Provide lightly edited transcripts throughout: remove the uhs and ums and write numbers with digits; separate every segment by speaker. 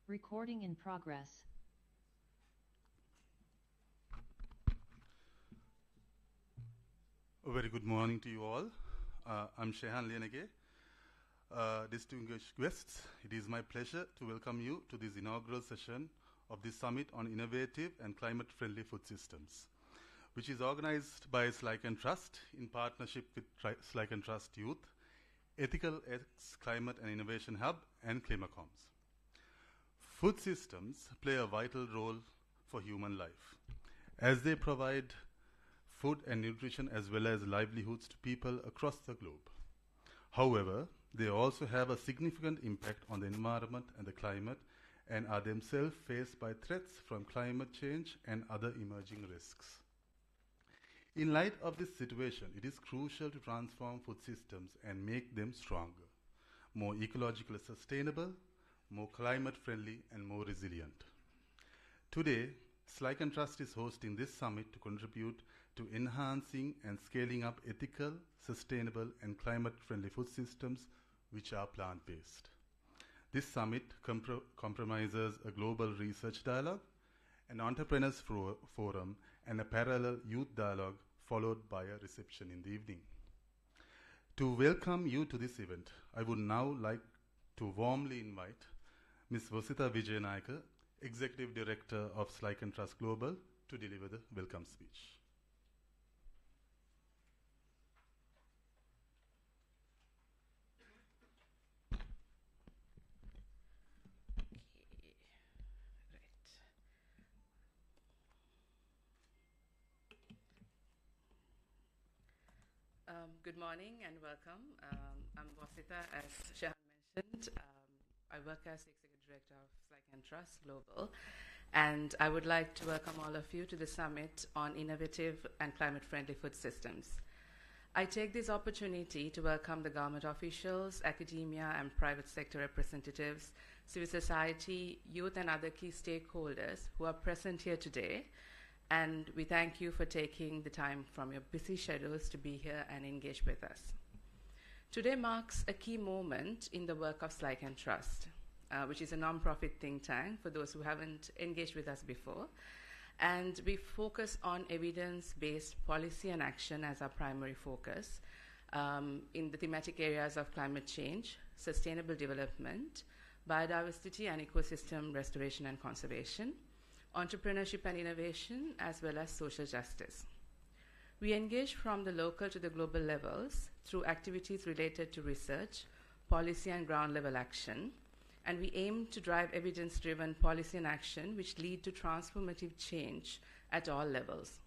Speaker 1: Recording in progress.
Speaker 2: A very good morning to you all. I'm Shehan Lianege. Distinguished guests, it is my pleasure to welcome you to this inaugural session of the Summit on Innovative and Climate-Friendly Food Systems, which is organized by Slyke and Trust in partnership with Slyke and Trust Youth, Ethical X Climate and Innovation Hub, and Climacoms. Food systems play a vital role for human life, as they provide food and nutrition as well as livelihoods to people across the globe. However, they also have a significant impact on the environment and the climate and are themselves faced by threats from climate change and other emerging risks. In light of this situation, it is crucial to transform food systems and make them stronger, more ecologically sustainable, more climate friendly, and more resilient. Today, Slyke and Trust is hosting this summit to contribute to enhancing and scaling up ethical, sustainable, and climate-friendly food systems which are plant-based. This summit compromises a global research dialogue, an entrepreneurs forum, and a parallel youth dialogue followed by a reception in the evening. To welcome you to this event, I would now like to warmly invite Ms. Vasitha Vijayanayake, Executive Director of Slyke and Trust Global, to deliver the welcome speech.
Speaker 3: Good morning and welcome. I'm Vasitha, as Shehan mentioned. I work as the Executive Director of Slyke and Trust Global, and I would like to welcome all of you to the Summit on Innovative and Climate-Friendly Food Systems. I take this opportunity to welcome the government officials, academia and private sector representatives, civil society, youth and other key stakeholders who are present here today. And we thank you for taking the time from your busy schedules to be here and engage with us. Today marks a key moment in the work of Slyke and Trust, which is a non-profit think tank for those who haven't engaged with us before. And we focus on evidence-based policy and action as our primary focus in the thematic areas of climate change, sustainable development, biodiversity and ecosystem restoration and conservation, entrepreneurship and innovation, as well as social justice. We engage from the local to the global levels through activities related to research, policy and ground level action, and we aim to drive evidence-driven policy and action which lead to transformative change at all levels.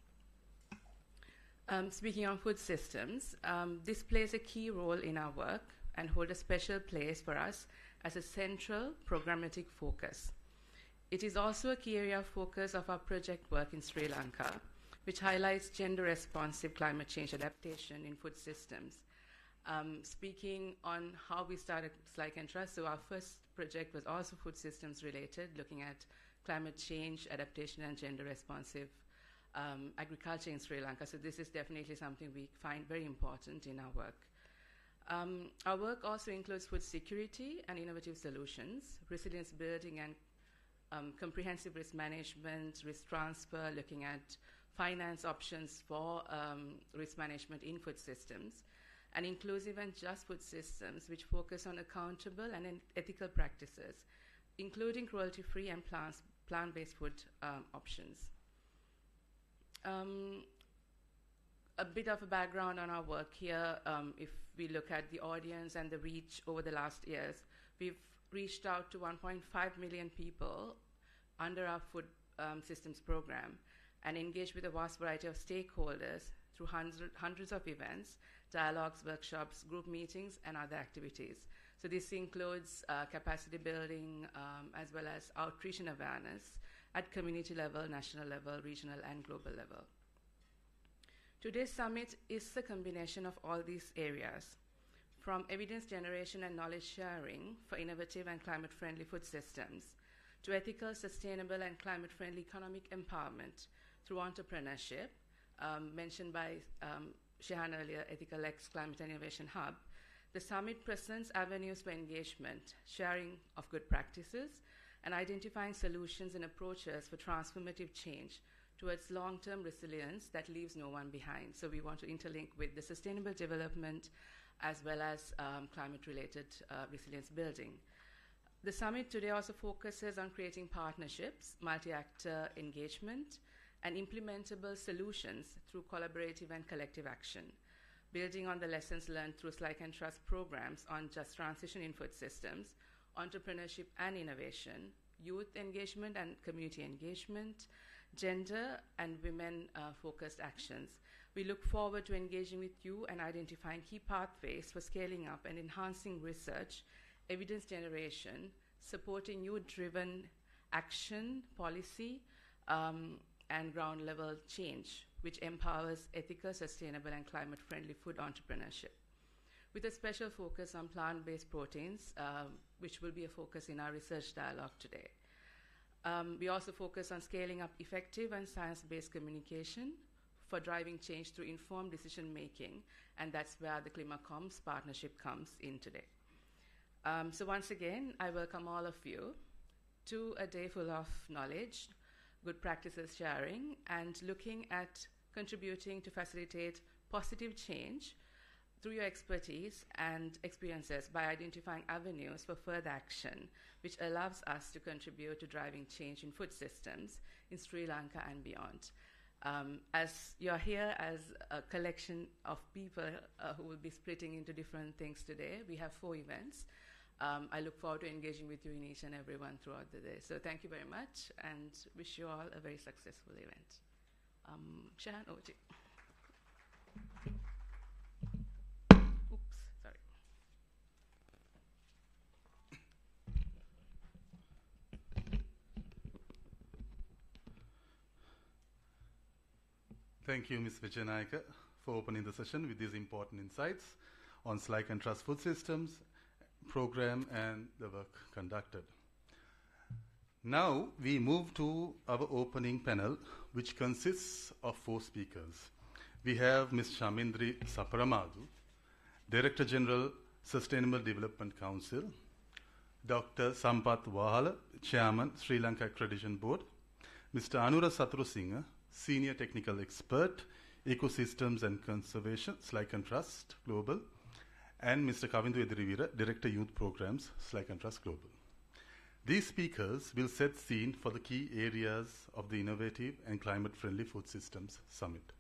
Speaker 3: Speaking on food systems, this plays a key role in our work and hold a special place for us as a central programmatic focus. It is also a key area of focus of our project work in Sri Lanka, which highlights gender-responsive climate change adaptation in food systems. Speaking on how we started Slyke and Trust, so our first project was also food systems related, looking at climate change, adaptation, and gender-responsive agriculture in Sri Lanka. So this is definitely something we find very important in our work. Our work also includes food security and innovative solutions, resilience building and comprehensive risk management, risk transfer, looking at finance options for risk management in food systems, and inclusive and just food systems, which focus on accountable and ethical practices, including cruelty-free and plant-based food options. A bit of a background on our work here, if we look at the audience and the reach over the last years, we've reached out to 1.5 million people under our food systems program and engaged with a vast variety of stakeholders through hundreds of events, dialogues, workshops, group meetings, and other activities. So this includes capacity building as well as outreach and awareness at community level, national level, regional, and global level. Today's summit is a combination of all these areas, from evidence generation and knowledge sharing for innovative and climate-friendly food systems, to ethical, sustainable, and climate-friendly economic empowerment through entrepreneurship, mentioned by Shehan earlier, Ethical X Climate and Innovation Hub. The summit presents avenues for engagement, sharing of good practices, and identifying solutions and approaches for transformative change towards long-term resilience that leaves no one behind. So we want to interlink with the sustainable development as well as climate-related resilience building. The summit today also focuses on creating partnerships, multi-actor engagement, and implementable solutions through collaborative and collective action, building on the lessons learned through SLIKE and Trust programs on just transition in food systems, entrepreneurship and innovation, youth engagement and community engagement, gender and women-focused actions. We look forward to engaging with you and identifying key pathways for scaling up and enhancing research, evidence generation, supporting youth-driven action, policy, and ground-level change, which empowers ethical, sustainable, and climate-friendly food entrepreneurship, with a special focus on plant-based proteins, which will be a focus in our research dialogue today. We also focus on scaling up effective and science-based communication for driving change through informed decision-making, and that's where the ClimaComs partnership comes in today. So once again, I welcome all of you to a day full of knowledge, good practices sharing, and looking at contributing to facilitate positive change through your expertise and experiences by identifying avenues for further action, which allows us to contribute to driving change in food systems in Sri Lanka and beyond. As you're here as a collection of people who will be splitting into different things today, we have 4 events. I look forward to engaging with you in each and every one throughout the day. So thank you very much, and wish you all a very successful event. Shahan, over to you. Oops, sorry.
Speaker 2: Thank you, Ms. Vijayanayaka, for opening the session with these important insights on SLIKE and Trust Food Systems program and the work conducted. Now we move to our opening panel, which consists of 4 speakers. We have Ms. Shamindri Saparamadu, Director General, Sustainable Development Council, Dr. Sampath Wahala, Chairman, Sri Lanka Accreditation Board, Mr. Anura Sathurusinghe, Senior Technical Expert, Ecosystems and Conservation, SLIKE and Trust Global, and Mr. Kavindu Edirivira, Director Youth Programs, SLIKE and Trust Global. These speakers will set scene for the key areas of the Innovative and Climate-Friendly Food Systems Summit.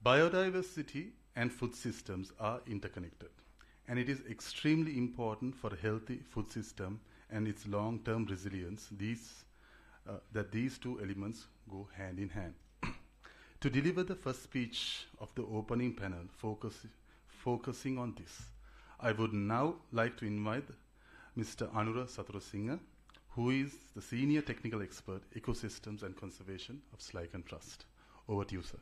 Speaker 2: Biodiversity and food systems are interconnected, and it is extremely important for a healthy food system and its long-term resilience that these 2 elements go hand in hand. To deliver the first speech of the opening panel focusing on this, I would now like to invite Mr. Anura Sathurusinghe, who is the Senior Technical Expert, Ecosystems and Conservation of SLIKE and Trust. Over to you, sir.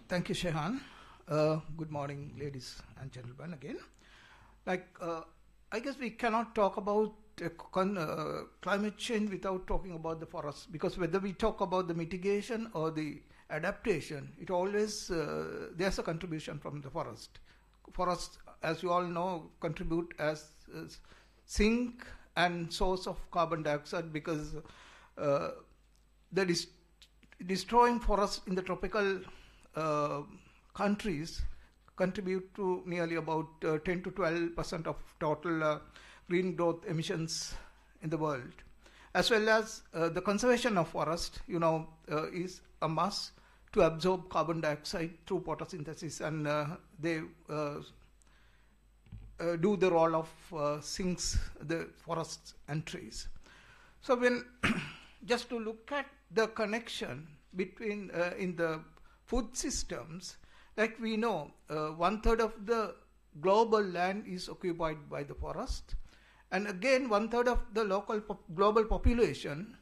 Speaker 4: Thank you, Shehan. Good morning, ladies and gentlemen, again. I guess we cannot talk about climate change without talking about the forests, because whether we talk about the mitigation or the adaptation, it always, there's a contribution from the forest. Forests, as you all know, contribute as sink and source of carbon dioxide, because destroying forests in the tropical countries contribute to nearly about 10 to 12% of total green growth emissions in the world. As well as the conservation of forest, is a must to absorb carbon dioxide through photosynthesis, and they do the role of sinks the forests and trees. So when just to look at the connection between in the food systems, like we know, 1/3 of the global land is occupied by the forest, and again 1/3 of the global population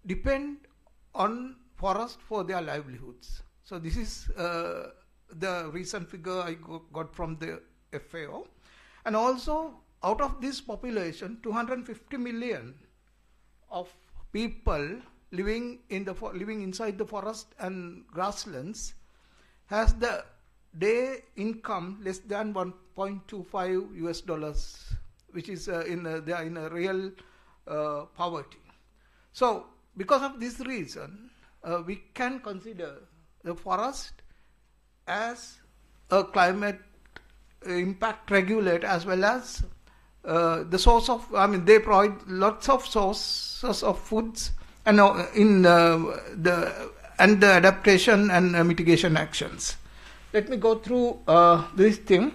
Speaker 4: depend on forest for their livelihoods. So this is the recent figure I got from the FAO, and also out of this population, 250 million of people living inside the forest and grasslands has the day income less than $1.25, which is they are in a real poverty. So because of this reason, we can consider the forest as a climate impact regulator, as well as the source of, they provide lots of sources of foods and the adaptation and mitigation actions. Let me go through this thing.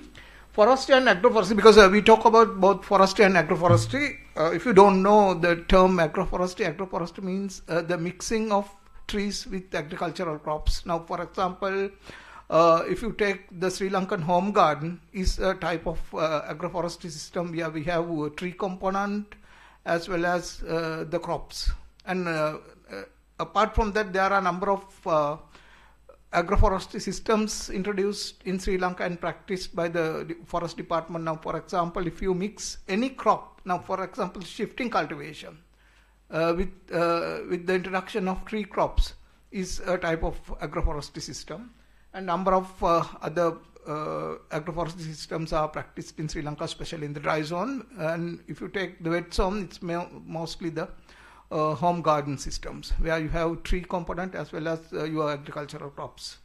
Speaker 4: Forestry and agroforestry, because we talk about both forestry and agroforestry. If you don't know the term agroforestry means the mixing of trees with agricultural crops. Now, for example, if you take the Sri Lankan home garden, is a type of agroforestry system where we have a tree component as well as the crops. And apart from that, there are a number of agroforestry systems introduced in Sri Lanka and practiced by the forest department. Now, for example, if you mix any crop, now for example, shifting cultivation with the introduction of tree crops is a type of agroforestry system. A number of other agroforestry systems are practiced in Sri Lanka, especially in the dry zone. And if you take the wet zone, it's mostly the home garden systems, where you have tree component as well as your agricultural crops.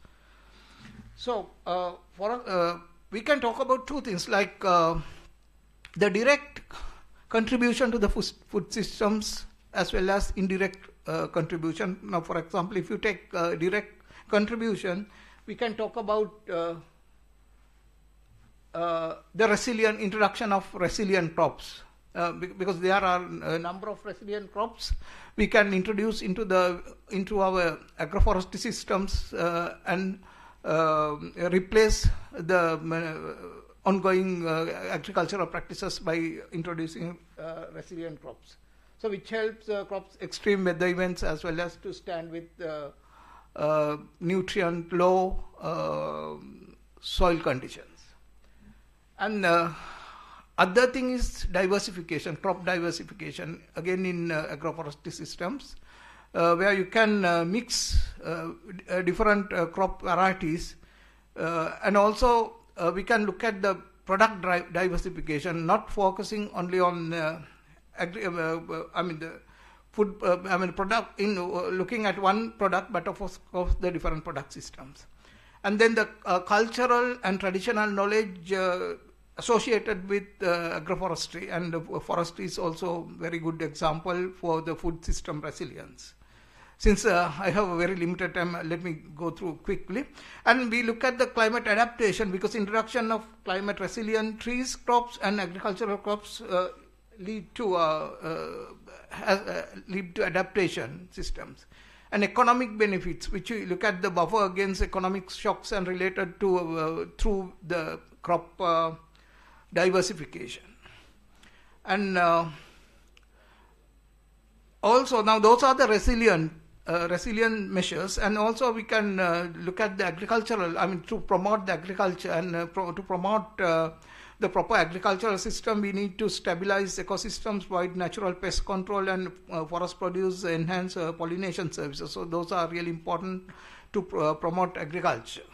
Speaker 4: So we can talk about two things, like the direct contribution to the food systems as well as indirect contribution. Now, for example, if you take direct contribution, we can talk about the introduction of resilient crops. Because there are a number of resilient crops we can introduce into our agroforestry systems and replace the ongoing agricultural practices by introducing resilient crops. So which helps crops extreme weather events as well as to stand with nutrient low soil conditions. And other thing is diversification, crop diversification, again in agroforestry systems, where you can mix different crop varieties, and also we can look at the product diversification, not focusing only on the food, product in looking at one product, but of course the different product systems. And then the cultural and traditional knowledge associated with agroforestry, and forestry is also very good example for the food system resilience. Since I have a very limited time, let me go through quickly. And we look at the climate adaptation, because introduction of climate resilient trees, crops and agricultural crops lead to adaptation systems. And economic benefits, which we look at the buffer against economic shocks and related to through the crop diversification. And also now those are the resilient measures, and also we can look at the agricultural, to promote the agriculture and to promote the proper agricultural system, we need to stabilize ecosystems, provide natural pest control, and forest produce enhance pollination services. So those are really important to promote agriculture.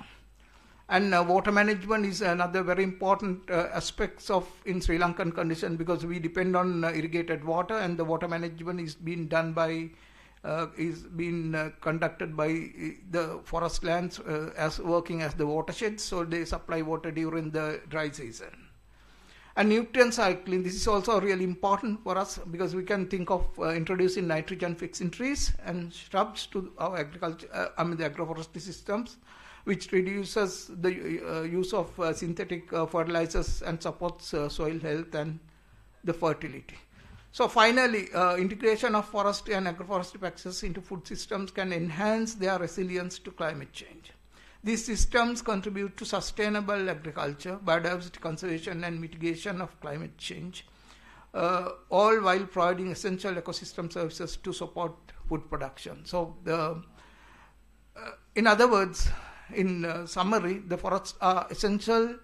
Speaker 4: And water management is another very important aspects of in Sri Lankan condition, because we depend on irrigated water, and the water management is being done by conducted by the forest lands as working as the watersheds, so they supply water during the dry season. And nutrient cycling, this is also really important for us, because we can think of introducing nitrogen fixing trees and shrubs to our agriculture, the agroforestry systems, which reduces the use of synthetic fertilizers and supports soil health and the fertility. So finally, integration of forestry and agroforestry practices into food systems can enhance their resilience to climate change. These systems contribute to sustainable agriculture, biodiversity conservation, and mitigation of climate change, all while providing essential ecosystem services to support food production. So, in other words, in summary, the forests are essential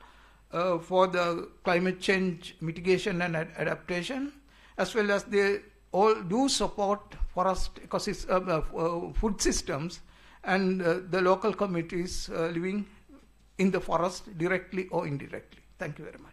Speaker 4: for the climate change mitigation and adaptation, as well as they all do support forest ecosystem, food systems, and the local communities living in the forest directly or indirectly. Thank you very much.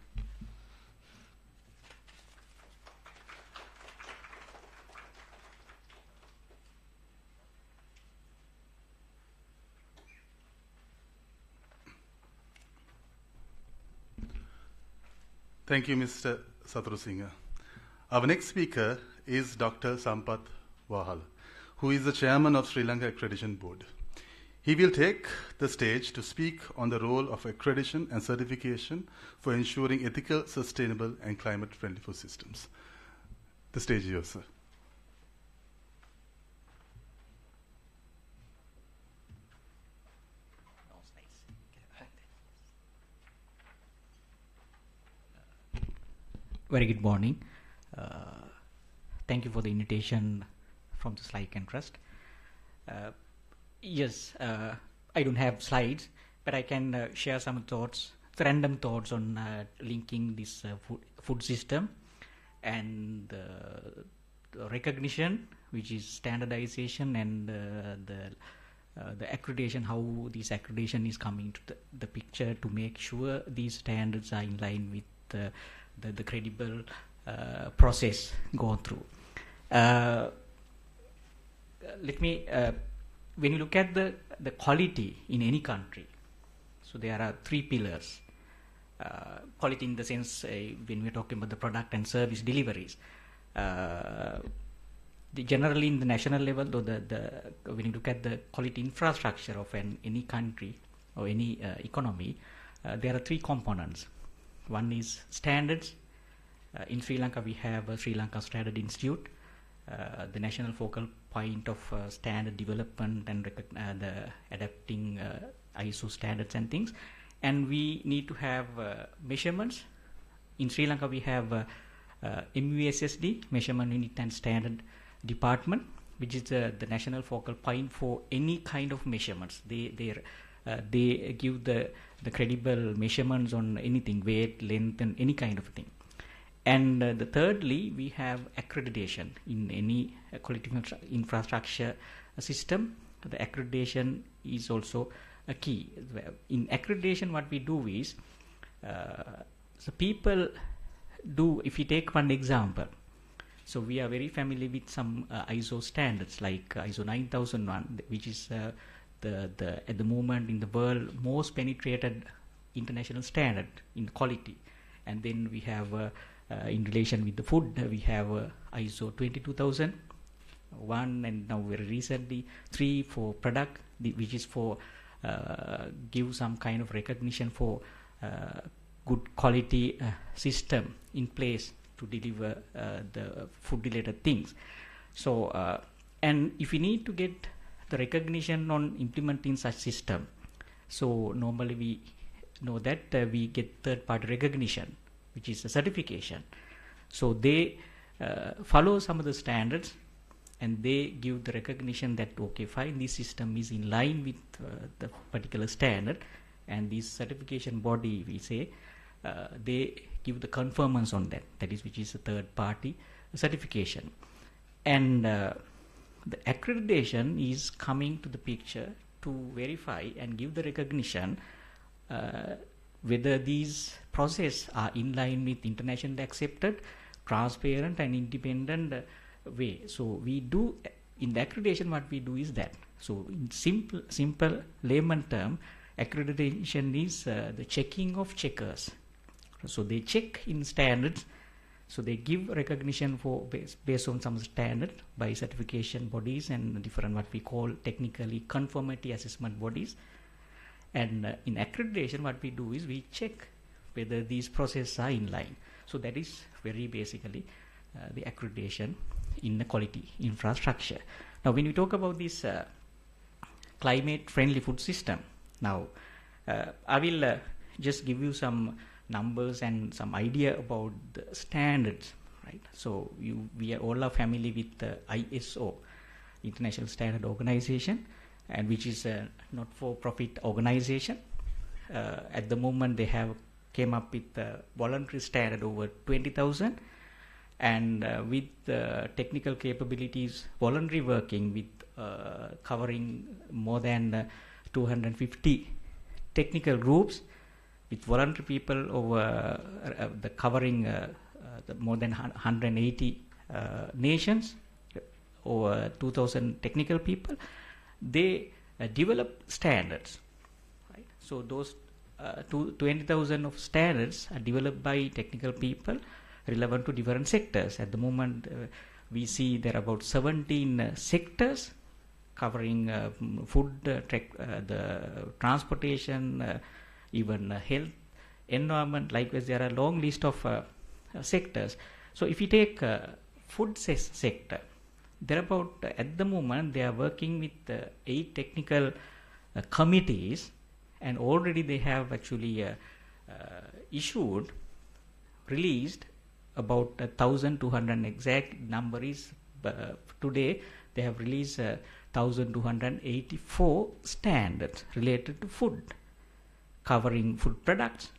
Speaker 2: Thank you, Mr. Satrusingha. Our next speaker is Dr. Sampath Wahal, who is the chairman of Sri Lanka Accreditation Board. He will take the stage to speak on the role of accreditation and certification for ensuring ethical, sustainable, and climate-friendly food systems. The stage is yours, sir.
Speaker 5: Very good morning. Thank you for the invitation from the Slide and Trust. Yes, I don't have slides, but I can share some thoughts, random thoughts on linking this food system and the recognition, which is standardization, and the accreditation, how this accreditation is coming to the picture to make sure these standards are in line with the credible process gone through. Let me, when you look at the quality in any country, so there are three pillars. Quality in the sense, when we're talking about the product and service deliveries, generally in the national level, though when you look at the quality infrastructure of any country or any economy, there are three components. One is standards. In Sri Lanka, we have a Sri Lanka Standard Institute, the national focal point of standard development and the adapting ISO standards and things. And we need to have measurements. In Sri Lanka, we have MUSSD, Measurement Unit and Standard Department, which is the national focal point for any kind of measurements. They give the credible measurements on anything, weight, length, and any kind of thing. And the thirdly, we have accreditation in any quality infrastructure system. The accreditation is also a key. In accreditation, what we do is, so people do, if you take one example, so we are very familiar with some ISO standards like ISO 9001, which is at the moment in the world most penetrated international standard in quality. And then we have in relation with the food, we have ISO 22001, and now very recently 3 for product, which is for give some kind of recognition for good quality system in place to deliver the food related things. So and if you need to get the recognition on implementing such system, so normally we know that we get third party recognition, which is a certification. So they follow some of the standards and they give the recognition that okay, fine, this system is in line with the particular standard, and this certification body, we say, they give the conformance on that is which is a third party certification. And the accreditation is coming to the picture to verify and give the recognition whether these processes are in line with internationally accepted, transparent and independent way. So we do, in the accreditation, what we do is that. So in simple layman term, accreditation is the checking of checkers. So they check in standards. So they give recognition for based on some standard by certification bodies and different what we call technically conformity assessment bodies. And in accreditation, what we do is we check whether these processes are in line. So that is very basically the accreditation in the quality infrastructure. Now, when we talk about this climate-friendly food system, now I will just give you some numbers and some idea about the standards, right? So we are all familiar with the ISO, International Standard Organization, and which is a not-for-profit organization. At the moment, they have came up with a voluntary standard over 20,000, and with technical capabilities, voluntary working with covering more than 250 technical groups, with voluntary people over the covering the more than 180 nations, over 2,000 technical people. They develop standards, right? So those 20,000 of standards are developed by technical people relevant to different sectors. At the moment, we see there are about 17 sectors covering food, the transportation, even health, environment. Likewise, there are a long list of sectors. So if you take food sector, there are about, at the moment, they are working with 8 technical committees, and already they have actually released about 1,200, exact number is today they have released 1,284 standards related to food, covering food products,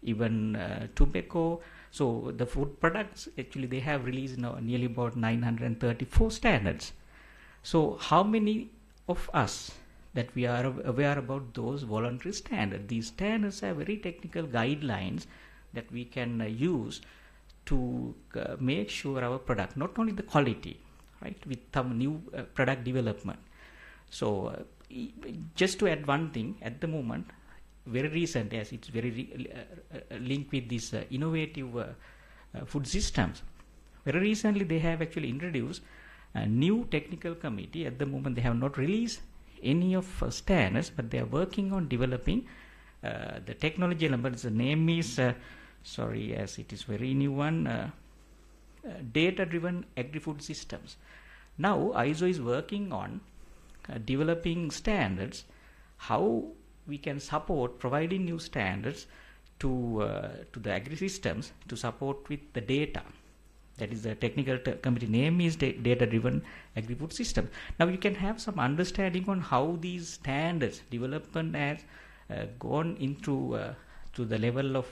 Speaker 5: even tobacco. So the food products, actually they have released now nearly about 934 standards. So how many of us that we are aware about those voluntary standards? These standards are very technical guidelines that we can use to make sure our product, not only the quality, right, with some new product development. So just to add one thing, at the moment, very recent, as it's very linked with this innovative food systems, very recently they have actually introduced a new technical committee. At the moment, they have not released any of standards, but they are working on developing the technology elements. The name is sorry, as it is very new one, data-driven agri-food systems. Now ISO is working on developing standards, how we can support providing new standards to the agri-systems to support with the data. That is the technical committee name is data-driven agri-food system. Now you can have some understanding on how these standards development has gone into to the level of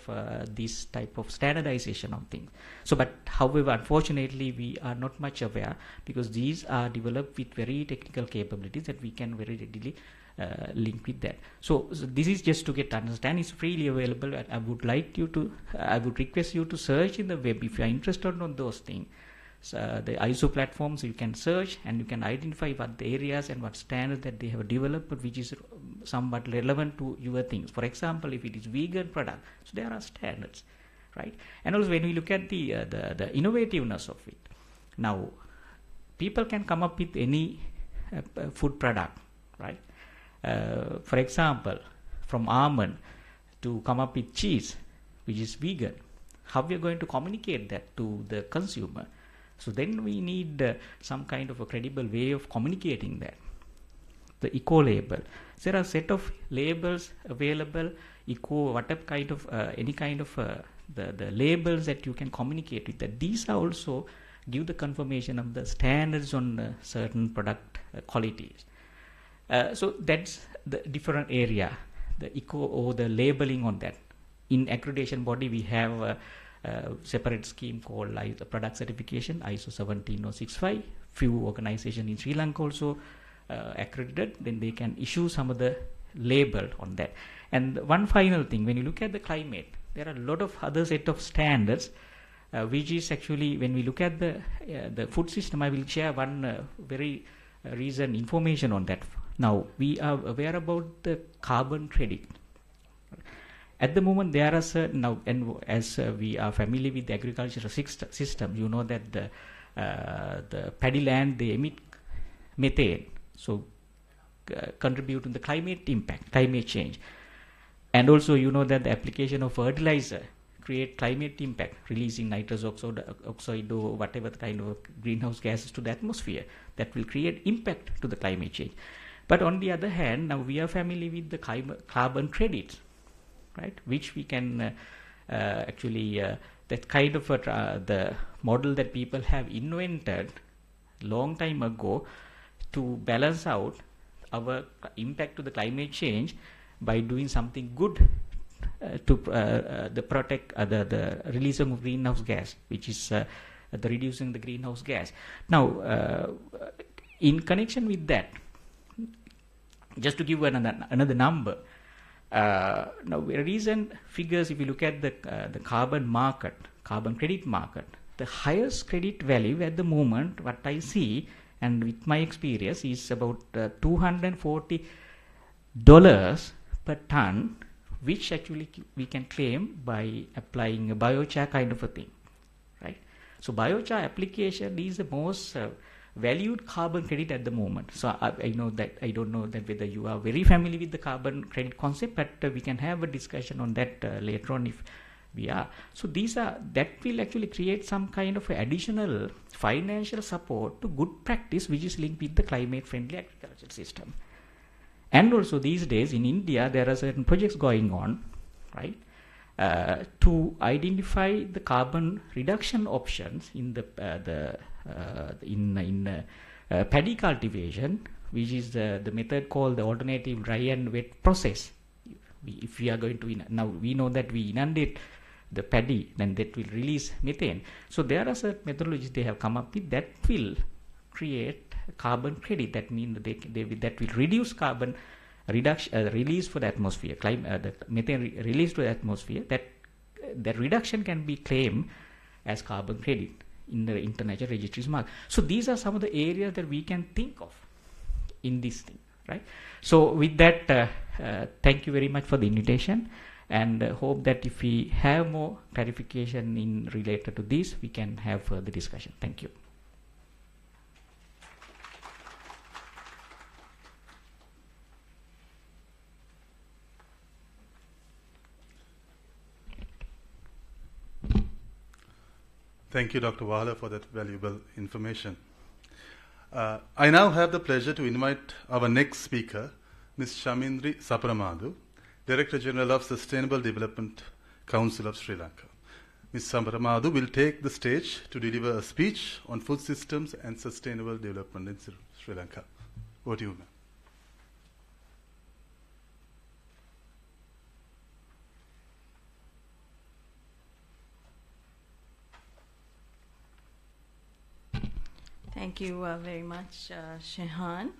Speaker 5: this type of standardization of things. So, but however, unfortunately, we are not much aware, because these are developed with very technical capabilities that we can very readily link with that. So this is just to get understand. It's freely available, and I would request you to search in the web if you are interested on those things. So the ISO platforms, you can search and you can identify what the areas and what standards that they have developed, but which is somewhat relevant to your things. For example, if it is vegan product, so there are standards, right? And also when we look at the innovativeness of it, now people can come up with any food product, right? For example, from almond to come up with cheese, which is vegan. How we are going to communicate that to the consumer? So then we need some kind of a credible way of communicating that. The eco label. There are a set of labels available, eco, whatever kind of, any kind of the labels that you can communicate with that. These are also give the confirmation of the standards on certain product qualities. So that's the different area, the eco or the labeling on that. In accreditation body, we have a separate scheme called the product certification, ISO 17065. Few organizations in Sri Lanka also accredited, then they can issue some of the label on that. And one final thing, when you look at the climate, there are a lot of other set of standards, which is actually, when we look at the food system, I will share one very recent information on that. Now, we are aware about the carbon credit. At the moment, there are certain, now, and as we are familiar with the agricultural system, you know that the paddy land, they emit methane, so contribute to the climate impact, climate change. And also, you know that the application of fertilizer create climate impact, releasing nitrous oxide or whatever kind of greenhouse gases to the atmosphere that will create impact to the climate change. But on the other hand, now we are familiar with the carbon credits, right? Which we can that kind of the model that people have invented long time ago to balance out our impact to the climate change by doing something good to the protect the release of greenhouse gas, which is the reducing the greenhouse gas. Now, in connection with that, just to give another number, now recent figures, if you look at the carbon market, carbon credit market, the highest credit value at the moment, what I see, and with my experience, is about $240 per ton, which actually we can claim by applying a biochar kind of a thing, right? So biochar application is the most valued carbon credit at the moment. So I know that, I don't know that whether you are very familiar with the carbon credit concept, but we can have a discussion on that later on if we are. So these are, that will actually create some kind of additional financial support to good practice which is linked with the climate friendly agricultural system. And also these days in India there are certain projects going on, right, to identify the carbon reduction options in the paddy cultivation, which is the method called the alternative dry and wet process. If we are going to now we know that we inundate the paddy, then that will release methane. So there are certain methodologies they have come up with that will create carbon credit. That means that will reduce carbon reduction release for the atmosphere, the methane release to the atmosphere. That reduction can be claimed as carbon credit in the international registries market. So these are some of the areas that we can think of in this thing, right? So with that, thank you very much for the invitation, and hope that if we have more clarification in related to this, we can have further discussion. Thank you.
Speaker 2: Thank you, Dr. Wahala, for that valuable information. I now have the pleasure to invite our next speaker, Ms. Shamindri Saparamadu, Director General of Sustainable Development Council of Sri Lanka. Ms. Saparamadu will take the stage to deliver a speech on food systems and sustainable development in Sri Lanka. Over to you, ma'am.
Speaker 6: Thank you very much, Shehan.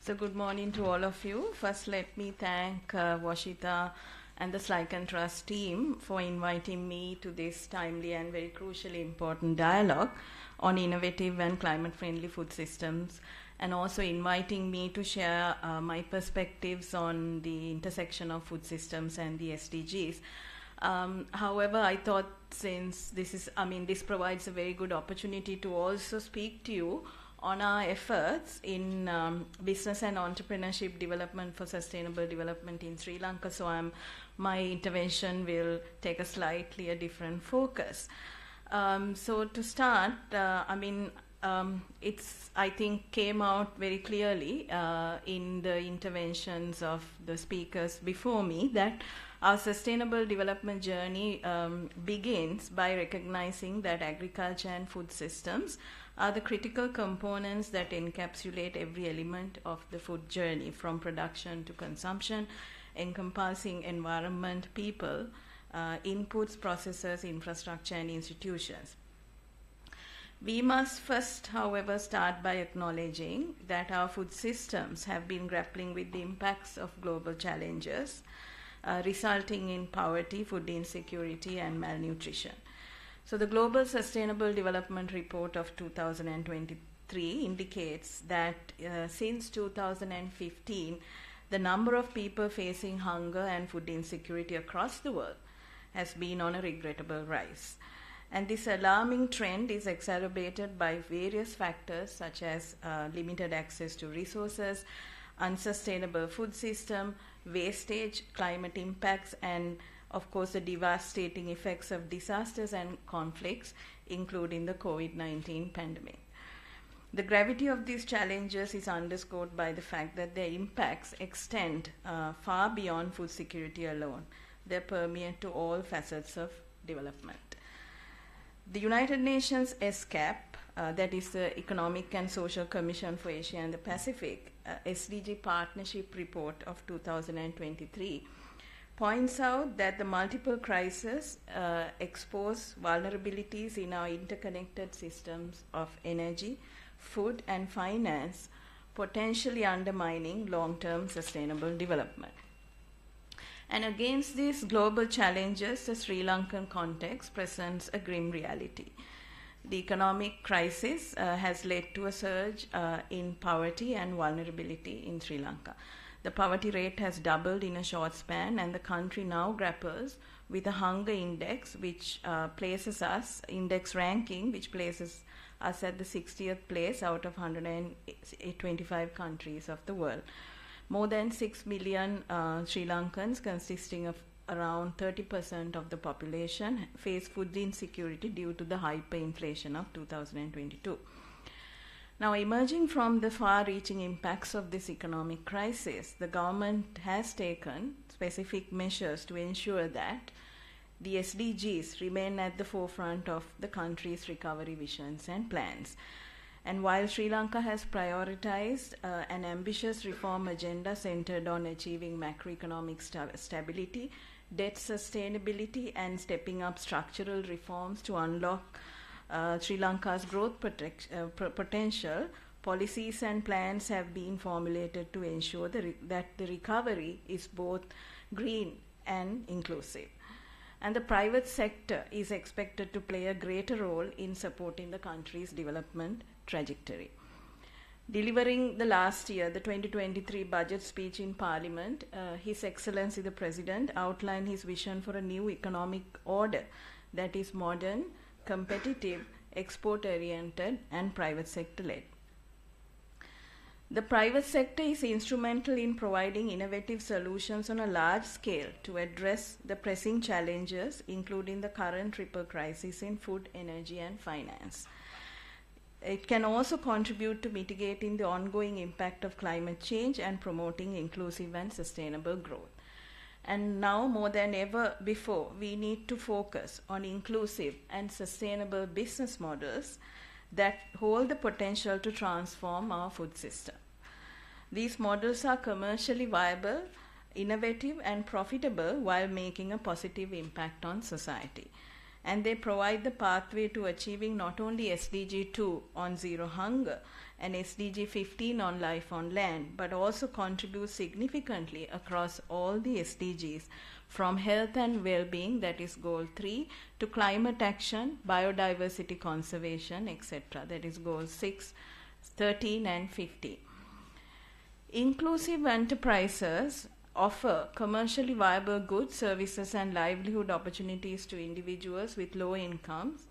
Speaker 6: So good morning to all of you. First, let me thank Washita and the Slyken Trust team for inviting me to this timely and very crucially important dialogue on innovative and climate-friendly food systems, and also inviting me to share my perspectives on the intersection of food systems and the SDGs. However, I thought since this provides a very good opportunity to also speak to you on our efforts in business and entrepreneurship development for sustainable development in Sri Lanka. So my intervention will take a slightly different focus. So to start, it's, I think, came out very clearly in the interventions of the speakers before me that our sustainable development journey begins by recognizing that agriculture and food systems are the critical components that encapsulate every element of the food journey, from production to consumption, encompassing environment, people, inputs, processes, infrastructure, and institutions. We must first, however, start by acknowledging that our food systems have been grappling with the impacts of global challenges, resulting in poverty, food insecurity, and malnutrition. So the Global Sustainable Development Report of 2023 indicates that since 2015, the number of people facing hunger and food insecurity across the world has been on a regrettable rise. And this alarming trend is exacerbated by various factors such as limited access to resources, unsustainable food system, wastage, climate impacts, and of course the devastating effects of disasters and conflicts, including the COVID-19 pandemic. The gravity of these challenges is underscored by the fact that their impacts extend far beyond food security alone. They permeate to all facets of development. The United Nations ESCAP, that is the Economic and Social Commission for Asia and the Pacific, SDG Partnership Report of 2023, points out that the multiple crises expose vulnerabilities in our interconnected systems of energy, food, and finance, potentially undermining long-term sustainable development. And against these global challenges, the Sri Lankan context presents a grim reality. The economic crisis has led to a surge in poverty and vulnerability in Sri Lanka. The poverty rate has doubled in a short span, and the country now grapples with a hunger index which places us, index ranking, which places us at the 60th place out of 125 countries of the world. More than 6 million Sri Lankans, consisting of around 30% of the population, face food insecurity due to the hyperinflation of 2022. Now, emerging from the far-reaching impacts of this economic crisis, the government has taken specific measures to ensure that the SDGs remain at the forefront of the country's recovery visions and plans. And while Sri Lanka has prioritized an ambitious reform agenda centered on achieving macroeconomic stability, debt sustainability, and stepping up structural reforms to unlock Sri Lanka's growth potential, policies and plans have been formulated to ensure that the recovery is both green and inclusive. And the private sector is expected to play a greater role in supporting the country's development trajectory. Delivering the last year, the 2023 budget speech in Parliament, His Excellency the President outlined his vision for a new economic order that is modern, competitive, export-oriented, and private sector-led. The private sector is instrumental in providing innovative solutions on a large scale to address the pressing challenges, including the current triple crisis in food, energy, and finance. It can also contribute to mitigating the ongoing impact of climate change and promoting inclusive and sustainable growth. And now more than ever before, we need to focus on inclusive and sustainable business models that hold the potential to transform our food system. These models are commercially viable, innovative, and profitable while making a positive impact on society. And they provide the pathway to achieving not only SDG 2 on zero hunger and SDG 15 on life on land, but also contribute significantly across all the SDGs, from health and well-being, that is goal 3, to climate action, biodiversity conservation, etc., that is goals 6, 13, and 15. Inclusive enterprises offer commercially viable goods, services, and livelihood opportunities to individuals with low incomes,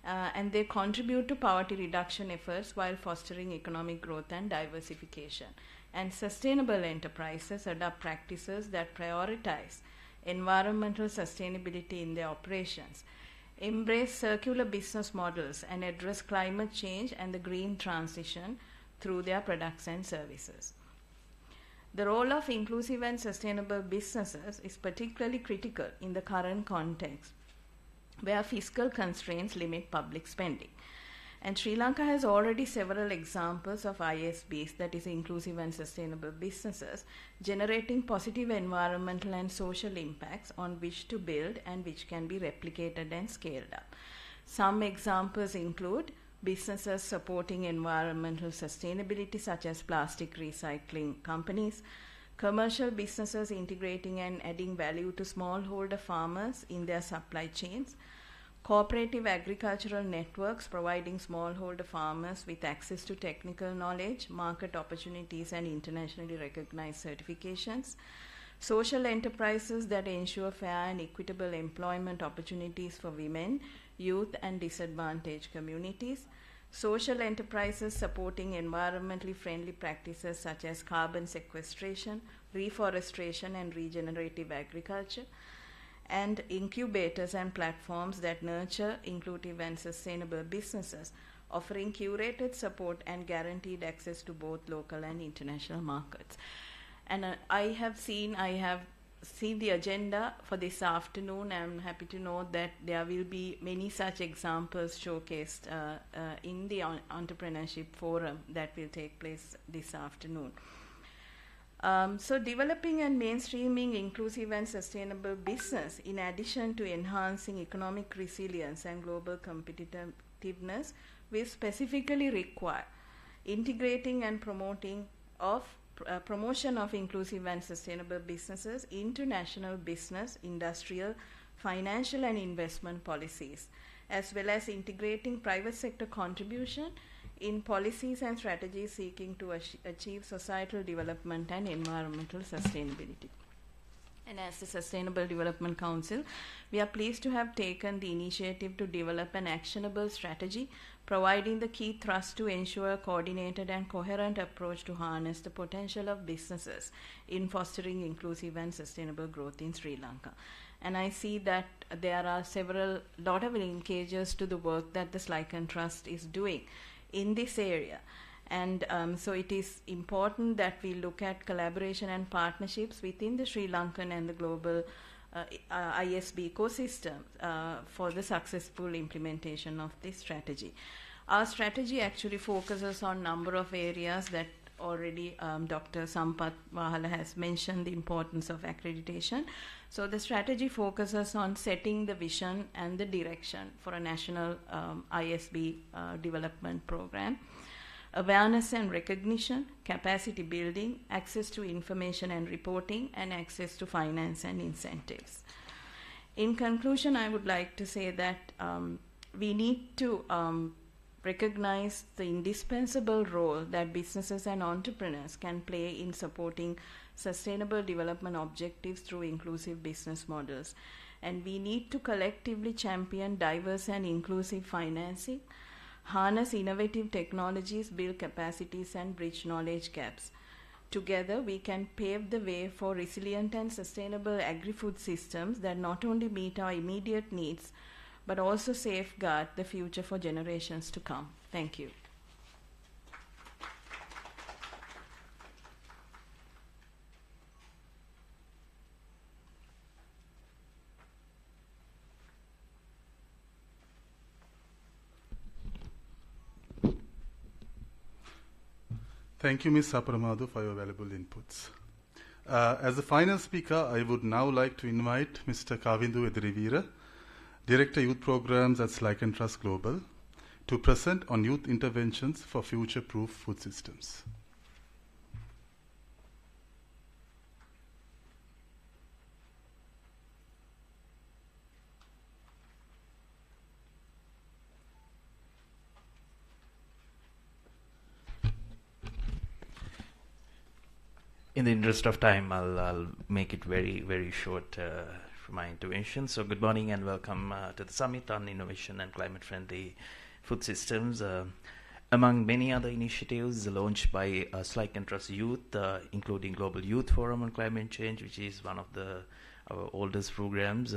Speaker 6: and they contribute to poverty reduction efforts while fostering economic growth and diversification. And sustainable enterprises adopt practices that prioritize environmental sustainability in their operations, embrace circular business models, and address climate change and the green transition through their products and services. The role of inclusive and sustainable businesses is particularly critical in the current context, where fiscal constraints limit public spending. And Sri Lanka has already several examples of ISBs, that is inclusive and sustainable businesses, generating positive environmental and social impacts on which to build and which can be replicated and scaled up. Some examples include businesses supporting environmental sustainability, such as plastic recycling companies, commercial businesses integrating and adding value to smallholder farmers in their supply chains, cooperative agricultural networks providing smallholder farmers with access to technical knowledge, market opportunities, and internationally recognized certifications, social enterprises that ensure fair and equitable employment opportunities for women, youth, and disadvantaged communities, social enterprises supporting environmentally friendly practices such as carbon sequestration, reforestation, and regenerative agriculture, and incubators and platforms that nurture inclusive and sustainable businesses, offering curated support and guaranteed access to both local and international markets. And I have seen the agenda for this afternoon. I'm happy to note that there will be many such examples showcased in the entrepreneurship forum that will take place this afternoon. So developing and mainstreaming inclusive and sustainable business, in addition to enhancing economic resilience and global competitiveness, will specifically require integrating and promotion of inclusive and sustainable businesses into national business, industrial, financial and investment policies, as well as integrating private sector contribution in policies and strategies seeking to achieve societal development and environmental sustainability. And as the Sustainable Development Council, we are pleased to have taken the initiative to develop an actionable strategy, providing the key thrust to ensure a coordinated and coherent approach to harness the potential of businesses in fostering inclusive and sustainable growth in Sri Lanka. And I see that there are lot of linkages to the work that the Slyken Trust is doing in this area. And so it is important that we look at collaboration and partnerships within the Sri Lankan and the global ISB ecosystem for the successful implementation of this strategy. Our strategy actually focuses on a number of areas that already Dr. Sampath Wahala has mentioned the importance of accreditation. So the strategy focuses on setting the vision and the direction for a national ISB development program. Awareness and recognition, capacity building, access to information and reporting, and access to finance and incentives. In conclusion, I would like to say that we need to recognize the indispensable role that businesses and entrepreneurs can play in supporting sustainable development objectives through inclusive business models. And we need to collectively champion diverse and inclusive financing, harness innovative technologies, build capacities, and bridge knowledge gaps. Together, we can pave the way for resilient and sustainable agri-food systems that not only meet our immediate needs, but also safeguard the future for generations to come. Thank you.
Speaker 2: Thank you, Ms. Saparamadu, for your valuable inputs. As the final speaker, I would now like to invite Mr. Kavindu Edirivira, Director Youth Programs at Slyken Trust Global, to present on youth interventions for future-proof food systems.
Speaker 7: In the interest of time, I'll make it very, very short for my intervention. So good morning and welcome to the Summit on Innovation and Climate-Friendly Food Systems. Among many other initiatives launched by Slyken Trust Youth, including Global Youth Forum on Climate Change, which is one of our oldest programs,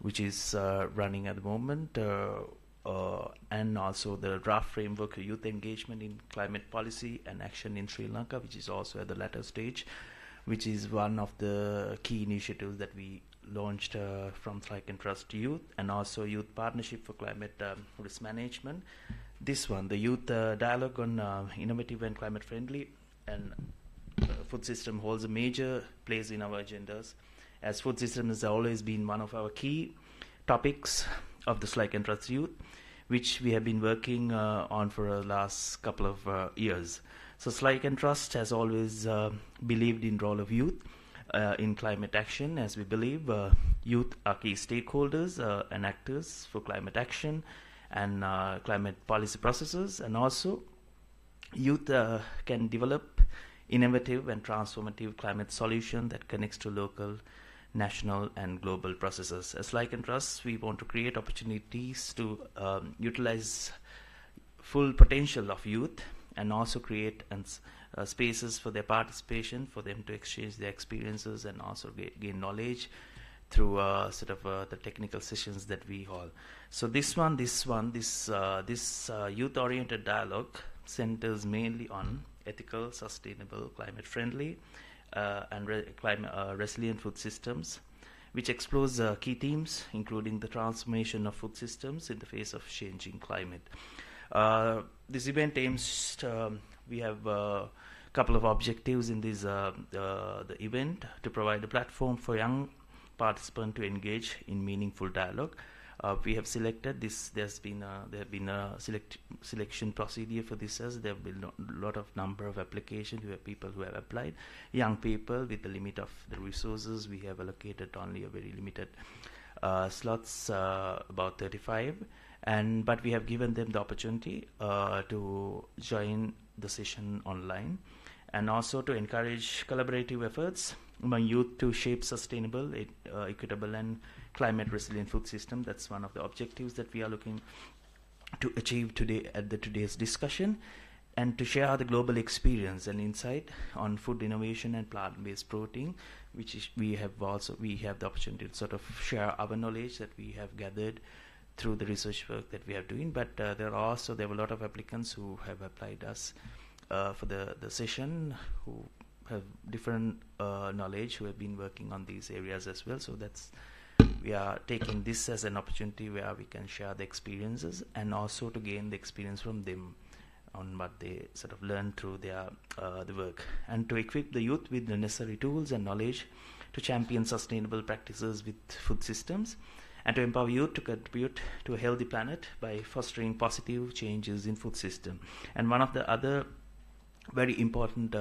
Speaker 7: which is running at the moment, and also the draft framework for youth engagement in climate policy and action in Sri Lanka, which is also at the latter stage, which is one of the key initiatives that we launched from Slyken Trust Youth, and also Youth Partnership for Climate Risk Management. This one, the Youth Dialogue on Innovative and Climate Friendly and Food System, holds a major place in our agendas, as food system has always been one of our key topics of the Slyken Trust Youth, which we have been working on for the last couple of years. So Slyken Trust has always believed in role of youth in climate action, as we believe youth are key stakeholders and actors for climate action and climate policy processes, and also youth can develop innovative and transformative climate solution that connects to local, national and global processes. As Slyken Trust, we want to create opportunities to utilize full potential of youth, and also create spaces for their participation, for them to exchange their experiences and also gain knowledge through the technical sessions that we hold. So this youth-oriented dialogue centers mainly on ethical, sustainable, climate-friendly, and resilient food systems, which explores key themes, including the transformation of food systems in the face of changing climate. This event aims we have a couple of objectives in this the event: to provide a platform for young participants to engage in meaningful dialogue. We have selected this. There have been a selection procedure for this, as there have been a lot of number of applications. We have people who have applied, young people. With the limit of the resources, we have allocated only a very limited slots, about 35, but we have given them the opportunity to join the session online, and also to encourage collaborative efforts among youth to shape sustainable, equitable, and climate resilient food system. That's one of the objectives that we are looking to achieve today at today's discussion, and to share the global experience and insight on food innovation and plant-based protein, which is we have the opportunity to sort of share our knowledge that we have gathered through the research work that we are doing. But there were a lot of applicants who have applied us for the session, who have different knowledge, who have been working on these areas as well. So we are taking this as an opportunity where we can share the experiences, and also to gain the experience from them on what they sort of learn through their the work, and to equip the youth with the necessary tools and knowledge to champion sustainable practices with food systems, and to empower youth to contribute to a healthy planet by fostering positive changes in food system. And one of the other very important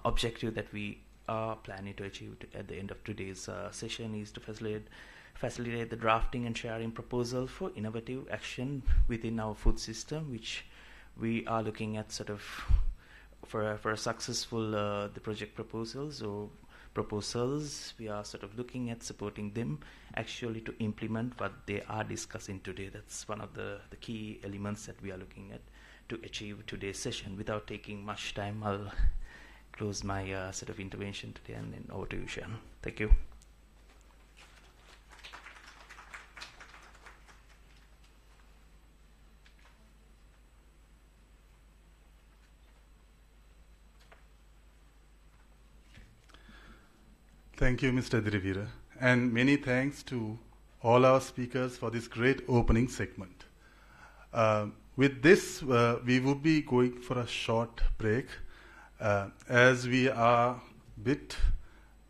Speaker 7: objective that we are planning to achieve at the end of today's session is to facilitate the drafting and sharing proposal for innovative action within our food system, which we are looking at sort of for a successful the project proposals or proposals. We are sort of looking at supporting them actually to implement what they are discussing today. That's one of the key elements that we are looking at to achieve today's session. Without taking much time, I'll close my sort of intervention today, and then over to you, Sharon. Thank you.
Speaker 2: Thank you, Mr. Dirivira, and many thanks to all our speakers for this great opening segment. With this, we would be going for a short break, as we are a bit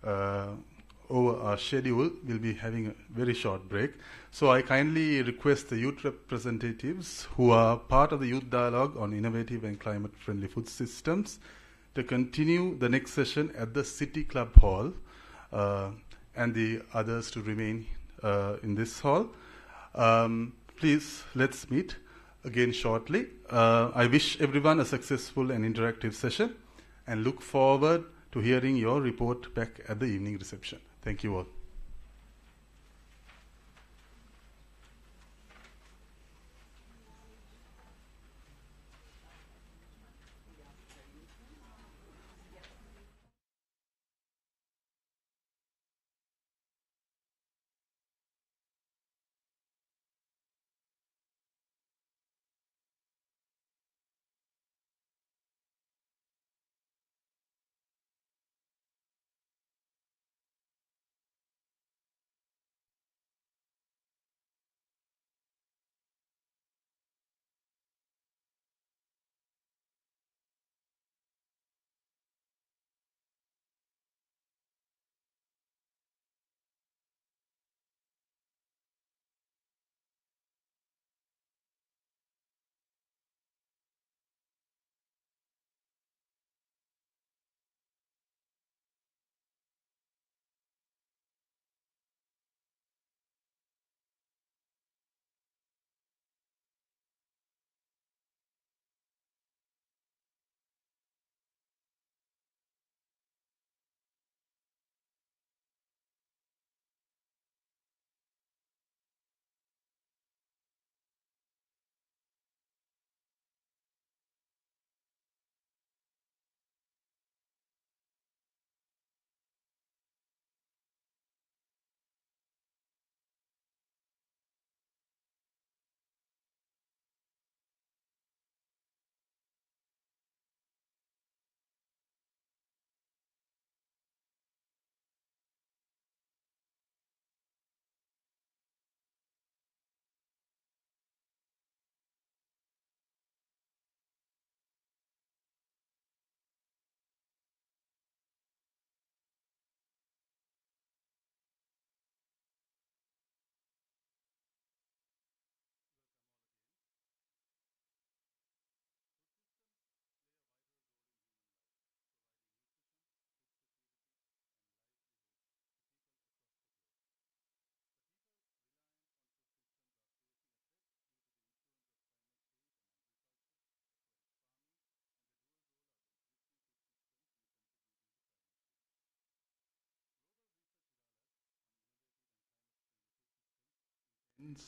Speaker 2: over our schedule. We'll be having a very short break. So I kindly request the youth representatives who are part of the youth dialogue on innovative and climate-friendly food systems to continue the next session at the City Club Hall, and the others to remain in this hall. Please, let's meet again shortly. I wish everyone a successful and interactive session, and look forward to hearing your report back at the evening reception. Thank you all.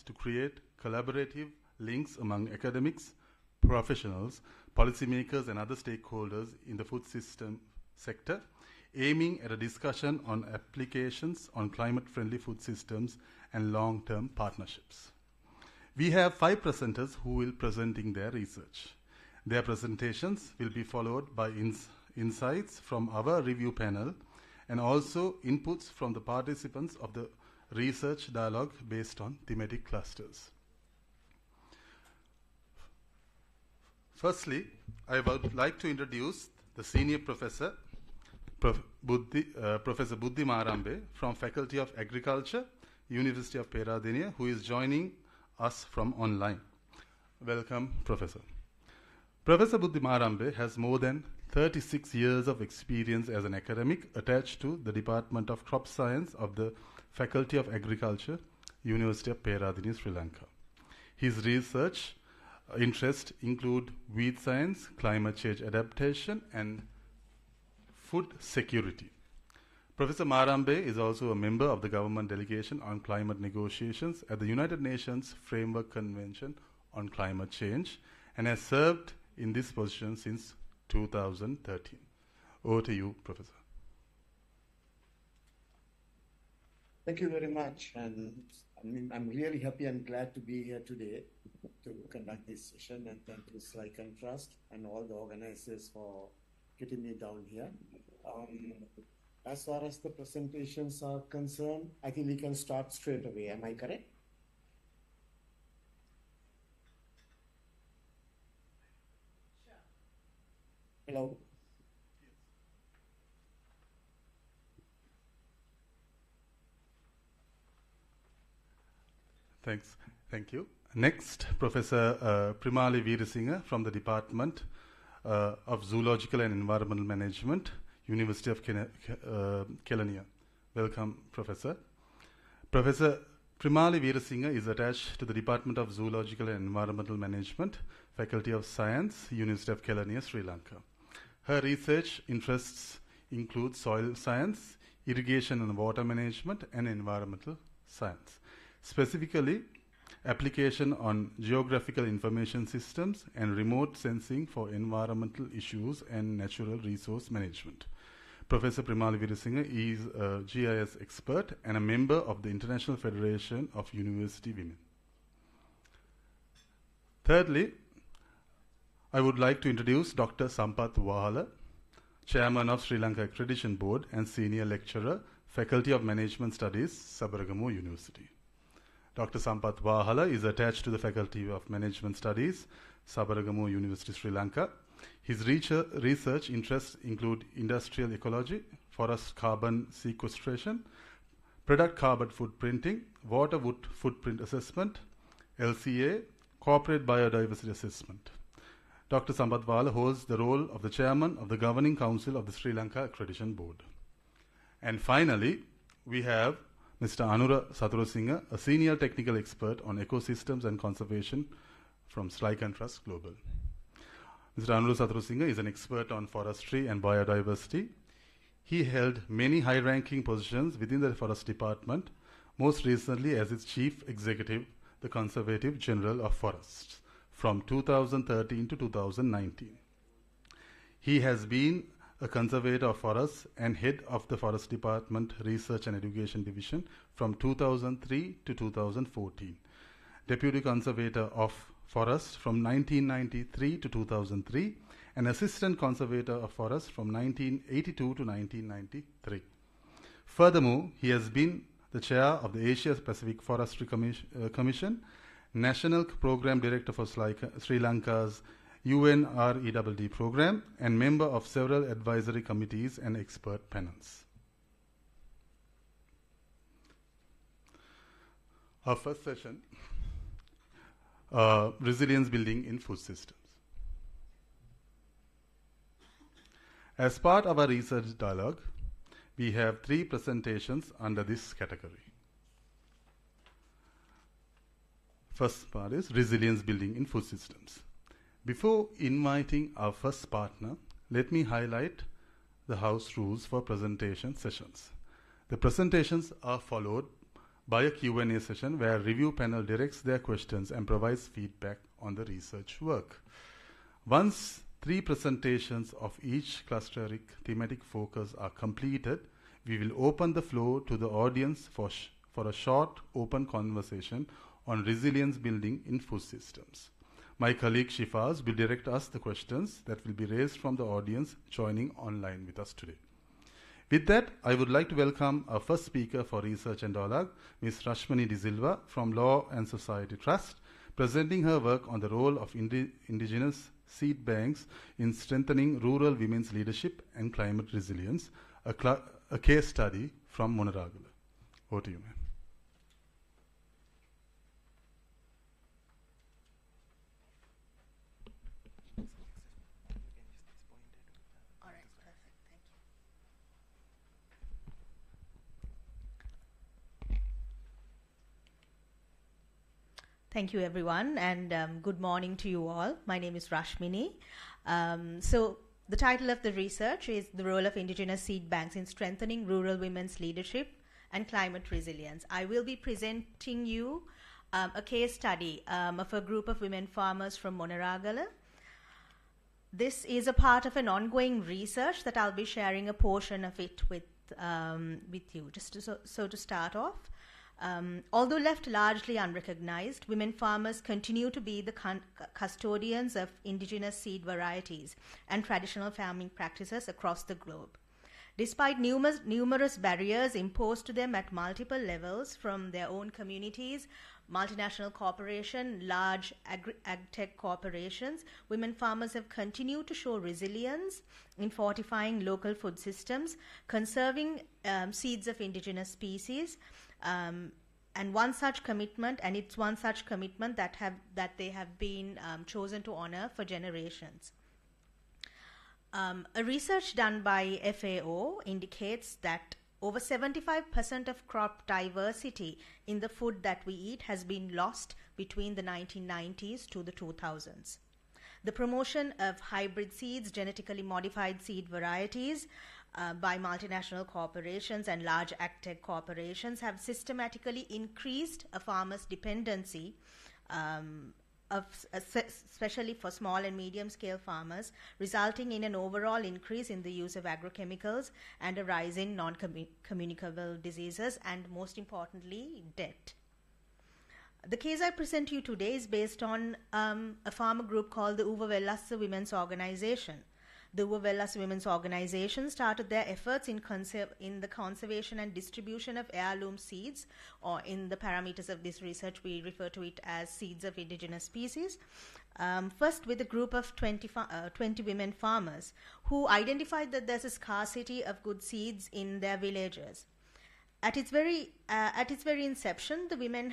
Speaker 2: to create collaborative links among academics, professionals, policymakers, and other stakeholders in the food system sector, aiming at a discussion on applications on climate-friendly food systems and long-term partnerships. We have 5 presenters who will be presenting their research. Their presentations will be followed by insights from our review panel and also inputs from the participants of the research dialogue based on thematic clusters. Firstly, I would like to introduce the senior professor, Professor Buddhi Marambe from Faculty of Agriculture, University of Peradeniya, who is joining us from online. Welcome, Professor. Professor Buddhi Marambe has more than 36 years of experience as an academic attached to the Department of Crop Science of the Faculty of Agriculture, University of Peradeniya, Sri Lanka. His research interests include weed science, climate change adaptation, and food security. Professor Marambe is also a member of the government delegation on climate negotiations at the United Nations Framework Convention on Climate Change and has served in this position since 2013. Over to you, Professor.
Speaker 8: Thank you very much. And I'm really happy and glad to be here today to conduct this session. And thank you, Slyke and Trust, and all the organizers for getting me down here. As far as the presentations are concerned, I think we can start straight away. Am I correct? Sure. Hello.
Speaker 2: Thanks. Thank you. Next, Professor Primali Veerasinghe from the Department of Zoological and Environmental Management, University of Kelaniya. Welcome, Professor. Professor Primali Veerasinghe is attached to the Department of Zoological and Environmental Management, Faculty of Science, University of Kelaniya, Sri Lanka. Her research interests include soil science, irrigation and water management, and environmental science. Specifically, application on geographical information systems and remote sensing for environmental issues and natural resource management. Professor Primali Veerasinghe is a GIS expert and a member of the International Federation of University Women. Thirdly, I would like to introduce Dr. Sampath Wahala, Chairman of Sri Lanka Accreditation Board and Senior Lecturer, Faculty of Management Studies, Sabaragamuwa University. Dr. Sampath Wahala is attached to the Faculty of Management Studies, Sabaragamuwa University, Sri Lanka. His research interests include industrial ecology, forest carbon sequestration, product carbon footprinting, water wood footprint assessment, LCA, corporate biodiversity assessment. Dr. Sampath Wahala holds the role of the Chairman of the Governing Council of the Sri Lanka Accreditation Board. And finally, we have Mr. Anura Sathurasinghe, a senior technical expert on ecosystems and conservation from Slyke and Trust Global. Mr. Anura Sathurasinghe is an expert on forestry and biodiversity. He held many high-ranking positions within the Forest Department, most recently as its Chief Executive, the Conservative General of Forests, from 2013 to 2019. He has been a conservator of forests and head of the Forest Department Research and Education Division from 2003 to 2014. Deputy Conservator of Forests from 1993 to 2003 and Assistant Conservator of Forests from 1982 to 1993. Furthermore, he has been the chair of the Asia Pacific Forestry Commission, National Program Director for Sri Lanka's UNREWD program, and member of several advisory committees and expert panels. Our first session, resilience building in food systems. As part of our research dialogue, we have 3 presentations under this category. First part is resilience building in food systems. Before inviting our first partner, let me highlight the house rules for presentation sessions. The presentations are followed by a Q&A session where review panel directs their questions and provides feedback on the research work. Once 3 presentations of each clusteric thematic focus are completed, we will open the floor to the audience for a short open conversation on resilience building in food systems. My colleague Shifaz will direct us the questions that will be raised from the audience joining online with us today. With that, I would like to welcome our first speaker for Research and Dialogue, Ms. Rashmini De Silva from Law and Society Trust, presenting her work on the role of indigenous seed banks in strengthening rural women's leadership and climate resilience, a case study from Monaragala. Over to you, ma'am.
Speaker 9: Thank you, everyone, and good morning to you all. My name is Rashmini. So the title of the research is The Role of Indigenous Seed Banks in Strengthening Rural Women's Leadership and Climate Resilience. I will be presenting you a case study of a group of women farmers from Monaragala. This is a part of an ongoing research that I'll be sharing a portion of it with you. Just to start off, although left largely unrecognized, women farmers continue to be the custodians of indigenous seed varieties and traditional farming practices across the globe. Despite numerous barriers imposed to them at multiple levels from their own communities, multinational corporation, large ag-tech corporations, women farmers have continued to show resilience in fortifying local food systems, conserving seeds of indigenous species, and one such commitment, and it's one such commitment that they have been chosen to honor for generations. A research done by FAO indicates that over 75% of crop diversity in the food that we eat has been lost between the 1990s to the 2000s. The promotion of hybrid seeds, genetically modified seed varieties, by multinational corporations and large ag-tech corporations have systematically increased a farmer's dependency, especially for small and medium-scale farmers, resulting in an overall increase in the use of agrochemicals and a rise in non-communicable diseases and, most importantly, debt. The case I present to you today is based on a farmer group called the Uva Vellassa Women's Organization. The Uva Vellassa Women's Organization started their efforts in the conservation and distribution of heirloom seeds, or in the parameters of this research, we refer to it as seeds of indigenous species. First, with a group of 20 women farmers who identified that there's a scarcity of good seeds in their villages. At its very inception, the women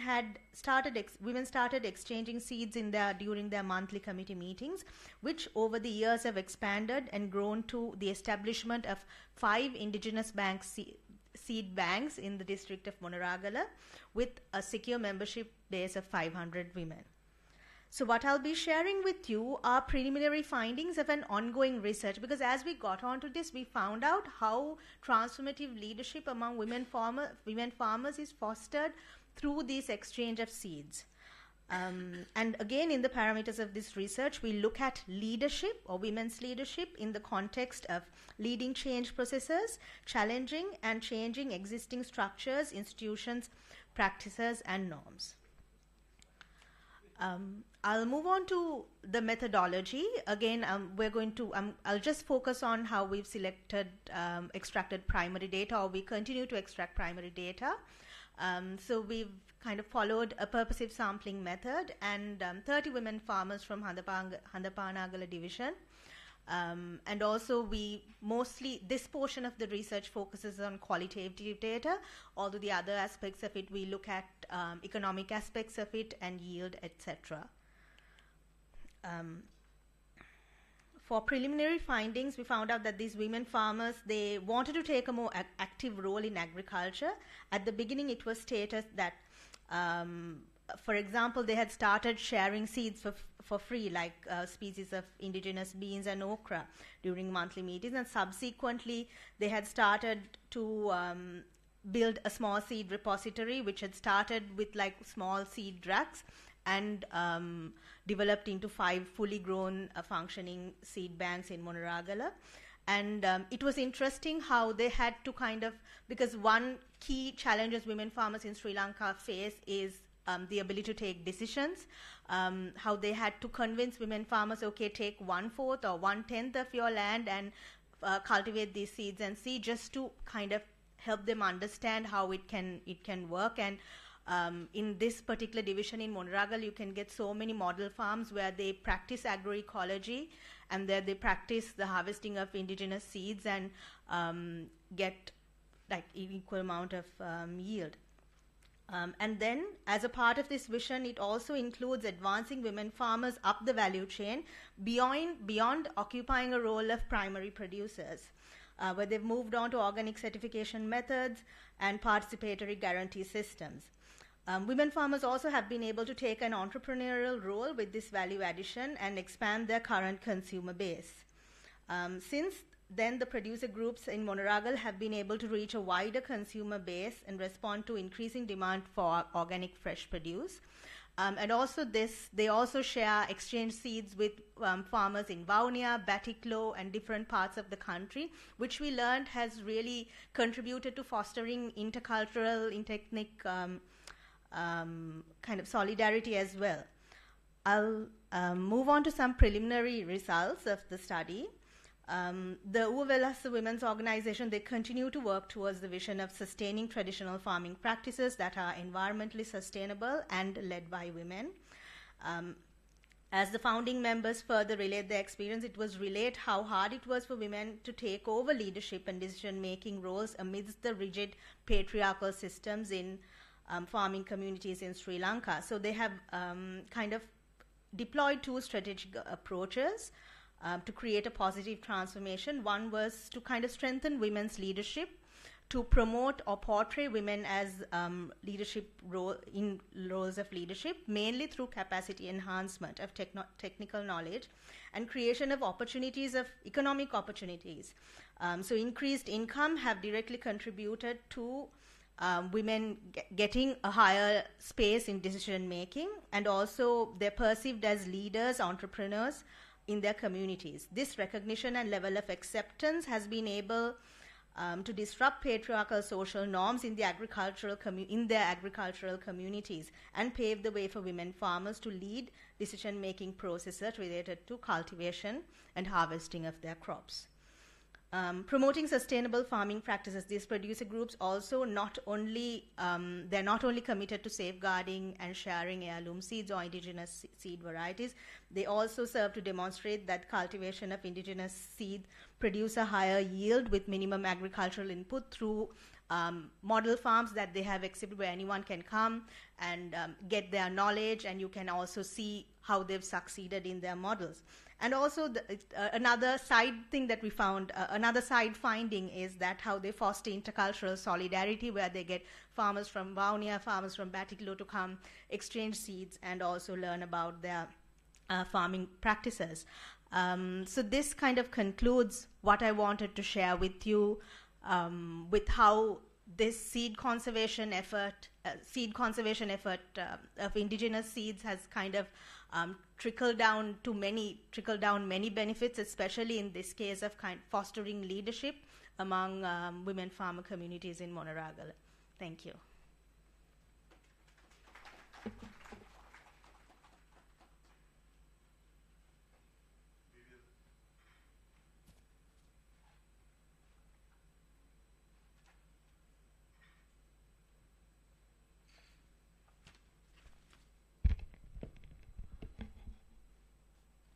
Speaker 9: started exchanging seeds during their monthly committee meetings, which over the years have expanded and grown to the establishment of 5 indigenous seed banks in the district of Monaragala, with a secure membership base of 500 women. So what I'll be sharing with you are preliminary findings of an ongoing research, because as we got onto this, we found out how transformative leadership among women farmers is fostered through this exchange of seeds. And again, in the parameters of this research, we look at leadership or women's leadership in the context of leading change processes, challenging and changing existing structures, institutions, practices, and norms. I'll move on to the methodology. Again, I'll just focus on how we've extracted primary data, or we continue to extract primary data. So we've kind of followed a purposive sampling method, and 30 women farmers from Handapanagala division. And also this portion of the research focuses on qualitative data, although the other aspects of it, we look at economic aspects of it and yield, etc. For preliminary findings, we found out that these women farmers, they wanted to take a more active role in agriculture. At the beginning, it was stated that, for example, they had started sharing seeds for free, like species of indigenous beans and okra during monthly meetings, and subsequently they had started to build a small seed repository, which had started with like small seed racks and developed into 5 fully grown functioning seed banks in Monoragala. And it was interesting how they had to kind of, because one key challenges women farmers in Sri Lanka face is the ability to take decisions, how they had to convince women farmers, okay, take 1/4 or 1/10 of your land and cultivate these seeds and see, just to kind of help them understand how it can work. And in this particular division in Monoragal, you can get so many model farms where they practice agroecology, and there they practice the harvesting of indigenous seeds and get like equal amount of yield. And then, as a part of this vision, it also includes advancing women farmers up the value chain beyond occupying a role of primary producers, where they've moved on to organic certification methods and participatory guarantee systems. Women farmers also have been able to take an entrepreneurial role with this value addition and expand their current consumer base. Since then, the producer groups in Monoragal have been able to reach a wider consumer base and respond to increasing demand for organic fresh produce. And also they also share exchange seeds with farmers in Vaunia, Batiklo, and different parts of the country, which we learned has really contributed to fostering intercultural, interethnic kind of solidarity as well. I'll move on to some preliminary results of the study. The Uvavelasa Women's Organization, they continue to work towards the vision of sustaining traditional farming practices that are environmentally sustainable and led by women. As the founding members further relayed their experience, it was relayed how hard it was for women to take over leadership and decision-making roles amidst the rigid patriarchal systems in farming communities in Sri Lanka. So they have kind of deployed 2 strategic approaches to create a positive transformation. One was to kind of strengthen women's leadership, to promote or portray women as leadership in roles of leadership, mainly through capacity enhancement of technical knowledge and creation of opportunities, of economic opportunities. So increased income have directly contributed to women getting a higher space in decision making, and also they're perceived as leaders, entrepreneurs in their communities. This recognition and level of acceptance has been able to disrupt patriarchal social norms in the agricultural communities and pave the way for women farmers to lead decision-making processes related to cultivation and harvesting of their crops. Promoting sustainable farming practices, these producer groups also they're not only committed to safeguarding and sharing heirloom seeds or indigenous seed varieties, they also serve to demonstrate that cultivation of indigenous seed produce a higher yield with minimum agricultural input through model farms that they have exhibited, where anyone can come and get their knowledge, and you can also see how they've succeeded in their models. And also another side thing that we found, another side finding is that how they foster intercultural solidarity, where they get farmers from Vaunia, farmers from Batiklo to come exchange seeds and also learn about their farming practices. So this kind of concludes what I wanted to share with you, with how this seed conservation effort of indigenous seeds has kind of trickled down many benefits, especially in this case of fostering leadership among women farmer communities in Monoragal. Thank you.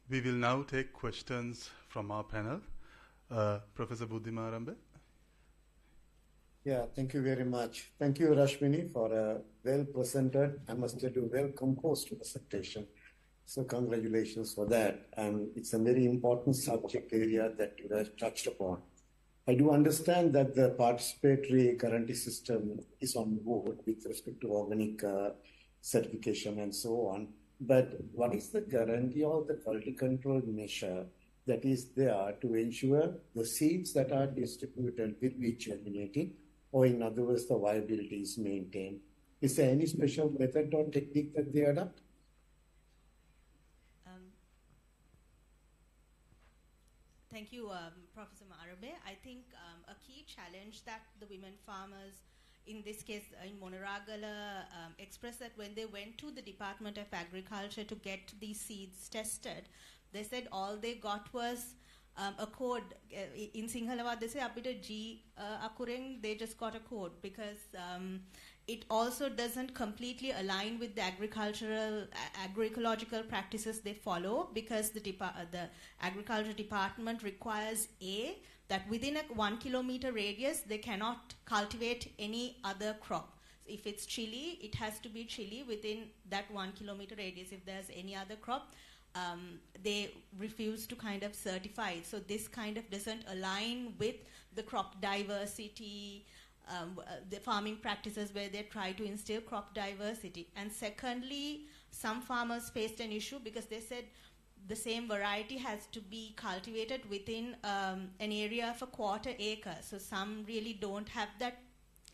Speaker 2: We will now take questions from our panel. Professor Buddhima Arambe.
Speaker 8: Yeah, thank you very much. Thank you, Rashmini, for a well-presented, I must tell you, well-composed presentation. So congratulations for that. And it's a very important subject area that you have touched upon. I do understand that the participatory guarantee system is on board with respect to organic certification and so on. But what is the guarantee or the quality control measure that is there to ensure the seeds that are distributed will be germinating or in other words, the viability is maintained. Is there any special method or technique that they adopt?
Speaker 9: Thank you, Professor Marabe. I think a key challenge that the women farmers, in this case in Monaragala, expressed that when they went to the Department of Agriculture to get these seeds tested, they said all they got was a code. In Sinhalawad, they say apita G akureng, they just got a code because it also doesn't completely align with the agroecological practices they follow, because the agriculture department requires that within a 1 kilometer radius they cannot cultivate any other crop. So if it's chili, it has to be chili within that 1 kilometer radius. If there's any other crop, they refuse to kind of certify it. So this kind of doesn't align with the crop diversity, the farming practices where they try to instill crop diversity. And secondly, some farmers faced an issue because they said the same variety has to be cultivated within an area of a 1/4 acre. So some really don't have that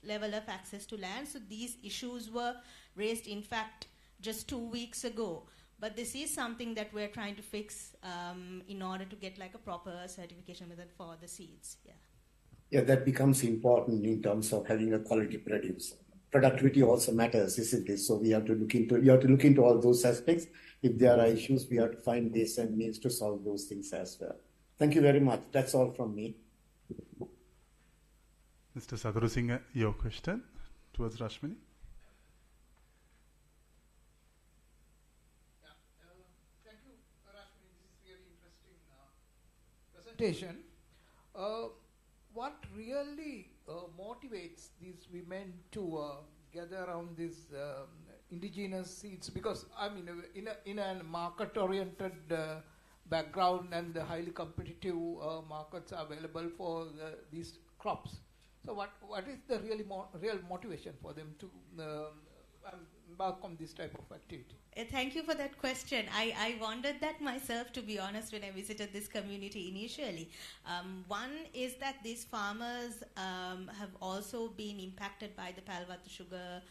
Speaker 9: level of access to land. So these issues were raised, in fact, just 2 weeks ago. But this is something that we're trying to fix in order to get like a proper certification method for the seeds.
Speaker 8: Yeah, that becomes important in terms of having a quality produce. Productivity also matters, isn't it? So we have to look into all those aspects. If there are issues, we have to find ways and means to solve those things as well. Thank you very much. That's all from me.
Speaker 2: Mr. Sadhurusinghe, your question towards Rashmini.
Speaker 4: Thank you, Rashmini. This is really interesting presentation. What really motivates these women to gather around these indigenous seeds? Because I mean, in a market-oriented background and the highly competitive markets are available for these crops. So what is the real motivation for them to embark on this type of activity?
Speaker 9: Thank you for that question. I wondered that myself, to be honest, when I visited this community initially. One is that these farmers have also been impacted by the Palwattu sugar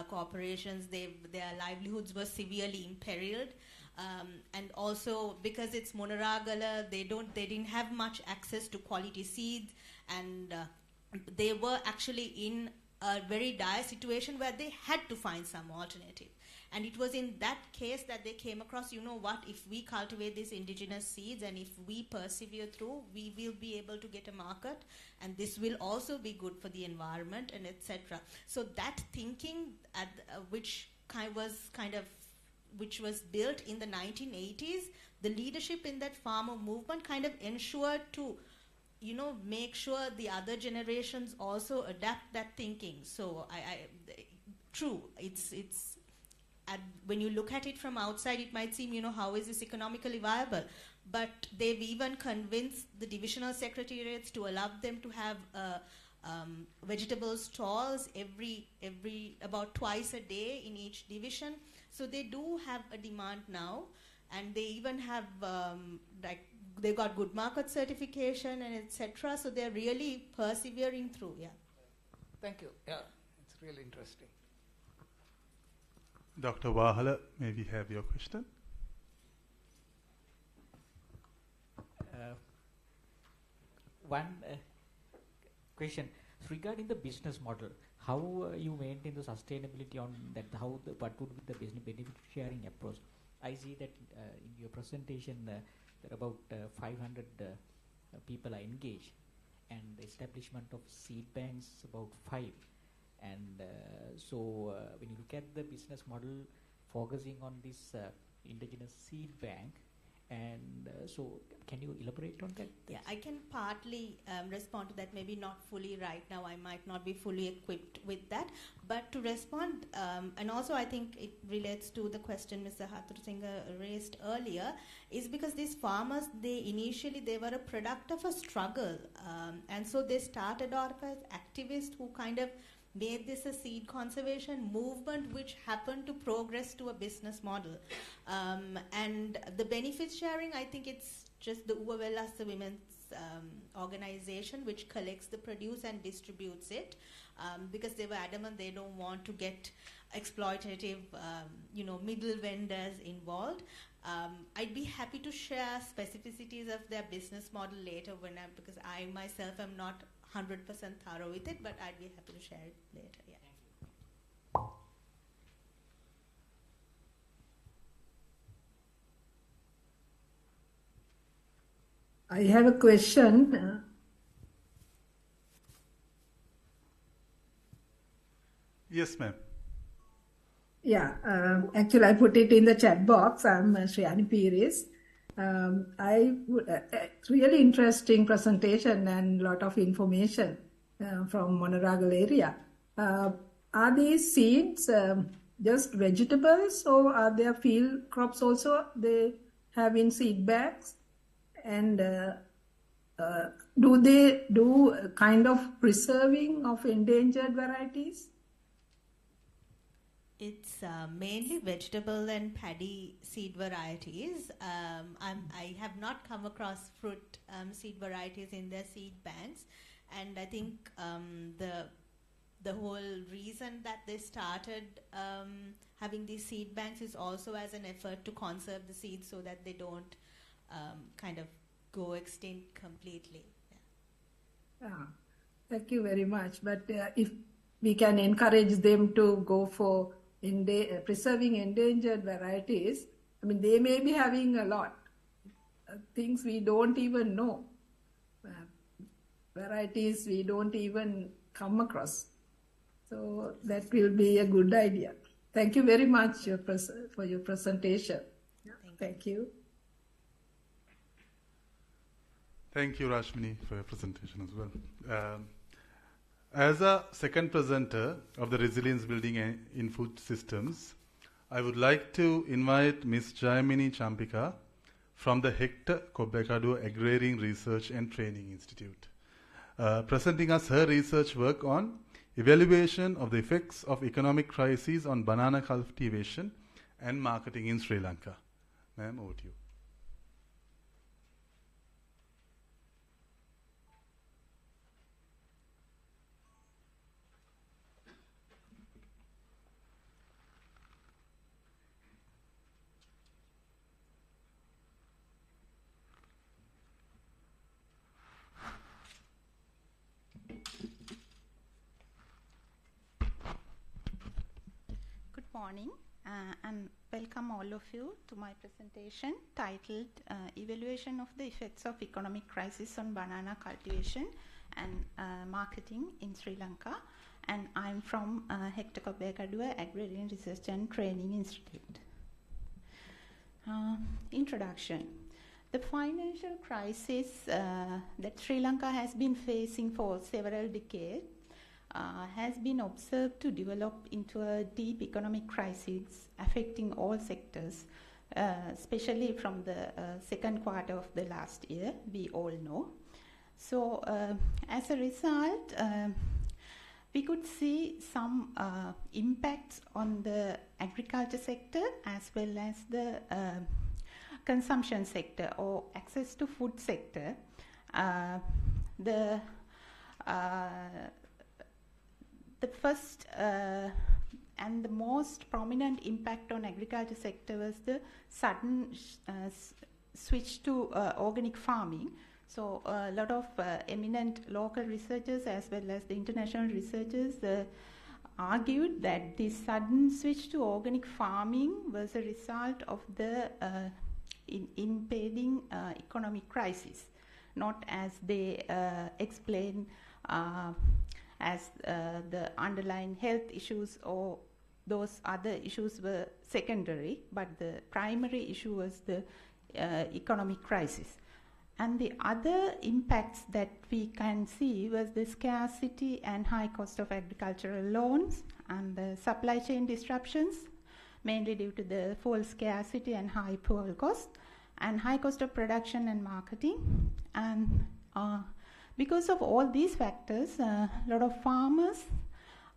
Speaker 9: corporations. Their livelihoods were severely imperiled. And also because it's Monaragala, they didn't have much access to quality seeds, and they were actually in a very dire situation where they had to find some alternative. And it was in that case that they came across, you know what, if we cultivate these indigenous seeds and if we persevere through, we will be able to get a market, and this will also be good for the environment, and etc. So that thinking which was built in the 1980s, the leadership in that farmer movement kind of ensured to, you know, make sure the other generations also adapt that thinking. So true, it's when you look at it from outside, it might seem, you know, how is this economically viable? But they've even convinced the divisional secretariats to allow them to have vegetable stalls every about twice a day in each division. So they do have a demand now, and they even have they got good market certification and etc. So they're really persevering through. Yeah.
Speaker 4: Thank you. Yeah, it's really interesting.
Speaker 2: Dr. Wahala, may we have your question?
Speaker 5: One question regarding the business model. How you maintain the sustainability on that? What would be the business benefit sharing approach? I see that in your presentation there are about 500 people are engaged, and the establishment of seed banks about 5. And so when you look at the business model focusing on this indigenous seed bank, and so can you elaborate on that?
Speaker 9: Yeah, I can partly respond to that, maybe not fully right now. I might not be fully equipped with that. But to respond, and also I think it relates to the question Mr. Sadhurusinghe raised earlier, is because these farmers, they were a product of a struggle. And so they started off as activists who kind of made this a seed conservation movement which happened to progress to a business model. And the benefit sharing, I think it's just the Uwavelas, the women's organization, which collects the produce and distributes it, because they were adamant they don't want to get exploitative, middle vendors involved. I'd be happy to share specificities of their business model later because I myself am not 100% thorough with it, but I'd be happy to share it later. Yeah.
Speaker 10: I have a question.
Speaker 2: Yes, ma'am.
Speaker 10: Yeah, actually I put it in the chat box. I'm Shriyani Piris. Really interesting presentation and lot of information from Monaragal area. Are these seeds just vegetables, or are there field crops also they have in seed bags? And do they do a kind of preserving of endangered varieties?
Speaker 9: It's mainly vegetable and paddy seed varieties. I have not come across fruit seed varieties in their seed banks, and I think the whole reason that they started having these seed banks is also as an effort to conserve the seeds so that they don't kind of go extinct completely.
Speaker 10: Yeah. Thank you very much. But if we can encourage them to go for preserving endangered varieties, I mean, they may be having a lot things we don't even know, varieties we don't even come across. So that will be a good idea. Thank you very much for your presentation. Thank you.
Speaker 2: Thank you, Rashmini, for your presentation as well. As a second presenter of the Resilience Building in Food Systems, I would like to invite Ms. Jayamini Champika from the Hector Kobbekadu Agrarian Research and Training Institute, presenting us her research work on evaluation of the effects of economic crises on banana cultivation and marketing in Sri Lanka. Ma'am, over to you.
Speaker 11: Morning and welcome all of you to my presentation titled Evaluation of the Effects of Economic Crisis on Banana Cultivation and Marketing in Sri Lanka, and I'm from Hector Kobbekadu Agrarian Research and Training Institute. Introduction. The financial crisis that Sri Lanka has been facing for several decades has been observed to develop into a deep economic crisis affecting all sectors, especially from the second quarter of the last year, we all know. So as a result, we could see some impacts on the agriculture sector as well as the consumption sector or access to food sector. The first and the most prominent impact on agriculture sector was the sudden switch to organic farming. So a lot of eminent local researchers as well as the international researchers argued that this sudden switch to organic farming was a result of the impending economic crisis, not as they explain as the underlying health issues or those other issues were secondary, but the primary issue was the economic crisis. And the other impacts that we can see was the scarcity and high cost of agricultural loans and the supply chain disruptions, mainly due to the fuel scarcity and high fuel cost, and high cost of production and marketing. And because of all these factors, a lot of farmers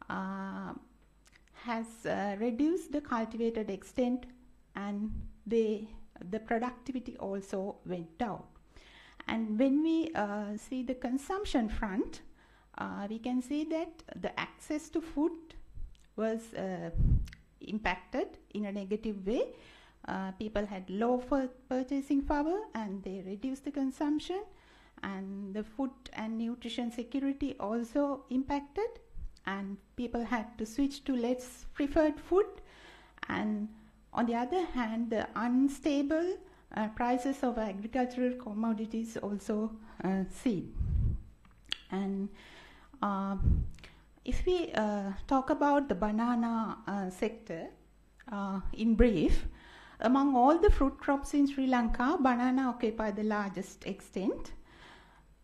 Speaker 11: has reduced the cultivated extent, and the productivity also went down. And when we see the consumption front, we can see that the access to food was impacted in a negative way. People had low purchasing power and they reduced the consumption, and the food and nutrition security also impacted, and people had to switch to less preferred food. And on the other hand, the unstable prices of agricultural commodities also seen. And if we talk about the banana sector in brief, among all the fruit crops in Sri Lanka, banana occupy the largest extent.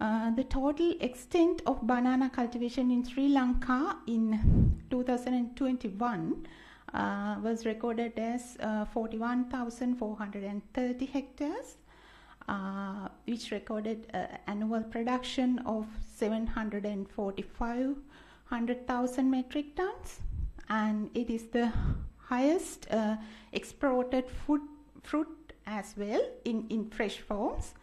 Speaker 11: The total extent of banana cultivation in Sri Lanka in 2021 was recorded as 41,430 hectares, which recorded annual production of 745,000 metric tons, and it is the highest exported fruit as well in fresh forms,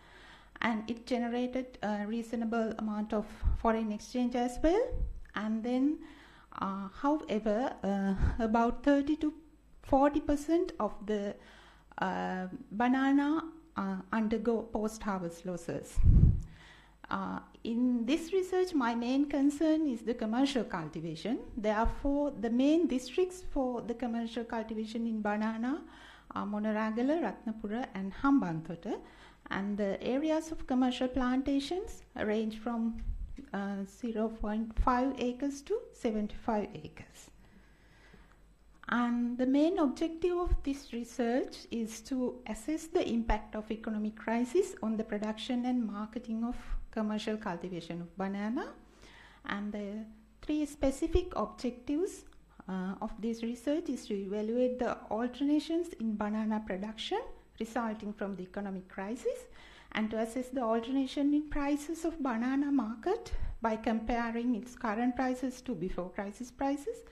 Speaker 11: and it generated a reasonable amount of foreign exchange as well. And then however, about 30 to 40% of the banana undergo post-harvest losses. In this research, my main concern is the commercial cultivation. Therefore, the main districts for the commercial cultivation in banana are Monoragala, Ratnapura and Hambantota, and the areas of commercial plantations range from 0.5 acres to 75 acres. And the main objective of this research is to assess the impact of economic crisis on the production and marketing of commercial cultivation of banana. And the three specific objectives of this research is to evaluate the alternations in banana production resulting from the economic crisis, and to assess the alternation in prices of banana market by comparing its current prices to before crisis prices,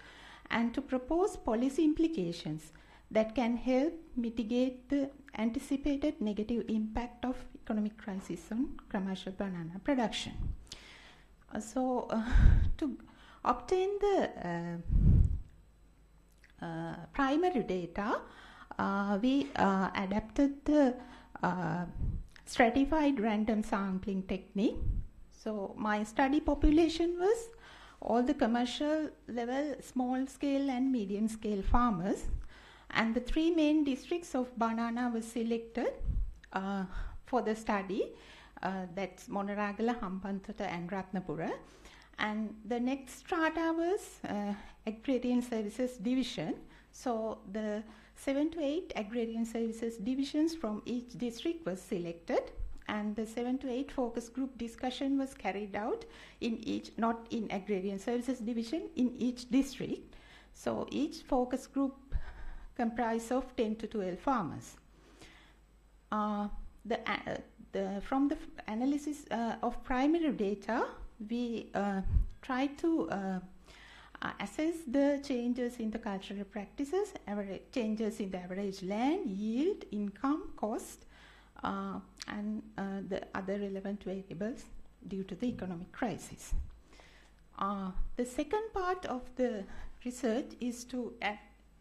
Speaker 11: and to propose policy implications that can help mitigate the anticipated negative impact of economic crisis on commercial banana production. To obtain the primary data, we adapted the stratified random sampling technique. So my study population was all the commercial level, small scale and medium scale farmers, and the three main districts of banana were selected for the study, that's Monoragala, Hambantota and Ratnapura. And the next strata was Agrarian Services Division. So the 7 to 8 Agrarian Services divisions from each district was selected, and the 7 to 8 focus group discussion was carried out in each, not in Agrarian Services Division, in each district. So each focus group comprised of 10 to 12 farmers. From the analysis of primary data, we tried to assess the changes in the cultural practices, changes in the average land, yield, income, cost, and the other relevant variables due to the economic crisis. The second part of the research is to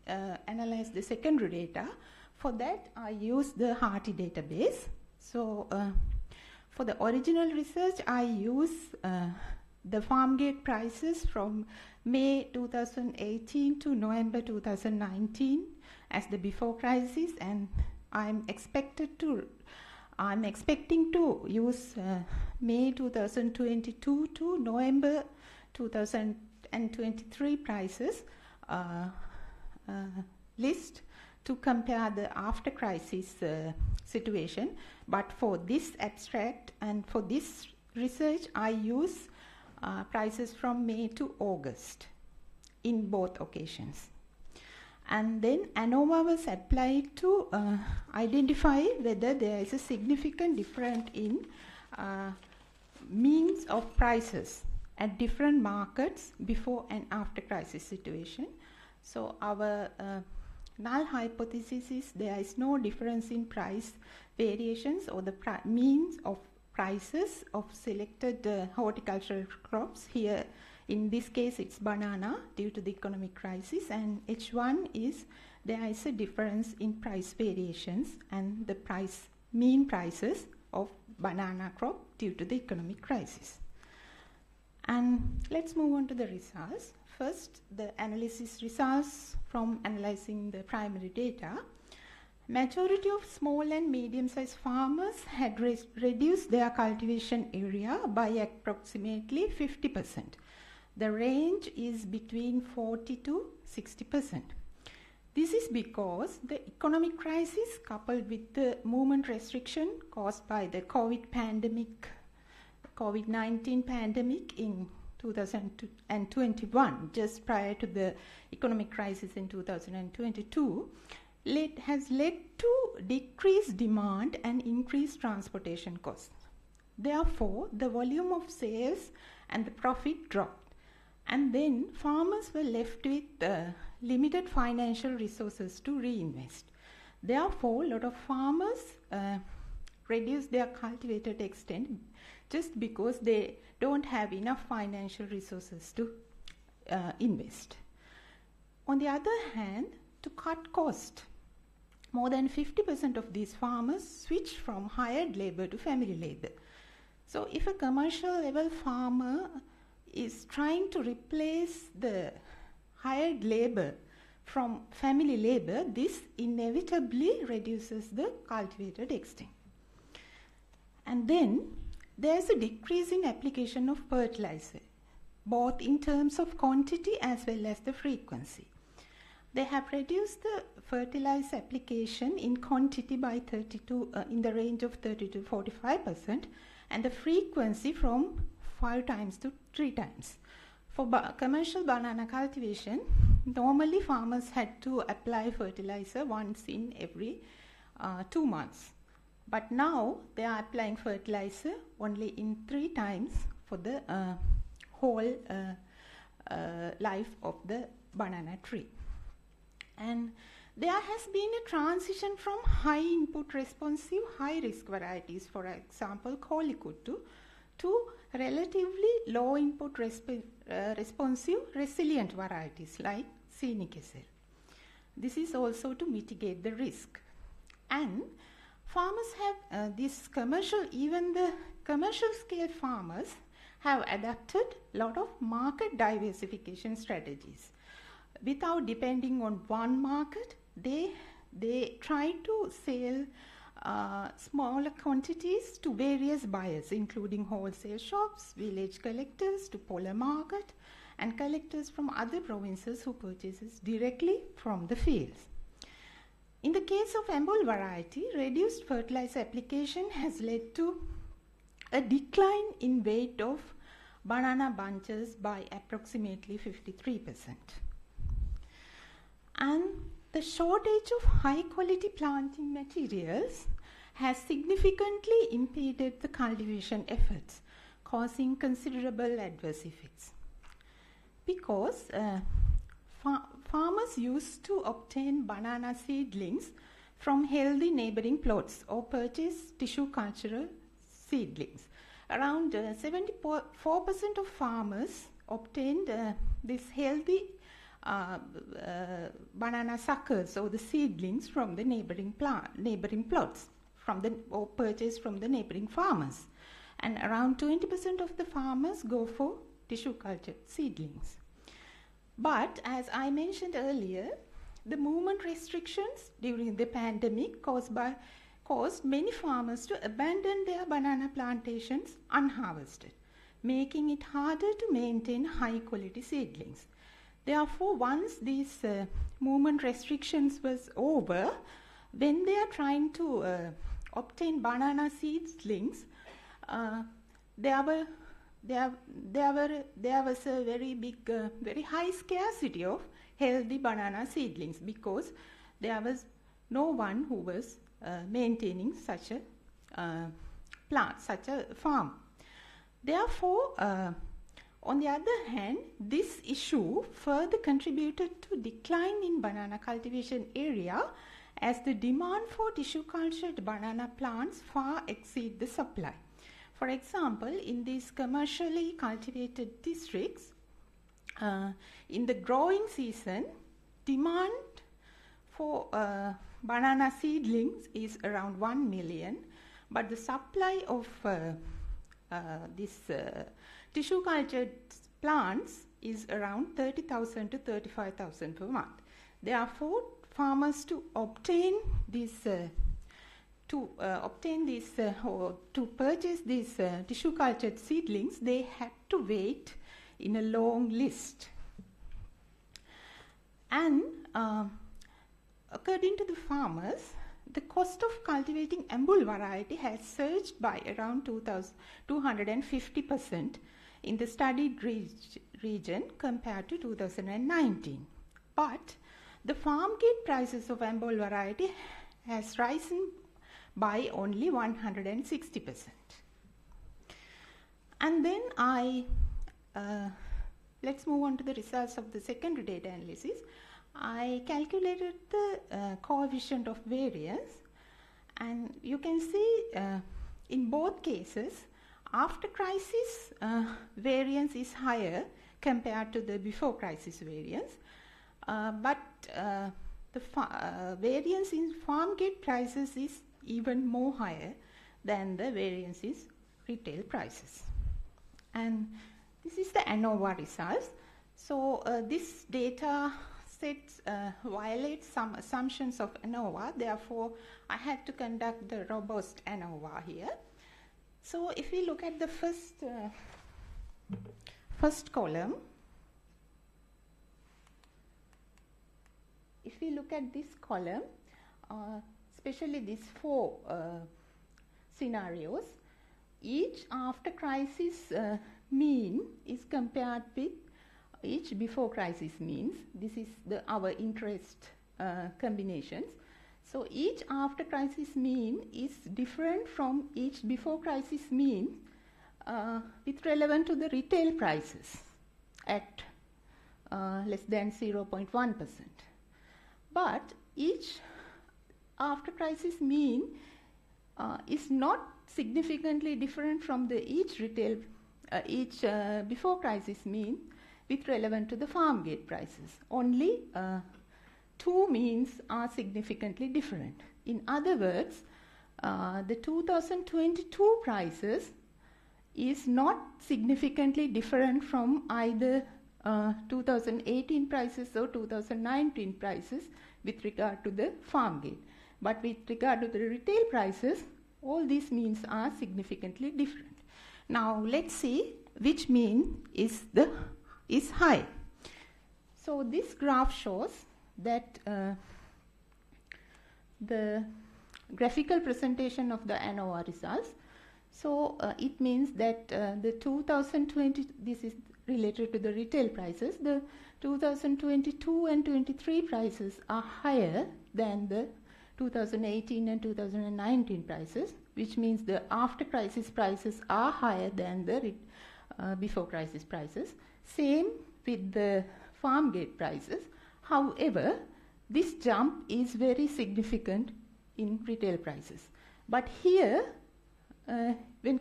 Speaker 11: analyze the secondary data. For that, I used the Hearty database. So for the original research, I used the farm gate prices from May 2018 to November 2019 as the before crisis, and I'm expecting to use May 2022 to November 2023 prices list to compare the after crisis situation. But for this abstract and for this research, I use prices from May to August in both occasions. And then ANOVA was applied to identify whether there is a significant difference in means of prices at different markets before and after crisis situation. So our null hypothesis is there is no difference in price variations or the means of prices of selected horticultural crops. Here in this case it's banana due to the economic crisis, and H1 is there is a difference in price variations and the mean prices of banana crop due to the economic crisis. And let's move on to the results. First, the analysis results from analyzing the primary data. Majority of small and medium-sized farmers had reduced their cultivation area by approximately 50%. The range is between 40 to 60%. This is because the economic crisis coupled with the movement restriction caused by the COVID-19 pandemic in 2021, just prior to the economic crisis in 2022, has led to decreased demand and increased transportation costs. Therefore, the volume of sales and the profit dropped. And then farmers were left with limited financial resources to reinvest. Therefore, a lot of farmers reduce their cultivated extent just because they don't have enough financial resources to invest. On the other hand, to cut cost, more than 50% of these farmers switched from hired labor to family labor. So if a commercial level farmer is trying to replace the hired labor from family labor, this inevitably reduces the cultivated extent. And then there's a decrease in application of fertilizer, both in terms of quantity as well as the frequency. They have reduced the fertilizer application in quantity by in the range of 30 to 45%, and the frequency from 5 times to 3 times. For commercial banana cultivation, normally farmers had to apply fertilizer once in every 2 months. But now they are applying fertilizer only in 3 times for the whole life of the banana tree. And there has been a transition from high input responsive, high risk varieties, for example, Kolikuttu, to relatively low input responsive, resilient varieties like Seenikesel. This is also to mitigate the risk. And farmers have even the commercial scale farmers have adapted a lot of market diversification strategies. Without depending on one market, they try to sell smaller quantities to various buyers, including wholesale shops, village collectors to polar market, and collectors from other provinces who purchases directly from the fields. In the case of Ambul variety, reduced fertilizer application has led to a decline in weight of banana bunches by approximately 53%. And the shortage of high quality planting materials has significantly impeded the cultivation efforts, causing considerable adverse effects. Because farmers used to obtain banana seedlings from healthy neighboring plots or purchase tissue cultural seedlings. Around 74% of farmers obtained this healthy banana suckers or the seedlings from the neighboring plots or purchased from the neighboring farmers. And around 20% of the farmers go for tissue cultured seedlings. But as I mentioned earlier, the movement restrictions during the pandemic caused many farmers to abandon their banana plantations unharvested, making it harder to maintain high quality seedlings. Therefore, once these movement restrictions was over, when they are trying to obtain banana seedlings, there was a very big, very high scarcity of healthy banana seedlings because there was no one who was maintaining such a farm. Therefore, On the other hand, this issue further contributed to decline in banana cultivation area as the demand for tissue cultured banana plants far exceed the supply. For example, in these commercially cultivated districts, in the growing season, demand for banana seedlings is around 1 million, but the supply of this tissue cultured plants is around 30,000 to 35,000 per month. Therefore, farmers to obtain this or to purchase these tissue cultured seedlings, they had to wait in a long list. And according to the farmers, the cost of cultivating Ambul variety has surged by around 250% in the studied region compared to 2019. But the farm gate prices of Ambul variety has risen by only 160%. And then let's move on to the results of the secondary data analysis. I calculated the coefficient of variance, and you can see in both cases, after crisis variance is higher compared to the before crisis variance, but the variance in farm gate prices is even more higher than the variance in retail prices. And this is the ANOVA results. So this data sets violates some assumptions of ANOVA. Therefore, I had to conduct the robust ANOVA here. So if we look at the first column, if we look at this column, especially these four scenarios, each after crisis mean is compared with each before crisis means. This is our interest combinations. So each after crisis mean is different from each before crisis mean with relevant to the retail prices at less than 0.1%. But each after crisis mean is not significantly different from the each before crisis mean with relevant to the farm gate prices. Only two means are significantly different. In other words, the 2022 prices is not significantly different from either 2018 prices or 2019 prices with regard to the farm gate. But with regard to the retail prices, all these means are significantly different. Now let's see which mean is high. So this graph shows that the graphical presentation of the ANOVA results. So it means that the 2020, this is related to the retail prices, the 2022 and 23 prices are higher than the 2018 and 2019 prices, which means the after crisis prices are higher than the before crisis prices. Same with the farm gate prices. However, this jump is very significant in retail prices. But here, when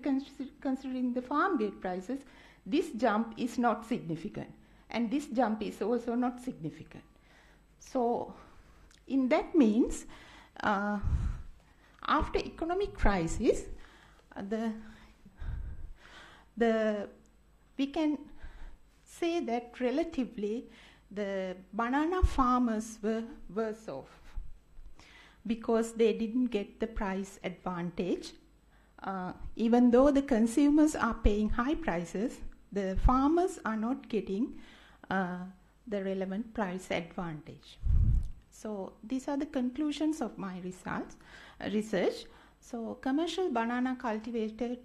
Speaker 11: considering the farm gate prices, this jump is not significant, and this jump is also not significant. So, in that means, after economic crisis, we can say that relatively the banana farmers were worse off because they didn't get the price advantage. Even though the consumers are paying high prices, the farmers are not getting the relevant price advantage. So these are the conclusions of my research. So commercial banana cultivators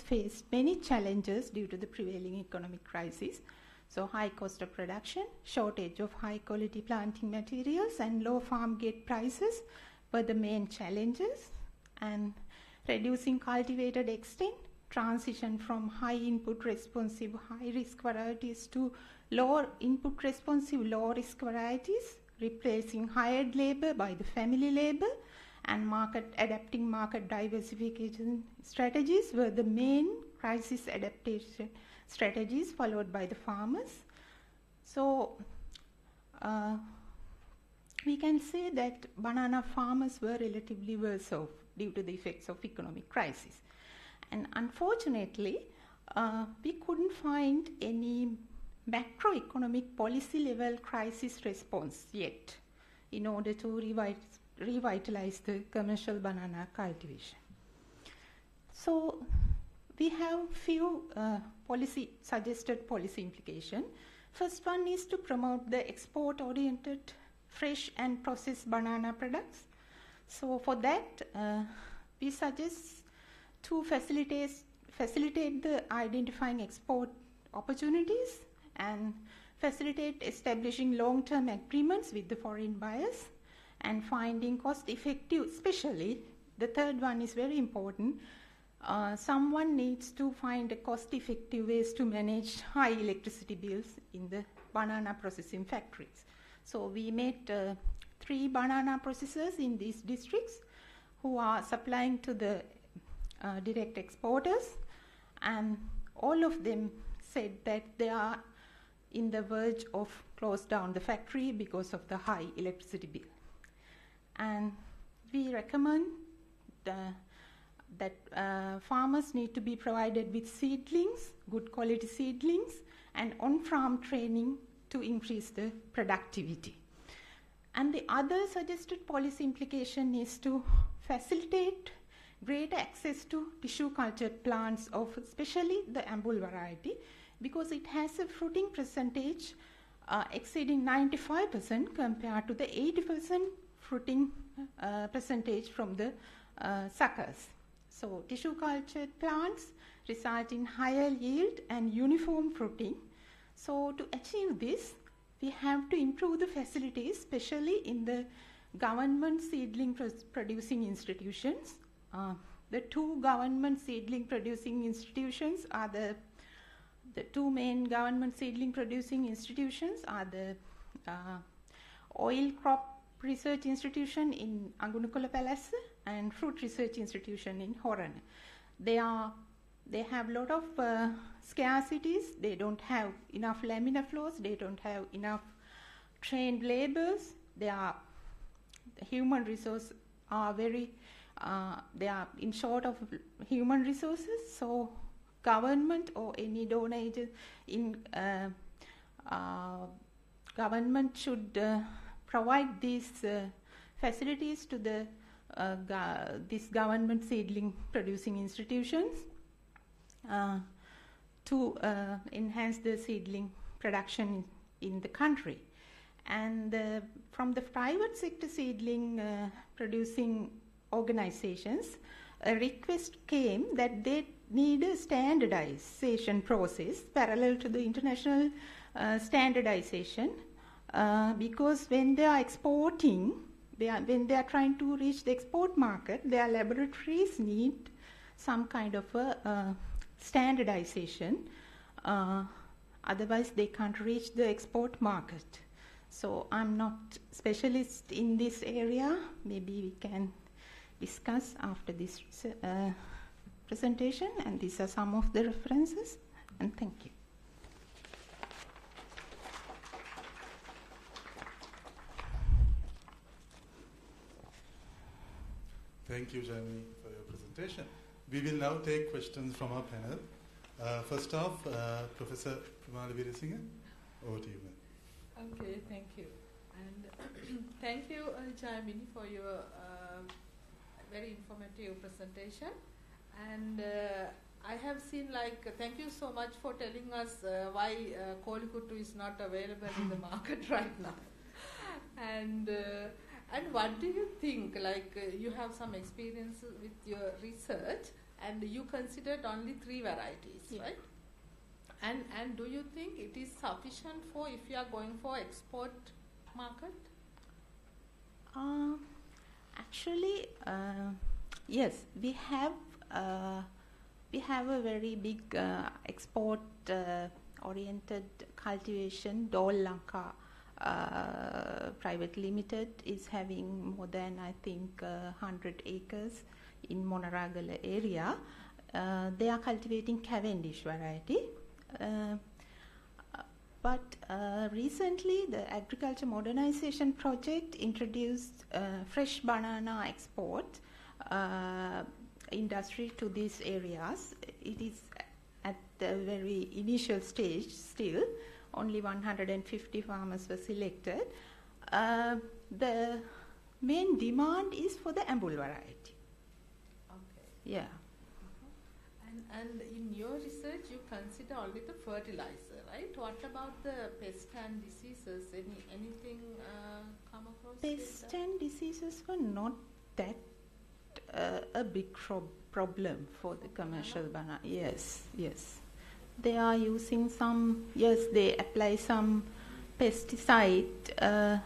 Speaker 11: face many challenges due to the prevailing economic crisis. So high cost of production, shortage of high quality planting materials, and low farm gate prices were the main challenges. And reducing cultivated extent, transition from high input responsive, high risk varieties to lower input responsive, low risk varieties, replacing hired labor by the family labor, and adapting market diversification strategies were the main crisis adaptation strategies followed by the farmers. So we can say that banana farmers were relatively worse off due to the effects of economic crisis. And unfortunately, we couldn't find any macroeconomic policy level crisis response yet in order to revitalize the commercial banana cultivation. So we have few suggested policy implications. First one is to promote the export-oriented fresh and processed banana products. So for that, we suggest to facilitate the identifying export opportunities and facilitate establishing long-term agreements with the foreign buyers and finding cost-effective, especially the third one is very important. Someone needs to find a cost-effective ways to manage high electricity bills in the banana processing factories. So we made 3 banana processors in these districts who are supplying to the direct exporters, and all of them said that they are in the verge of close down the factory because of the high electricity bill. And we recommend that farmers need to be provided with seedlings, good quality seedlings, and on-farm training to increase the productivity. And the other suggested policy implication is to facilitate greater access to tissue cultured plants of especially the Ambul variety, because it has a fruiting percentage exceeding 95% compared to the 80% fruiting percentage from the suckers. So tissue cultured plants result in higher yield and uniform fruiting. So to achieve this, we have to improve the facilities, especially in the government seedling producing institutions. The 2 government seedling producing institutions are the 2 main government seedling producing institutions are the Oil Crop Research Institution in Angunukula Palace and Fruit Research Institution in Horana. They have a lot of scarcities. They don't have enough laminar flows. They don't have enough trained laborers. The human resources are they are in short of human resources. So government or any donor in government should provide these facilities to the these government seedling producing institutions to enhance the seedling production in the country. And from the private sector seedling producing organizations, a request came that they need a standardization process parallel to the international standardization, because when they are exporting, when they are trying to reach the export market, their laboratories need some kind of a standardization. Otherwise, they can't reach the export market. So I'm not specialist in this area. Maybe we can discuss after this presentation, and these are some of the references, and thank you.
Speaker 2: Thank you, Jamie, for your presentation. We will now take questions from our panel. First off, Professor Premali Veerasinghe, over to you, ma'am.
Speaker 12: Okay, thank you. And thank you, Jamie, for your very informative presentation. And I have seen, thank you so much for telling us why Kolikuttu is not available in the market right now. And what do you think? You have some experience with your research, and you considered only 3 varieties, yeah, right? And do you think it is sufficient for if you are going for export market?
Speaker 11: Actually, yes, we have we have a very big export-oriented cultivation. Dole Lanka Private Limited is having more than, I think, 100 acres in Monaragala area. They are cultivating Cavendish variety. But recently, the Agriculture Modernization Project introduced fresh banana export industry to these areas. It is at the very initial stage still. Only 150 farmers were selected. The main demand is for the Ambul variety.
Speaker 12: Okay.
Speaker 11: Yeah.
Speaker 12: And in your research, you consider only the fertilizer, right? What about the pest and diseases? Anything come across?
Speaker 11: Pest and diseases were not that a big problem for the commercial banana. Yes, yes. They are using some, yes, they apply some pesticide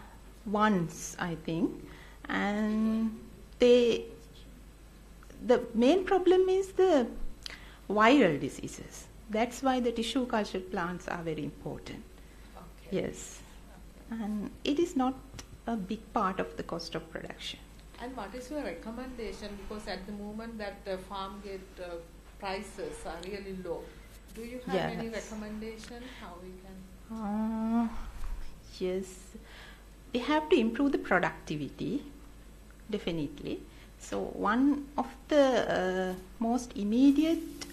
Speaker 11: once, I think. And the main problem is the viral diseases. That's why the tissue culture plants are very important.
Speaker 12: Okay.
Speaker 11: Yes. Okay. And it is not a big part of the cost of production.
Speaker 12: And what is your recommendation? Because at the moment that farm gate prices are really low. Do you have any recommendation how we can?
Speaker 11: Yes. We have to improve the productivity, definitely. So one of the most immediate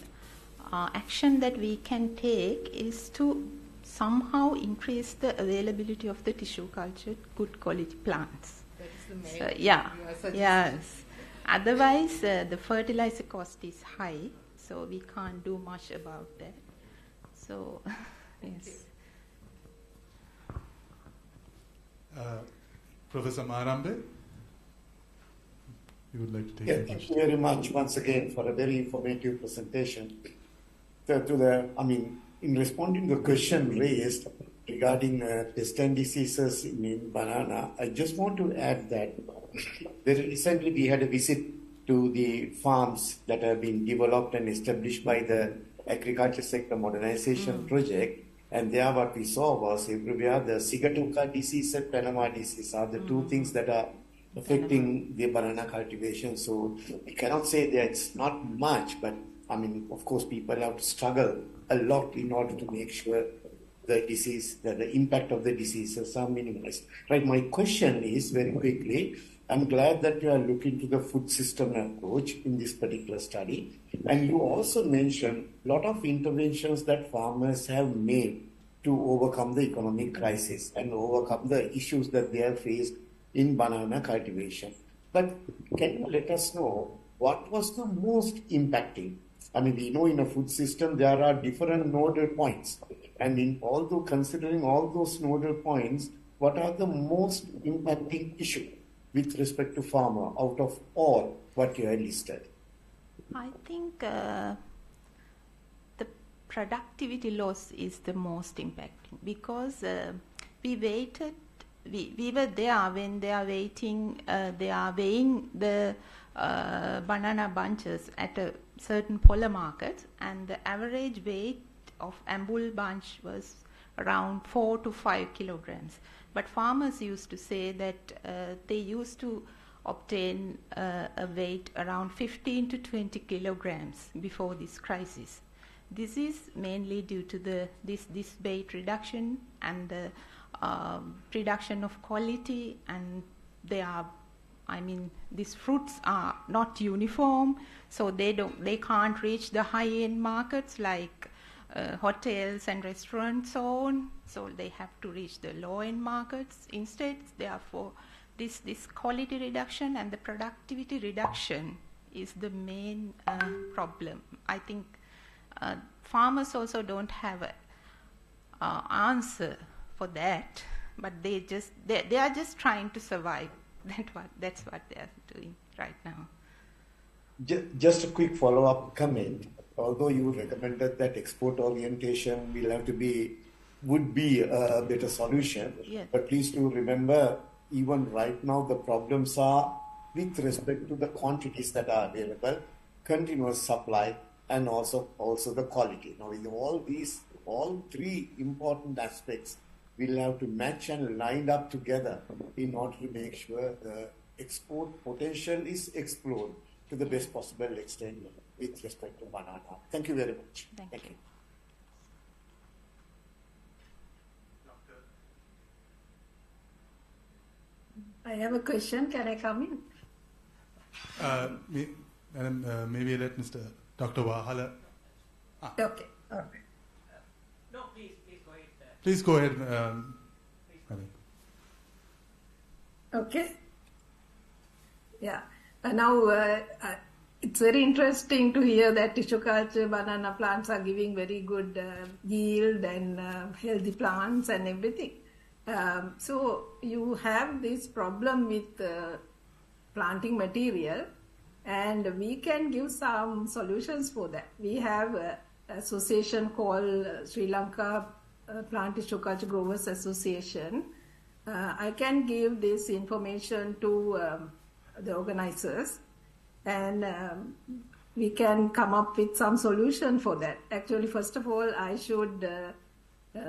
Speaker 11: action that we can take is to somehow increase the availability of the tissue cultured good quality plants.
Speaker 12: That is the main.
Speaker 11: So, yeah. Yes. Otherwise, the fertilizer cost is high, so we can't do much about that. So, yes.
Speaker 2: Professor Maharambe, you would like to take
Speaker 8: Yeah,
Speaker 2: the
Speaker 8: thank
Speaker 2: question.
Speaker 8: you very much once again for a very informative presentation. In responding to the question raised regarding pest and diseases in banana, I just want to add that very recently we had a visit to the farms that have been developed and established by the Agriculture Sector Modernization Project. And there what we saw was everywhere the Sigatoka disease and Panama disease are the two things that are affecting the banana cultivation. So we cannot say that it's not much, but of course people have to struggle a lot in order to make sure the disease, that the impact of the diseases are minimized. Right, my question is very quickly, I'm glad that you are looking to the food system approach in this particular study. And you also mentioned a lot of interventions that farmers have made to overcome the economic crisis and overcome the issues that they have faced in banana cultivation. But can you let us know what was the most impacting? We know in a food system there are different nodal points. And considering all those nodal points, what are the most impacting issues with respect to farmer out of all what you have listed?
Speaker 11: I think the productivity loss is the most impacting because we waited. We were there when they are waiting. They are weighing the banana bunches at a certain polar market, and the average weight of Ambul bunch was around 4 to 5 kilograms. But farmers used to say that they used to obtain a weight around 15 to 20 kilograms before this crisis. This is mainly due to this weight reduction and the reduction of quality, and these fruits are not uniform, so they can't reach the high-end markets like hotels and restaurants, so they have to reach the low-end markets instead. Therefore, this quality reduction and the productivity reduction is the main problem. I think farmers also don't have an answer for that, but they are just trying to survive. That's what they are doing right now.
Speaker 8: Just a quick follow-up comment. Although you recommended that export orientation would be a better solution,
Speaker 11: yes.
Speaker 8: But please do remember, even right now the problems are with respect to the quantities that are available, continuous supply, and also the quality. Now, in all three important aspects, we'll have to match and line up together in order to make sure the export potential is explored to the best possible extent with respect to banana. Thank you very much.
Speaker 11: Thank you.
Speaker 10: I have a question. Can I come in?
Speaker 2: Maybe let Dr. Wahala.
Speaker 10: Okay. All right.
Speaker 5: No, please go ahead.
Speaker 2: Please go ahead. Madam.
Speaker 10: Okay. Yeah. Now it's very interesting to hear that tissue culture banana plants are giving very good yield and healthy plants and everything. So you have this problem with planting material, and we can give some solutions for that. We have an association called Sri Lanka Plant Tissue Culture Growers Association. I can give this information to the organizers, and we can come up with some solution for that. Actually, first of all, I should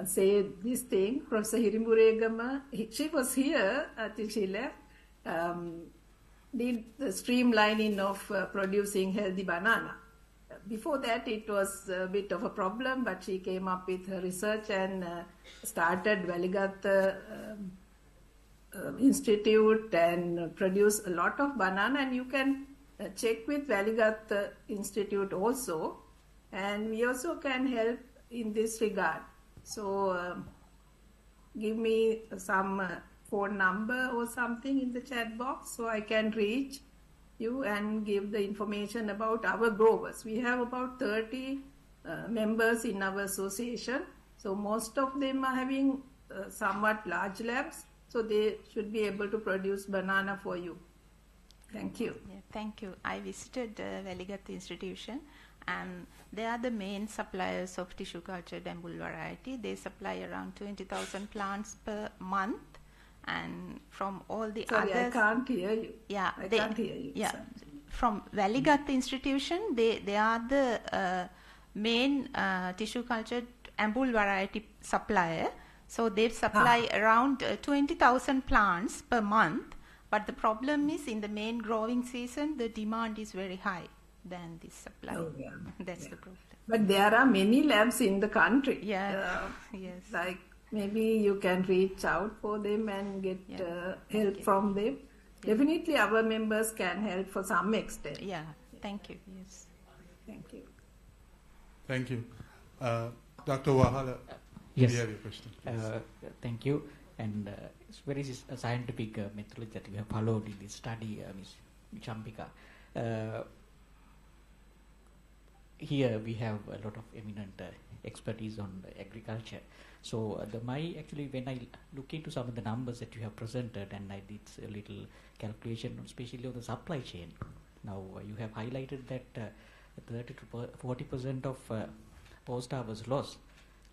Speaker 10: say this thing. Professor Hirimburegama, she was here until she left, did the streamlining of producing healthy banana. Before that, it was a bit of a problem, but she came up with her research and started Valigatha Institute and produced a lot of banana. And you can check with Valigatha Institute also. And we also can help in this regard. So give me some phone number or something in the chat box so I can reach you and give the information about our growers. We have about 30 members in our association. So most of them are having somewhat large labs. So they should be able to produce banana for you. Thank you.
Speaker 11: Yeah, thank you. I visited Valigatha Institution, and they are the main suppliers of tissue culture Dambul variety. They supply around 20,000 plants per month, and from all the
Speaker 10: Sorry,
Speaker 11: others.
Speaker 10: I can't hear you.
Speaker 11: Yeah,
Speaker 10: I can't hear you.
Speaker 11: Yeah,
Speaker 10: Sorry.
Speaker 11: from Valigatha Institution, they are the main tissue culture Ambul variety supplier. So they supply around 20,000 plants per month. But the problem is, in the main growing season, the demand is very high than the supply.
Speaker 10: Oh, yeah.
Speaker 11: That's the problem.
Speaker 10: But there are many labs in the country.
Speaker 11: Yeah. Yes.
Speaker 10: Like maybe you can reach out for them and get help from them. Yeah. Definitely our members can help for some extent.
Speaker 11: Yeah. Thank you. Yes.
Speaker 10: Thank you.
Speaker 2: Thank you. Dr. Wahala,
Speaker 5: yes.
Speaker 2: you have your question.
Speaker 5: Thank you. And it's very scientific methodology that we have followed in this study, Ms. Champika. Here we have a lot of eminent expertise on agriculture. So actually when I look into some of the numbers that you have presented, and I did a little calculation, especially on the supply chain. Now you have highlighted that 30 to 40% of post-harvest loss,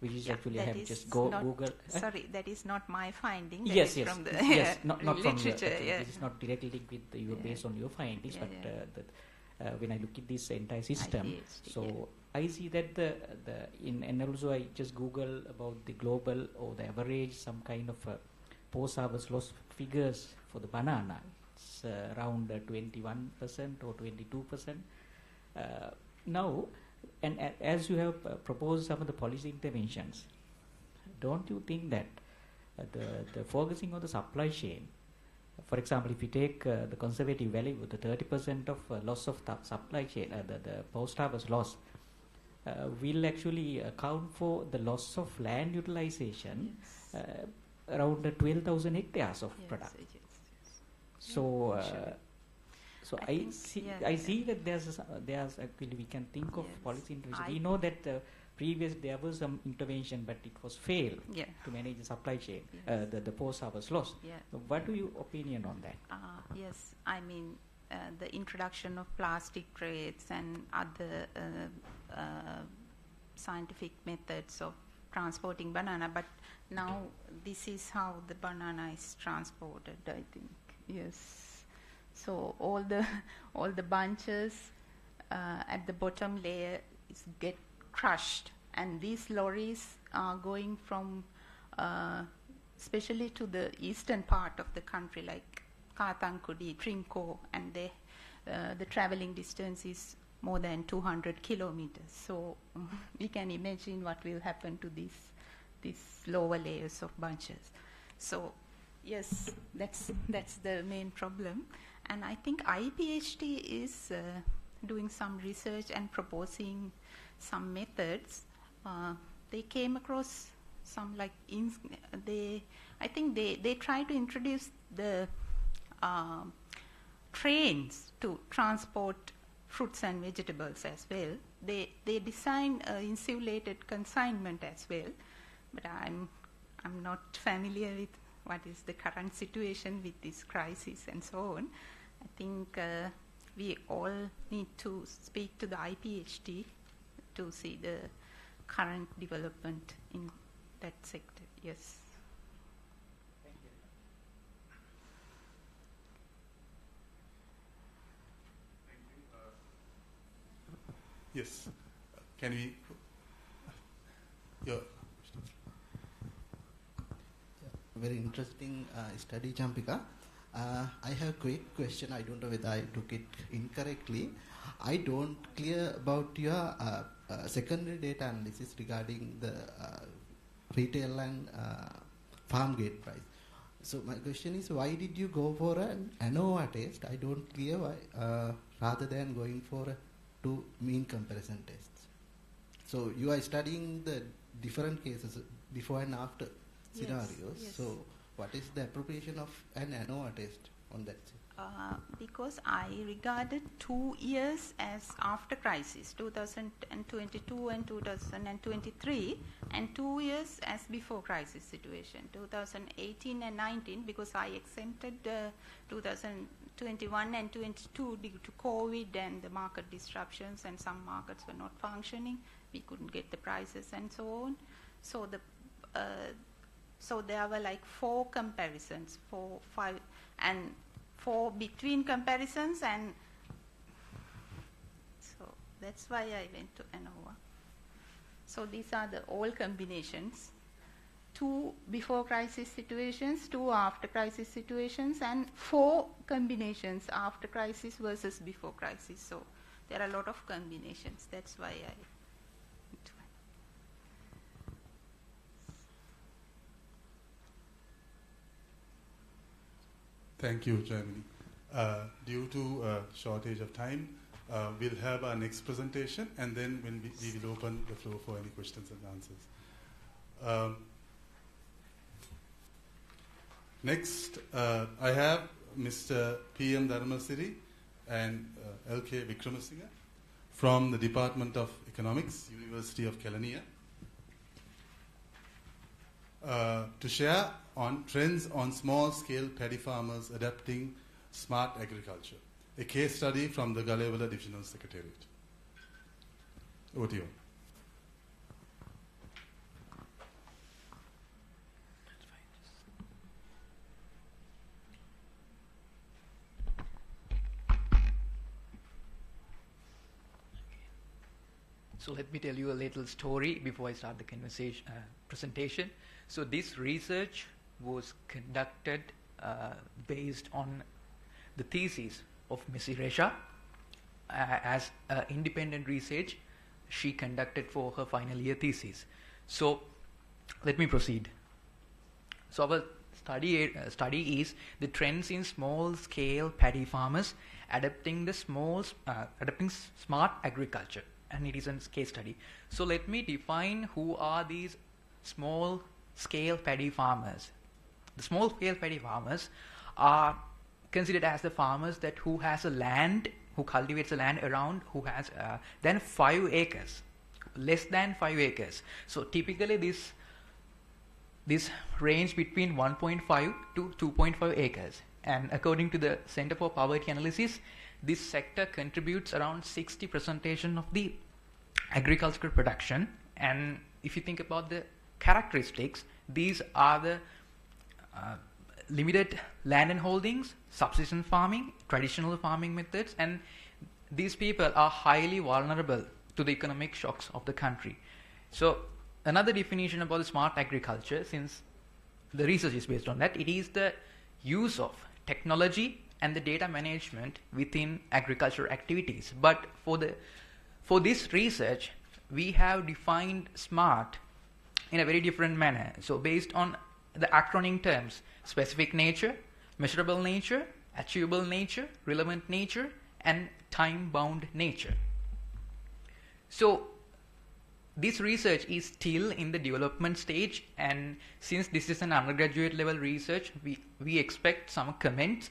Speaker 5: which is actually I have just Google.
Speaker 11: Sorry, that is not my finding.
Speaker 5: That is
Speaker 11: from the
Speaker 5: not
Speaker 11: literature.
Speaker 5: From the, this is not directly linked with you based on your findings, but when I look at this entire system, I see that and also I just Google about the global or the average, some kind of post-harvest loss figures for the banana. It's around 21% or 22%. Now, and as you have proposed some of the policy interventions, don't you think that the focusing on the supply chain, for example, if you take the conservative value, the 30% of loss of the supply chain, the post-harvest loss, will actually account for the loss of land utilization around 12,000 hectares of product. So. So I see that there's actually we can think of policy intervention. We know that previous there was some intervention, but it was failed to manage the supply chain, the post-harvest loss. So what do you opinion on that?
Speaker 11: Yes, I mean the introduction of plastic crates and other scientific methods of transporting banana, but now this is how the banana is transported, I think. Yes. So all the bunches at the bottom layer is get crushed, and these lorries are going from especially to the eastern part of the country like Kathankudi, Trinco, and the traveling distance is more than 200 kilometers. So we can imagine what will happen to these lower layers of bunches. So yes, that's the main problem. And I think IPHT is doing some research and proposing some methods. They came across some like I think they try to introduce the trains to transport fruits and vegetables as well. They design insulated consignment as well, but I'm not familiar with what is the current situation with this crisis and so on. I think we all need to speak to the IPHT to see the current development in that sector. Yes.
Speaker 2: Thank you. Yes. Can we?
Speaker 13: Very interesting study, Champika. I have a quick question. I don't know whether I took it incorrectly. I don't clear about your secondary data analysis regarding the retail and farm gate price. So my question is, why did you go for an ANOVA test? I don't clear why, rather than going for two mean comparison tests. So you are studying the different cases before and after scenarios.
Speaker 11: Yes.
Speaker 13: So what is the appropriation of an ANOVA test on that?
Speaker 11: Because I regarded 2 years as after crisis, 2022 and 2023, and 2 years as before crisis situation, 2018 and 19, because I exempted 2021 and 22 due to COVID and the market disruptions, and some markets were not functioning. We couldn't get the prices and so on. So so there were like 4 comparisons, 4, 5, and 4 between comparisons, and so that's why I went to ANOVA. So these are the all combinations: 2 before crisis situations, 2 after crisis situations, and 4 combinations after crisis versus before crisis. So there are a lot of combinations. That's why I went to
Speaker 2: Thank you, Germany. Due to shortage of time, we'll have our next presentation, and then when we will open the floor for any questions and answers. Next, I have Mr. P.M. Dharmasiri and L.K. Vikramasinghe from the Department of Economics, University of Kelaniya, to share on trends on small-scale paddy farmers adapting smart agriculture, a case study from the Galewala Divisional Secretariat. Over to you.
Speaker 14: So let me tell you a little story before I start the presentation. So this research was conducted based on the thesis of Ms. Iresha as independent research she conducted for her final year thesis. So let me proceed. So our study is the trends in small scale paddy farmers adapting smart agriculture, and it is a case study. So let me define who are these small scale paddy farmers. The small scale paddy farmers are considered as the farmers who has a land, who cultivates a land around, who has then 5 acres, less than 5 acres. So typically this range between 1.5 to 2.5 acres, and according to the Center for Poverty Analysis, this sector contributes around 60% of the agricultural production. And if you think about the characteristics, these are the limited land and holdings, subsistence farming, traditional farming methods, and these people are highly vulnerable to the economic shocks of the country. So another definition about the smart agriculture, since the research is based on that, it is the use of technology and the data management within agricultural activities. But for this research, we have defined SMART in a very different manner. So based on the acronym terms, specific nature, measurable nature, achievable nature, relevant nature, and time-bound nature. So this research is still in the development stage, and since this is an undergraduate level research, we expect some comments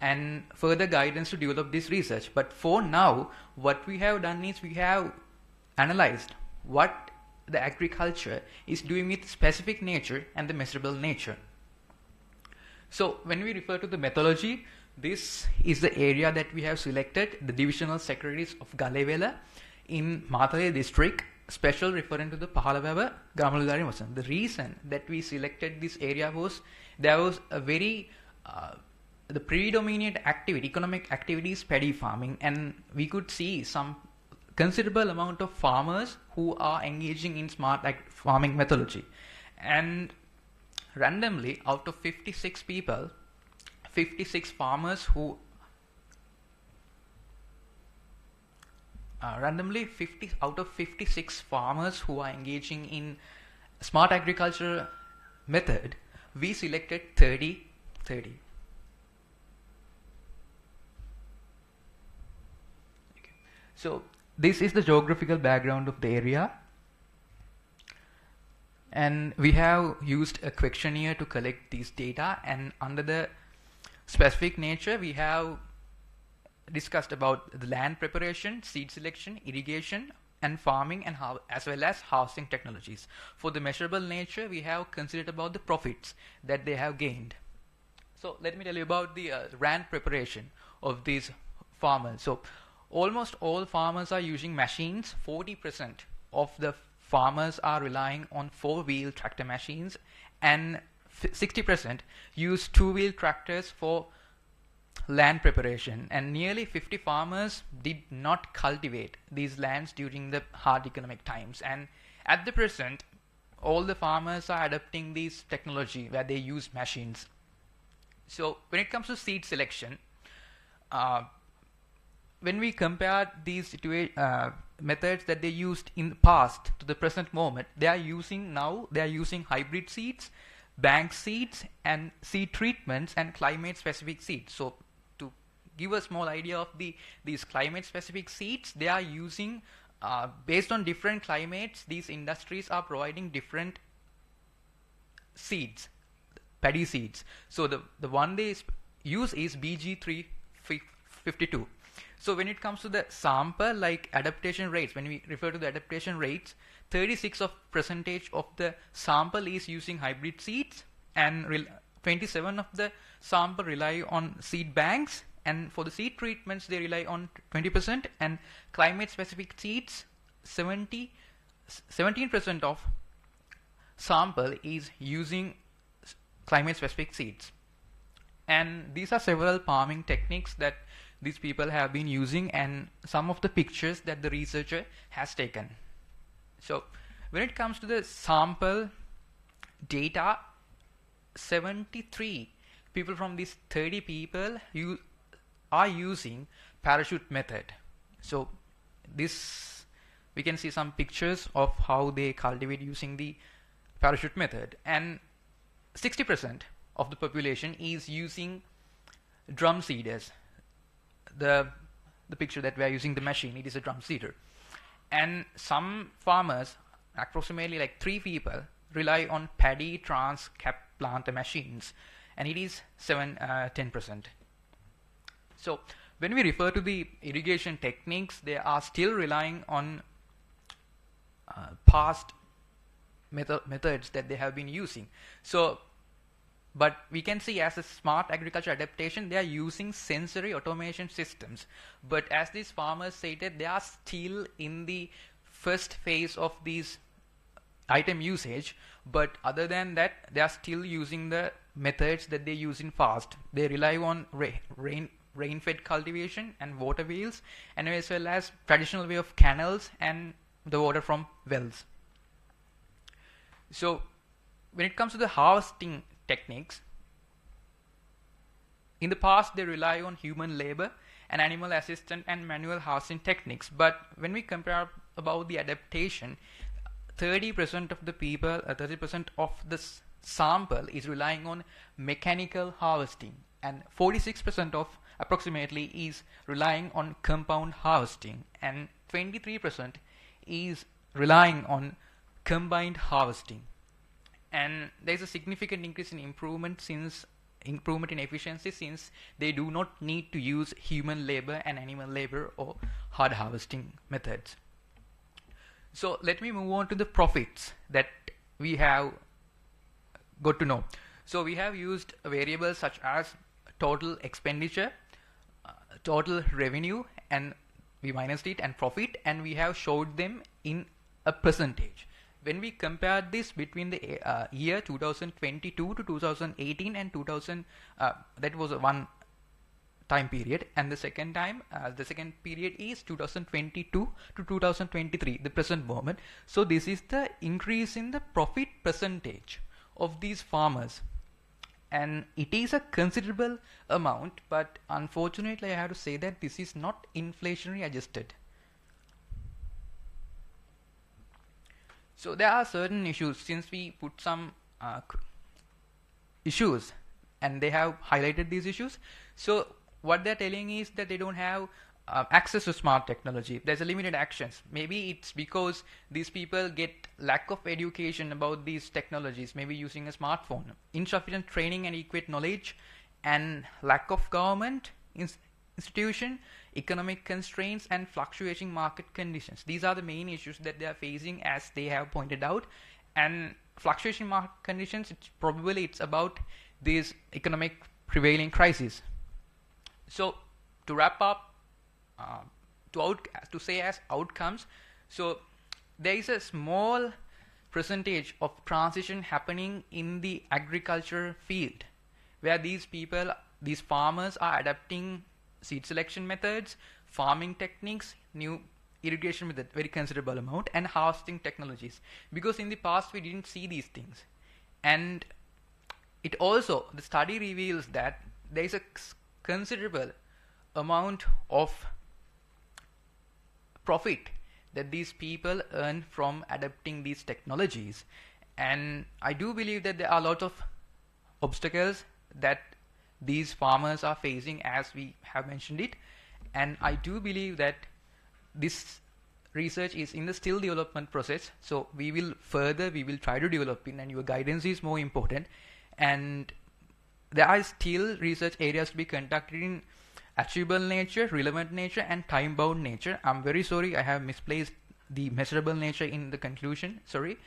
Speaker 14: and further guidance to develop this research. But for now, what we have done is we have analyzed what the agriculture is doing with specific nature and the measurable nature. So when we refer to the methodology, this is the area that we have selected, the divisional secretaries of Galewela in Matale district, special referring to the Pahalavawa Gamaludari Masan. The reason that we selected this area was there was a very the predominant activity, economic activity is paddy farming, and we could see some considerable amount of farmers who are engaging in smart farming methodology. And randomly, out of 56 people, 56 farmers who out of 56 farmers who are engaging in smart agriculture method, we selected 30. So this is the geographical background of the area, and we have used a questionnaire to collect these data, and under the specific nature we have discussed about the land preparation, seed selection, irrigation and farming, and as well as housing technologies. For the measurable nature, we have considered about the profits that they have gained. So let me tell you about the land preparation of these farmers. So almost all farmers are using machines. 40% of the farmers are relying on 4-wheel tractor machines, and 60% use 2-wheel tractors for land preparation, and nearly 50 farmers did not cultivate these lands during the hard economic times. And at the present, all the farmers are adopting this technology where they use machines. So when it comes to seed selection, when we compare these methods that they used in the past to the present moment, they are using hybrid seeds, bank seeds, and seed treatments and climate specific seeds. So to give a small idea of these climate specific seeds, they are using based on different climates, these industries are providing different seeds, paddy seeds. So the one they use is BG352. So when it comes to the sample, like adaptation rates, when we refer to the adaptation rates, 36% of the sample is using hybrid seeds, and 27% of the sample rely on seed banks, and for the seed treatments they rely on 20%, and climate specific seeds 17% of sample is using climate specific seeds. And these are several farming techniques that these people have been using, and some of the pictures that the researcher has taken. So when it comes to the sample data, 73 people from these 30 people are using parachute method. So this, we can see some pictures of how they cultivate using the parachute method, and 60% of the population is using drum seeders. The picture that we are using the machine, it is a drum seeder. And some farmers, approximately like 3 people, rely on paddy trans cap planter machines, and it is 10%. So when we refer to the irrigation techniques, they are still relying on past methods that they have been using. So but we can see as a smart agriculture adaptation, they are using sensory automation systems. But as these farmers stated, they are still in the first phase of these item usage. But other than that, they are still using the methods that they use in past. They rely on rain-fed cultivation and water wheels, and as well as traditional way of canals and the water from wells. So when it comes to the harvesting techniques, in the past they rely on human labor and animal assistant and manual harvesting techniques, but when we compare about the adaptation, 30% of the people, 30% of the sample is relying on mechanical harvesting, and 46% of approximately is relying on compound harvesting, and 23% is relying on combined harvesting. And there is a significant increase in improvement in efficiency, since they do not need to use human labor and animal labor or hard harvesting methods. So let me move on to the profits that we have got to know. So we have used variables such as total expenditure, total revenue, and we minused it, and profit, and we have showed them in a percentage. When we compare this between the year 2022 to 2018 and 2000, that was one time period, and the second period is 2022 to 2023, the present moment. So this is the increase in the profit percentage of these farmers, and it is a considerable amount, but unfortunately I have to say that this is not inflationary adjusted. So there are certain issues, since we put some issues and they have highlighted these issues. So what they're telling is that they don't have access to smart technology. There's a limited actions. Maybe it's because these people get lack of education about these technologies, maybe using a smartphone, insufficient training and equate knowledge, and lack of government institution, economic constraints, and fluctuating market conditions. These are the main issues that they are facing, as they have pointed out. And fluctuating market conditions, it's about this economic prevailing crisis. So to wrap up, to say as outcomes, so there is a small percentage of transition happening in the agriculture field, where these farmers are adapting seed selection methods, farming techniques, new irrigation method, very considerable amount, and harvesting technologies, because in the past we didn't see these things. And it also, the study reveals that there is a considerable amount of profit that these people earn from adapting these technologies. And I do believe that there are a lot of obstacles that these farmers are facing, as we have mentioned it, and I do believe that this research is in the still development process. So we will try to develop it, and your guidance is more important. And there are still research areas to be conducted in achievable nature, relevant nature, and time-bound nature. I'm very sorry, I have misplaced the measurable nature in the conclusion. Sorry.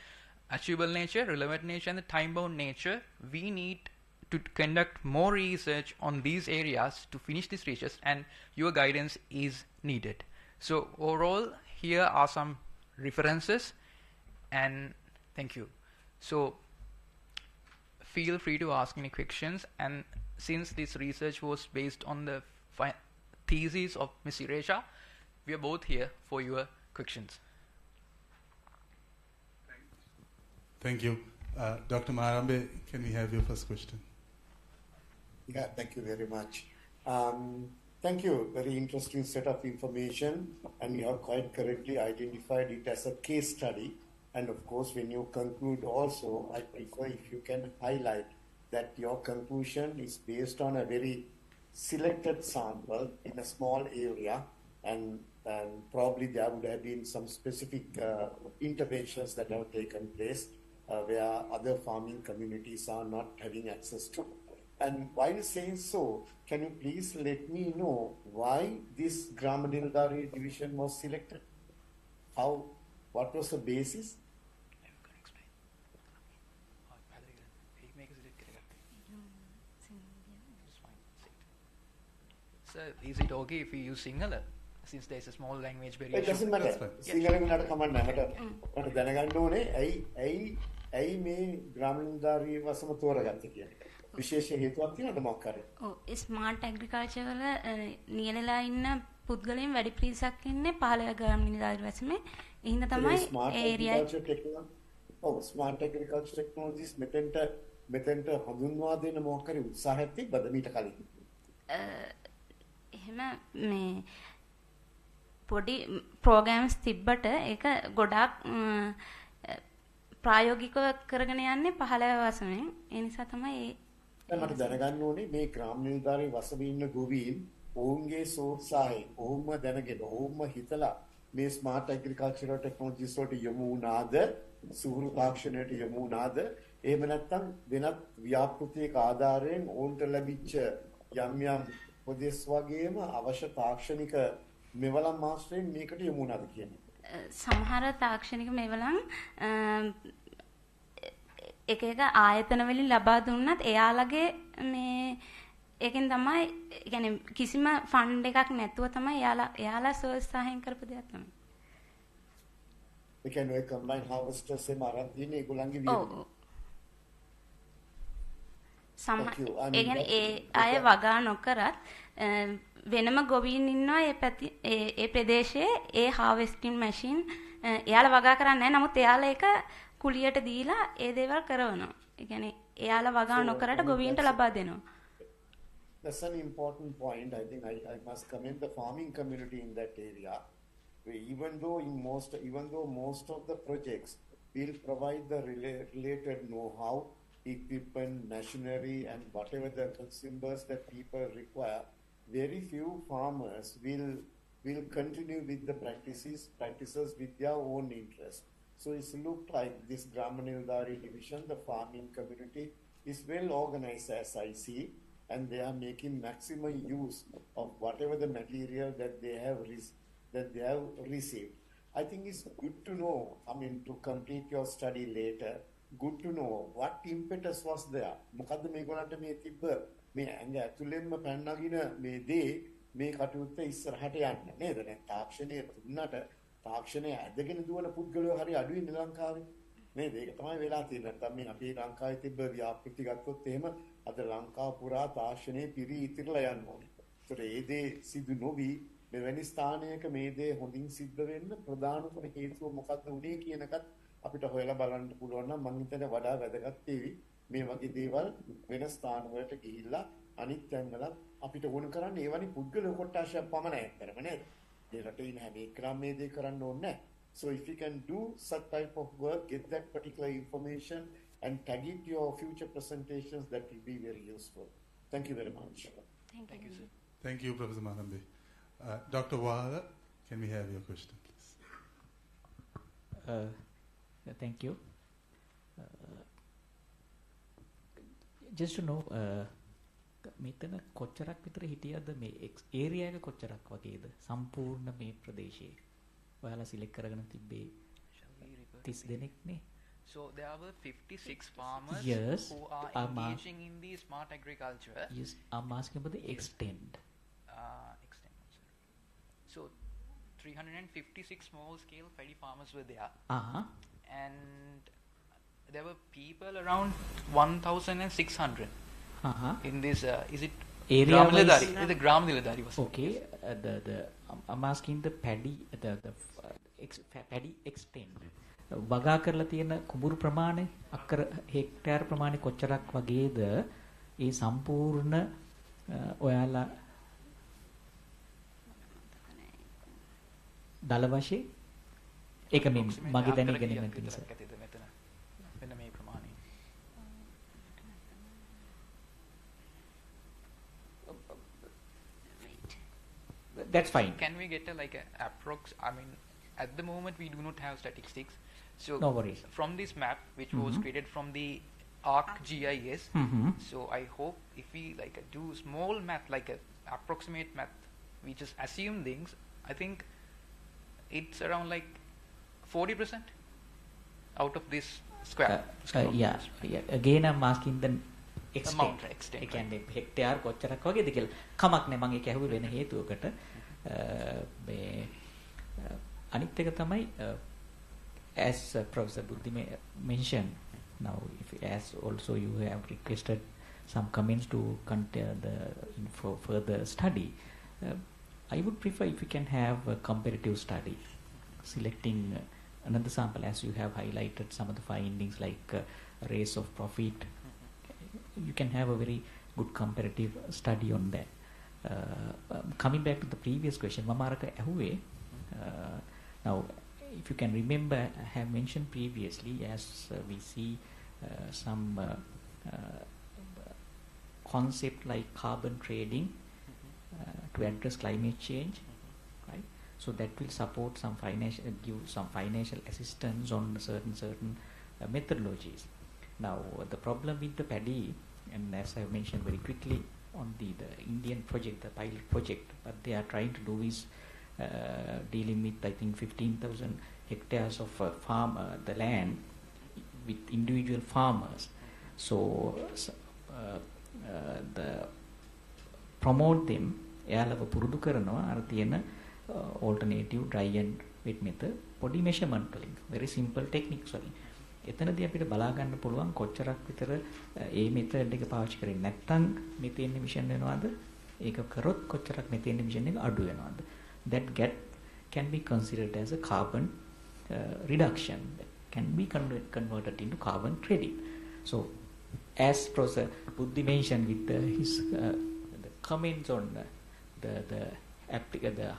Speaker 14: Achievable nature, relevant nature, and the time-bound nature. We need to conduct more research on these areas to finish this research, and your guidance is needed. So overall, here are some references, and thank you. So feel free to ask any questions, and since this research was based on the thesis of Ms. Iresha, we are both here for your questions.
Speaker 2: Thank you. Dr. Marambe, can we have your first question?
Speaker 8: Yeah, thank you very much. Thank you. Very interesting set of information, and you have quite correctly identified it as a case study. And of course, when you conclude also, I prefer if you can highlight that your conclusion is based on a very selected sample in a small area, and probably there would have been some specific interventions that have taken place where other farming communities are not having access to. And while saying so, can you please let me know why this Gramanildari division was selected? What was the basis?
Speaker 14: So is it okay if we use Sinhala, since there is a small language barrier?
Speaker 8: It doesn't matter. Sinhala නට කමන්න මට දැනගන්න ඕනේ ඇයි මේ ග්‍රාමීණධාරී වසම තෝරගත්තේ කියන්නේ. විශේෂ හේතුවක් තියෙනවද මොකක් හරි?
Speaker 15: ඔව් ස්මාර්ට් ඇග්‍රිකල්චර් වල නියැලලා ඉන්න පුද්ගලයන් වැඩි පිරිසක් ඉන්නේ 15 ග්‍රාම නිලධාරි වැසීමේ. ඒ හින්දා තමයි ඒරියා
Speaker 8: ඔව් ස්මාර්ට් ඇග්‍රිකල්චර් ටෙක්නොලොජිස් මෙතෙන්ට හඳුන්වා දෙන්න මොකක් හරි උත්සාහයක් තිබ්බද මීට කලින්?
Speaker 15: එහෙම මේ පොඩි ප්‍රෝග්‍රෑම්ස් තිබ්බට ඒක ගොඩාක් ප්‍රායෝගිකව කරගෙන යන්නේ 15 වසරෙන්. ඒ නිසා තමයි
Speaker 8: මට දැනගන්න ඕනේ මේ ග්‍රාම නිලධාරී වසමේ ඉන්න ගොවීන් ඔවුන්ගේ සෝත්සාහයෙන් ඔවුන්ම දැනගෙන ඔවුන්ම හිතලා මේ ස්මාර්ට් ඇග්‍රිකල්චරල් ටෙක්නොලොජිස් වලට යොමු වුණාද, සුහුරු තාක්ෂණයට යොමු වුණාද, එහෙම නැත්නම් වෙනත් ව්‍යාපෘතියක ආධාරයෙන් ඔවුන්ට ලැබිච්ච යම් උපදෙස් වගේම අවශ්‍ය තාක්ෂණික මෙවලම් මාස්ටරෙන් මේකට යොමු වුණාද කියන්නේ?
Speaker 15: සමහර තාක්ෂණික මෙවලම් එක ආයතන වලින් ලබා දුන්නත් එයාලගේ මේ ඒකෙන් තමයි يعني කිසිම ෆන්ඩ් එකක් නැතුව තමයි එයාලා සෝත්සාහයෙන් කරපු දෙයක් තමයි.
Speaker 8: ඒ කියන්නේ කම්බයින් හාර්වෙස්ටර්ස් එම අරන් තියෙන්නේ ඒගොල්ලන්ගේ වියදම.
Speaker 15: ඒ කියන්නේ ඒ අය වගා නොකරත් වෙනම ගොවීන් ඉන්නවා ඒ ප්‍රදේශයේ ඒ හාර්වෙස්ටිං මැෂින් එයාලා වගා කරන්නේ නැහැ. නමුත් එයාලා ඒක කුලියට දීලා ඒ දේවල් කරනවා. ඒ කියන්නේ එයාලා වගා නොකරට ගොවීන්ට ලබා දෙනවා.
Speaker 8: That's an important point. I think I must commend the farming community in that area. Even though most of the projects will provide the related know-how, equipment, machinery, and whatever the consumers that people require, very few farmers will continue with the practices with their own interest. So it's looked like this Grama Nilධාරී division, the farming community, is well organized as I see, and they are making maximum use of whatever the material that they have received. I think it's good to know, I mean, to complete your study later, good to know what impetus was there. මොකද්ද මේගොල්ලන්ට මේ තිබ්බ මේ ඇඟ ඇතුළෙන්ම පැනනගින මේ දේ මේ කටයුත්ත ඉස්සරහට යන්න නේද? දැන් තාක්ෂණය තුනට තාක්ෂණය ඇදගෙන දුවන පුද්ගලයෝ හරි අඩුයි නේ ලංකාවේ. නේද? ඒක තමයි වෙලා තියෙන්නේ. නැත්නම් මේ අපේ ලංකාවේ තිබ්බ ව්‍යාපෘති ගත්තොත් එහෙම අද ලංකාව පුරා තාක්ෂණය පිරී ඉතිරලා යන්න ඕනේ. ඒතර ඒ දේ සිදු නොවි මෙවැනි ස්ථානයක මේ දේ හොඳින් සිද්ධ වෙන්න ප්‍රධානතම හේතුව මොකක්ද උනේ කියන එකත් අපිට හොයලා බලන්න පුළුවන් නම් මම හිතන්නේ වඩා වැදගත් වෙවි. මේ වගේ දේවල් වෙන ස්ථාන වලට ගිහිල්ලා අනිත් තැන්වල අපිට ඕන කරන්නේ ඒ වගේ පුද්ගල කොටාශයක් පමණයි අත්‍තරම නේද? ඒ රටේ ඉන්න හැම එකම මේ දේ කරන්න ඕනේ නැහැ. So if you can do such type of work, get that particular information and tag it to your future presentations, that will be very useful. Thank you very much.
Speaker 15: Thank you, sir.
Speaker 2: Thank you, Professor Manambi. Dr. Wahala, can we have your question, please?
Speaker 5: Thank you. Just to know, මෙතන කොච්චරක් විතර හිටියද මේ area එක කොච්චරක් වගේද සම්පූර්ණ මේ ප්‍රදේශයේ ඔයාලා සිලෙක්ට් කරගෙන තිබ්බේ 30 දෙනෙක් නේ?
Speaker 14: So there were 56 farmers who are engaging in the smart agriculture.
Speaker 5: Yes, I'm asking about the extent.
Speaker 14: So 356 small scale paddy farmers were there. And there were people around 1,600 in this. Is it
Speaker 5: area?
Speaker 14: The Gram Niladhari was.
Speaker 5: Okay. I'm asking the paddy paddy extent. වගා කරලා තියෙන කුඹුරු ප්‍රමාණය අක්කර hectare ප්‍රමාණය කොච්චරක් වගේද ඒ සම්පූර්ණ ඔයාලා දල වශයෙන් ඒක මේ මගේ දැන ඉගෙනීමෙන් නිසා
Speaker 14: වෙන මේ ප්‍රමාණය
Speaker 5: that's fine.
Speaker 14: Can we get a approx? I mean, at the moment we do not have statistics. So
Speaker 5: no worries.
Speaker 14: From this map, which was created from the ArcGIS, so I hope if we do small math, like a approximate math, we just assume things. I think it's around 40% out of this square.
Speaker 5: Yeah. Again, I'm asking the
Speaker 14: extent.
Speaker 5: ඒ කියන්නේ hectare කොච්චරක් වගේද කියලා. කමක් නෑ මම ඒක ඇහුවේ වෙන හේතුවකට. මේ අනිත් එක තමයි as Professor Buddhi mentioned, now as also you have requested some comments to for further study. I would prefer if we can have a comparative study, selecting another sample as you have highlighted some of the findings like race of profit. You can have a very good comparative study on that. Coming back to the previous question, Mamaraka Ahuwe, now if you can remember, I have mentioned previously, as we see some concept like carbon trading to address climate change, right? So that will support some financial, give some financial assistance on certain methodologies. Now the problem with the paddy, and as I mentioned very quickly on the Indian project, the pilot project, what they are trying to do is dealing with I think 15,000 hectares of the land with individual farmers. So the promote them එයාලව පුරුදු කරනවා අර තියෙන alternative dry and wet method පොඩි measurement වලින් very simple techniques වලින් එතනදී අපිට බලා ගන්න පුළුවන් කොච්චරක් විතර ඒ method එක පාවිච්චි කරන්නේ නැත්නම් methane emission වෙනවද ඒක කරොත් කොච්චරක් methane emission එක අඩු වෙනවද that gap can be considered as a carbon reduction that can be converted into carbon credit. So as Professor Buddhi mentioned with his the comments on the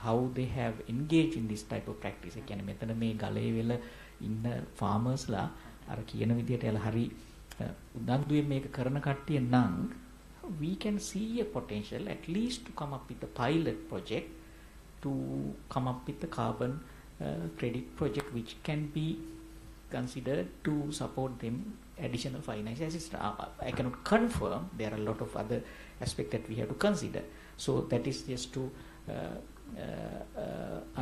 Speaker 5: how they have engaged in this type of practice. ඒ කියන්නේ මෙතන මේ ගලේ වෙල ඉන්න farmersලා අර කියන විදිහට එලා හරි උනන්දුවෙන් මේක කරන කට්ටිය නම් we can see a potential at least to come up with a pilot project to come up with a carbon credit project which can be considered to support them additional financial assistance. I cannot confirm, there are a lot of other aspects that we have to consider. So that is just to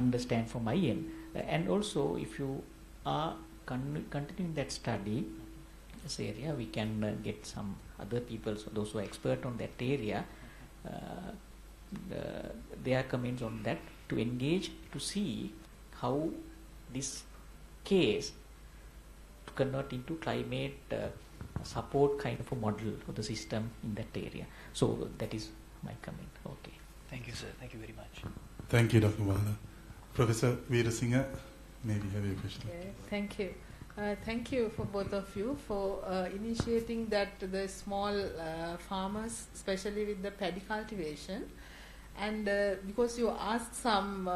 Speaker 5: understand from my end. And also if you are continuing that study, this area, we can get some other people, so those who are expert on that area, their comments on that to engage to see how this case to convert into climate support kind of a model for the system in that area. So that is my comment. Okay.
Speaker 14: Thank you, sir. Thank you very much.
Speaker 2: Thank you, Dr. Bala. Professor Veerasinghe, maybe you have a question.
Speaker 12: Okay, thank you. Thank you for both of you for initiating that the small farmers, especially with the paddy cultivation. And because you asked some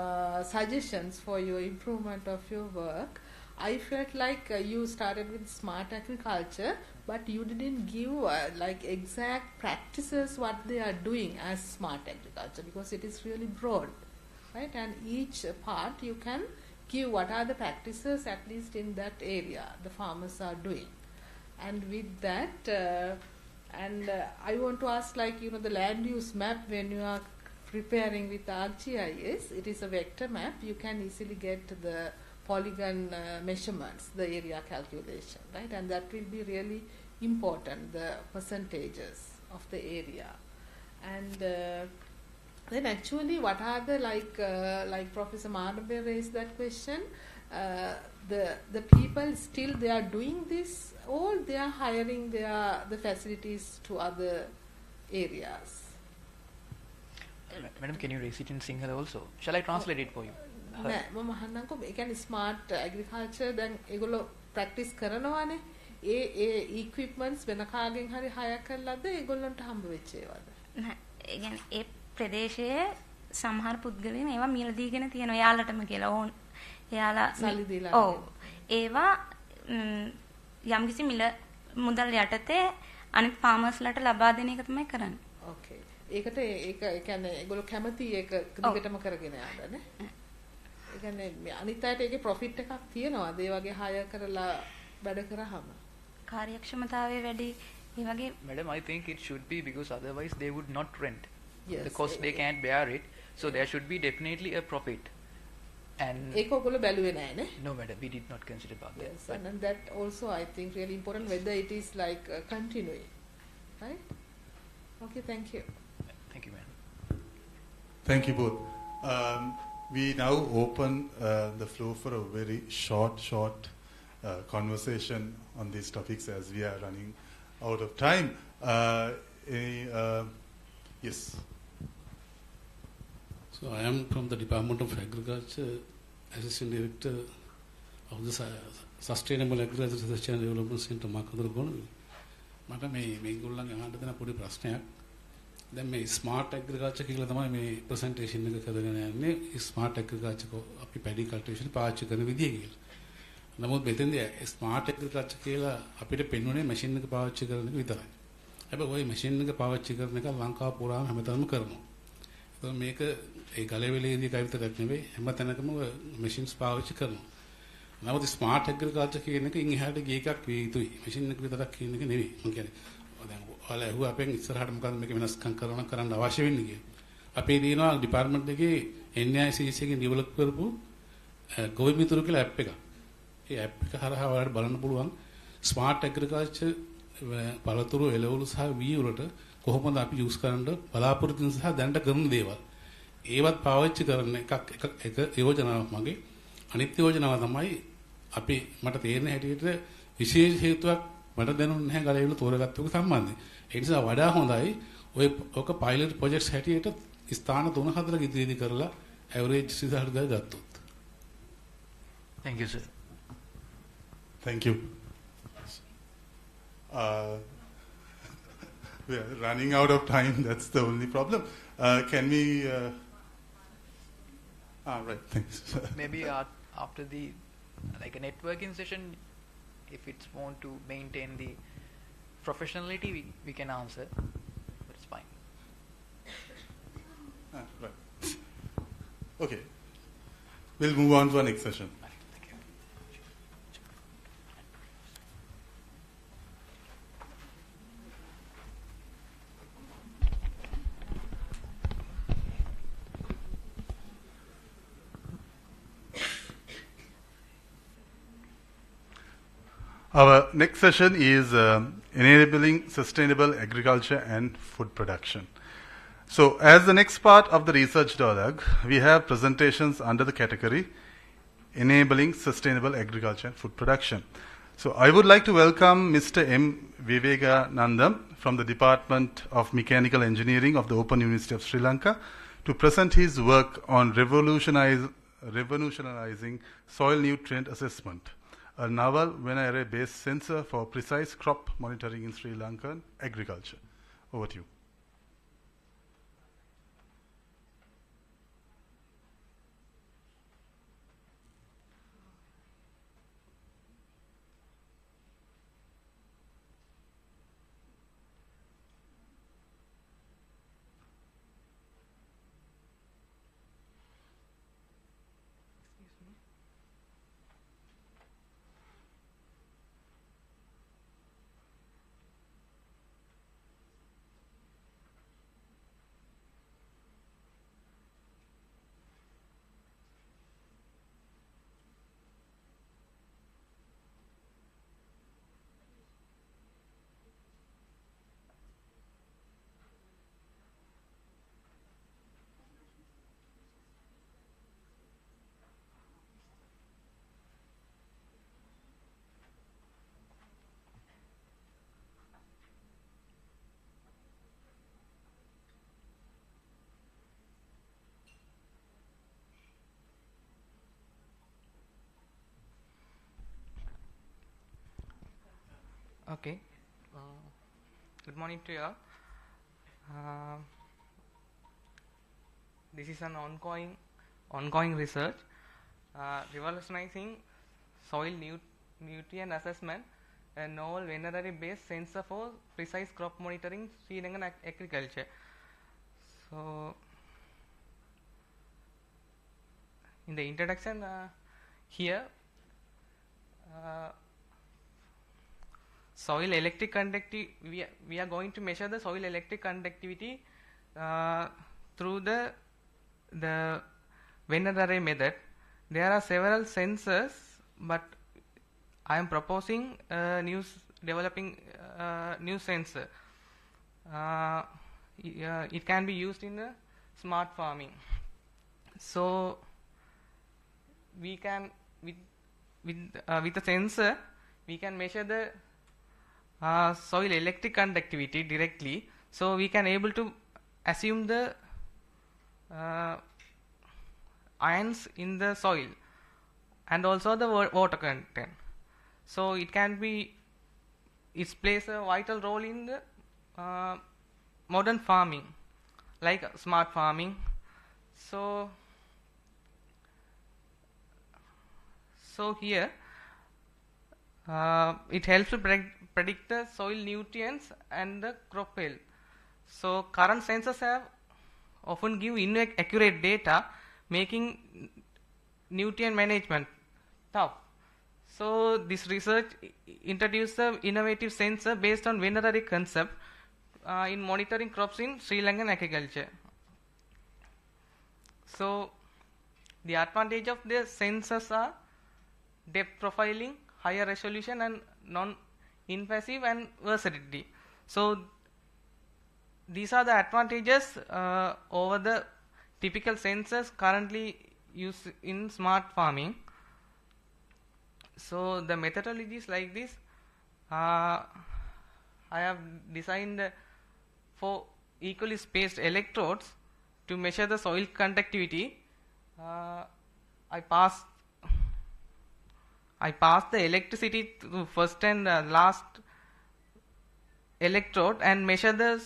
Speaker 12: suggestions for your improvement of your work, I felt like you started with smart agriculture, but you didn't give like exact practices what they are doing as smart agriculture, because it is really broad, right? And each part you can give what are the practices at least in that area the farmers are doing. And with that, I want to ask, like, you know, the land use map, when you are preparing with ArcGIS, it is a vector map. You can easily get the polygon measurements, the area calculation, right? And that will be really important, the percentages of the area. And then actually what are the, like Professor Manabe raised that question, the people still they are doing this, or they are hiring the facilities to other areas?
Speaker 14: Madam, can you raise it in Sinhala also? Shall I translate it for you?
Speaker 12: නෑ මම අහන්නම්කෝ ඒ කියන්නේ smart agriculture දැන් ඒගොල්ලෝ practice කරනවානේ ඒ equipments වෙන කාගෙන් හරි hire කරලාද ඒගොල්ලන්ට හම්බ වෙච්ච ඒවාද
Speaker 15: නෑ ඒ කියන්නේ ඒ ප්‍රදේශයේ සමහර පුද්ගලයන් ඒවා මිල දීගෙන තියෙනවා එයාලටම කියලා ඕන් එයාලා
Speaker 12: සල්ලි දීලා
Speaker 15: ඔව් ඒවා යම්කිසි මිල මුදල් යටතේ අනිත් farmersලාට ලබා දෙන එක තමයි කරන්නේ
Speaker 12: ඕකේ ඒකට ඒක ඒ කියන්නේ ඒගොල්ලෝ කැමති ඒක දිගටම කරගෙන යන්න නේ ඒ කියන්නේ අනිත් අයට ඒකේ ප්‍රොෆිට් එකක් තියෙනවාද ඒ වගේ hire කරලා වැඩ කරාම
Speaker 15: කාර්යක්ෂමතාවය වැඩි ඒ වගේ
Speaker 14: Madam, I think it should be, because otherwise they would not rent.
Speaker 12: Yes,
Speaker 14: the cost they can't bear it, so there should be definitely a profit. And
Speaker 12: ඒක ඔයගොල්ලෝ බැලුවේ නැහැ නේ
Speaker 14: no madam, we did not consider about that.
Speaker 12: Yes, and that also I think really important, whether it is like continuing, right? Okay, thank you.
Speaker 14: Thank you, madam.
Speaker 2: Thank you both. We now open the floor for a very short conversation on these topics, as we are running out of time. Yes.
Speaker 16: So I am from the Department of Agriculture, Assistant Director of the Sustainable Agriculture Research and Development Center, Makadurgon. මට මේගොල්ලන්ගේ අහන්න දෙන පොඩි ප්‍රශ්නයක්. දැන් මේ smart agriculture කියලා තමයි මේ ප්‍රසන්ටේෂන් එක කරගෙන යන්නේ. ස්මාර්ට් ඇග්‍රිකල්චර් අපි පැඩි කල්ටිවේෂන් පාවිච්චි කරන විදිය කියලා. නමුත් මෙතෙන්දී ස්මාර්ට් ඇග්‍රිකල්චර් කියලා අපිට පෙන්වන්නේ මැෂින් එක පාවිච්චි කරන එක විතරයි. හැබැයි ওই මැෂින් එක පාවිච්චි කරන එක ලංකාව පුරාම හැමතැනම කරනවා. ඒක මේක ඒ ගලවෙලේදී කවිතරක් නෙවෙයි හැමතැනකම මැෂින්ස් පාවිච්චි කරනවා. නමුත් ස්මාර්ට් ඇග්‍රිකල්චර් කියන එක ඉන් එහාට ගිය එකක් විය යුතුයි. මැෂින් එක විතරක් කියන එක නෙවෙයි. මම කියන්නේ දැන් ඔයාලා ඇහුවා අපෙන් ඉස්සරහට මොකද්ද මේක වෙනස්කම් කරන්න අවශ්‍ය වෙන්නේ කියලා. අපේ දිනනවා ඩිපාර්ට්මන්ට් එකේ NICC එකෙන් ඩෙවලොප් කරපු ගොවි මිතුරු කියලා ඇප් එකක්. ඒ ඇප් එක හරහා ඔයාලට බලන්න පුළුවන් ස්මාර්ට් ඇග්‍රිකල්චර් පළතුරු එළවලු සහ වී වලට කොහොමද අපි යූස් කරන්න බලාපොරොත්තු වෙන සහ දැනට කරන දේවල්. ඒවත් පාවිච්චි කරන එක යෝජනාවක් මගේ. අනිත් යෝජනාව තමයි අපි මට තේරෙන හැටියට විශේෂ හේතුවක් මට දැනුන්නේ නැහැ ගලේවල තෝරගත්ත එක සම්බන්ධයෙන්. ඒ නිසා වඩා හොඳයි ඔක පයිලට් ප්‍රොජෙක්ට්ස් හැටියට ස්ථාන 3-4ක ඉදිරියේදී කරලා ඇවරේජ් රිසල්ට් ගත්තොත්.
Speaker 14: Thank you, sir.
Speaker 2: Thank you. We are running out of time. That's the only problem. Can we? Right. Thanks.
Speaker 14: Maybe after the like a networking session, if it's want to maintain the professionality, we can answer. But it's fine.
Speaker 2: Right. Okay. We'll move on to our next session. Our next session is enabling sustainable agriculture and food production. So as the next part of the research dialogue, we have presentations under the category enabling sustainable agriculture and food production. So I would like to welcome Mr. M. Vivekanandam from the Department of Mechanical Engineering of the Open University of Sri Lanka to present his work on revolutionizing soil nutrient assessment, a novel Venn array-based sensor for precise crop monitoring in Sri Lankan agriculture. Over to you.
Speaker 17: Okay. Good morning to you all. This is an ongoing research revolutionizing soil nutrient assessment, a novel veterinary-based sensor for precise crop monitoring Sri Lankan agriculture. So, in the introduction here. Soil electric conductivity, we are going to measure the soil electric conductivity through the Venn array method. There are several sensors, but I am proposing developing new sensor. It can be used in smart farming. So we can with the sensor we can measure the soil electric conductivity directly So we can able to assume the ions in the soil and also the water content. So it plays a vital role in the modern farming, like smart farming. So here it helps to predict the soil nutrients and the crop health. So current sensors have often give inaccurate data, making nutrient management tough. So this research introduced an innovative sensor based on Venera concept in monitoring crops in Sri Lankan agriculture. So the advantage of the sensors are depth profiling, higher resolution, and non-invasive and versatility. So these are the advantages over the typical sensors currently used in smart farming. So the methodology is like this. I have designed 4 equally spaced electrodes to measure the soil conductivity. I pass the electricity to first and last electrode and measure the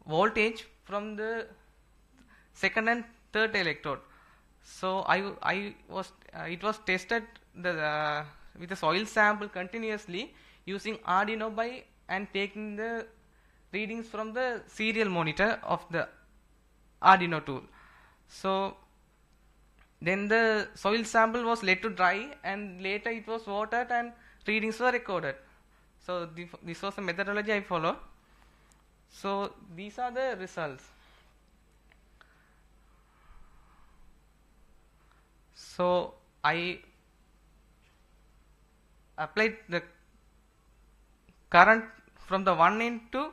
Speaker 17: voltage from the second and third electrode. So it was tested with a soil sample continuously using Arduino and taking the readings from the serial monitor of the Arduino tool. So then the soil sample was let to dry, and later it was watered and readings were recorded. So this was the methodology I followed. So these are the results. So I applied the current from the one end to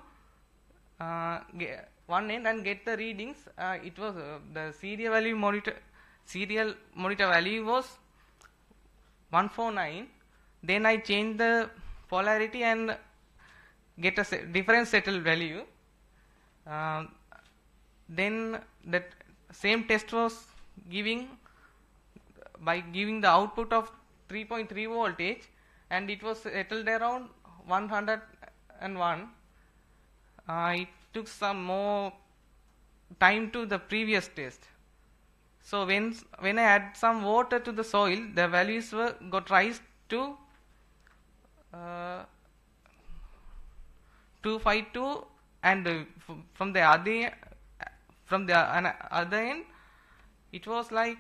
Speaker 17: one end and get the readings. It was the serial monitor value was 149. Then I changed the polarity and get a different settled value. Then that same test was giving the output of 3.3 voltage, and it was settled around 101. It took some more time to the previous test. So when I add some water to the soil, the values got raised to 252, and from the other end it was like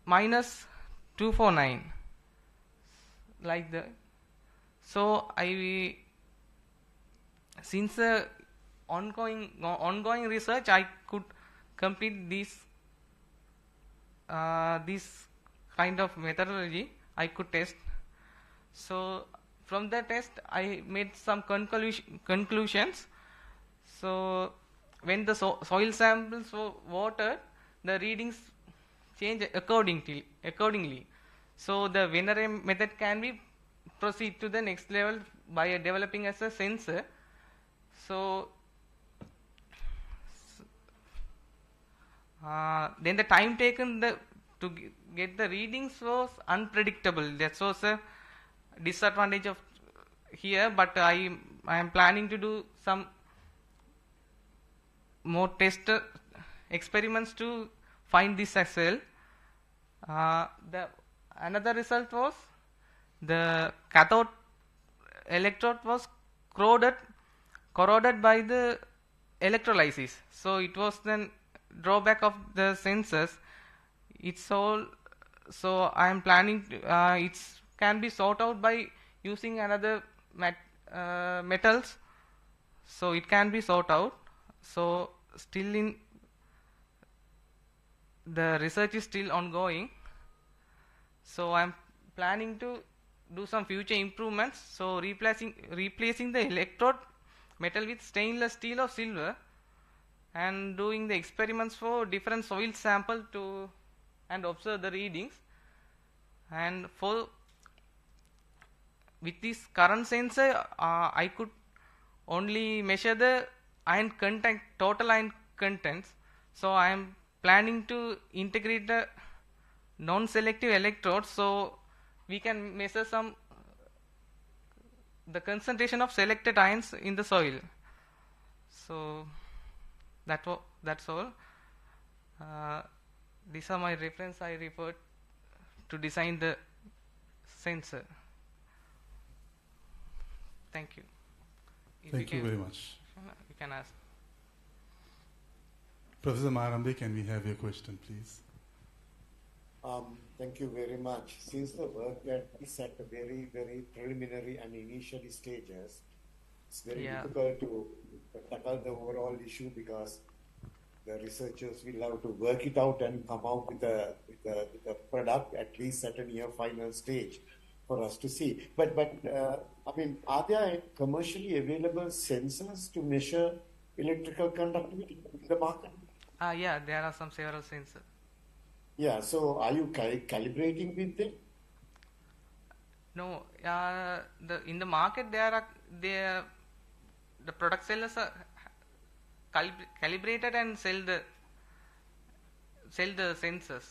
Speaker 17: minus 249, like that. So since ongoing research, I could complete this kind of methodology. I could test. So from the test I made some conclusions. So when the soil samples were watered, the readings change accordingly. So the Venera method can be proceed to the next level by developing as a sensor. So then the time taken to get the readings was unpredictable. That was a disadvantage of here, but I am planning to do some more test experiments to find this as well. Another result was the cathode electrode was corroded by the electrolysis. So it was then drawback of the sensors. It's all. So I am planning to, it can be sought out by using another metals. So it can be sought out. So still in the research is still ongoing. So I am planning to do some future improvements. So replacing the electrode metal with stainless steel or silver, and doing the experiments for different soil sample and observe the readings. And with this current sensor, I could only measure the iron content, total iron contents. So I am planning to integrate the non-selective electrodes, so we can measure the concentration of selected ions in the soil. So that's all. These are my reference I referred to design the sensor. Thank you.
Speaker 2: Thank you very much.
Speaker 17: You can ask.
Speaker 2: Professor Marambe, can we have your question, please?
Speaker 8: Thank you very much. Since the work that is at the very, very preliminary and initial stages, it's very difficult to tackle the overall issue because the researchers will have to work it out and come out with a product at least at a near final stage for us to see. But I mean, are there commercially available sensors to measure electrical conductivity in the market?
Speaker 17: Yeah, there are several sensors.
Speaker 8: Yeah, so are you calibrating with them?
Speaker 17: No, in the market the product sellers are calibrated and sell the sensors.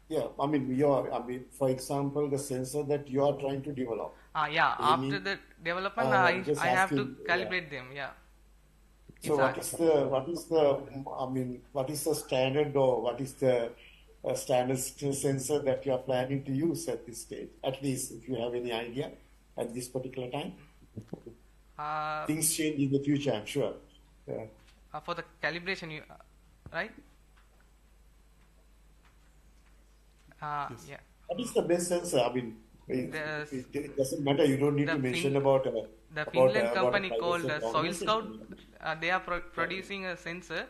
Speaker 8: Yeah, I mean, for example, the sensor that you are trying to develop.
Speaker 17: After the development, I have to calibrate them. Yeah.
Speaker 8: So what is the standard, or what is the standard sensor that you are planning to use at this stage? At least, if you have any idea at this particular time. Things change in the future, I'm sure.
Speaker 17: For the calibration, right?
Speaker 8: Yes.
Speaker 17: Yeah.
Speaker 8: What is the best sensor? I mean, it doesn't matter. You don't need to mention about
Speaker 17: the Finland company called Soil Scout. They are producing a sensor.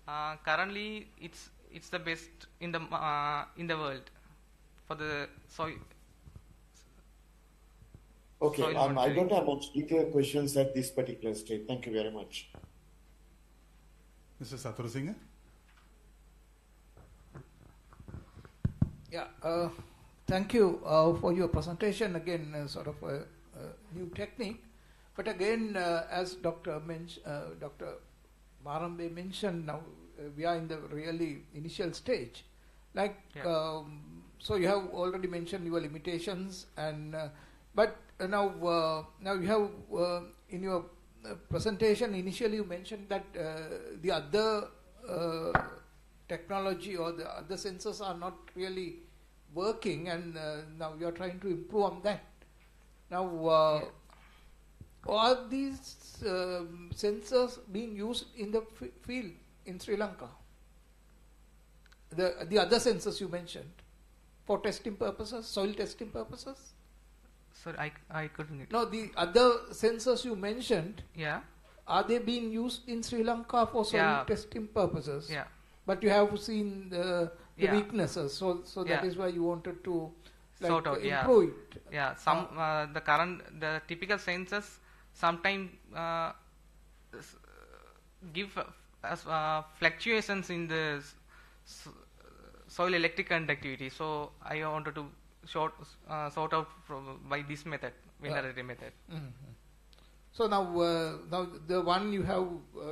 Speaker 17: Currently, it's the best in the world for the soil.
Speaker 8: Okay,
Speaker 17: soil
Speaker 8: I don't have much detailed questions at this particular stage. Thank you very much.
Speaker 2: Mr. Sathurasinghe?
Speaker 4: Yeah, thank you for your presentation. Again, sort of a new technique. But again, as Dr. Marambe mentioned, now we are in the really initial stage. So you have already mentioned your limitations, and but now you have in your presentation initially you mentioned that the other technology or the other sensors are not really working, and now you are trying to improve on that. Now, are these sensors being used in the field in Sri Lanka? The other sensors you mentioned for testing purposes, soil testing purposes?
Speaker 17: Sorry, I couldn't get.
Speaker 4: No, the other sensors you mentioned.
Speaker 17: Yeah.
Speaker 4: Are they being used in Sri Lanka for soil testing purposes?
Speaker 17: Yeah.
Speaker 4: But you have seen the weaknesses, so that is why you wanted to
Speaker 17: sort out,
Speaker 4: improve it.
Speaker 17: Yeah, the typical sensors sometimes give us fluctuations in the soil electric conductivity. So I wanted to sort out by this method, Winter-Array method.
Speaker 4: Mm-hmm. So now the one you have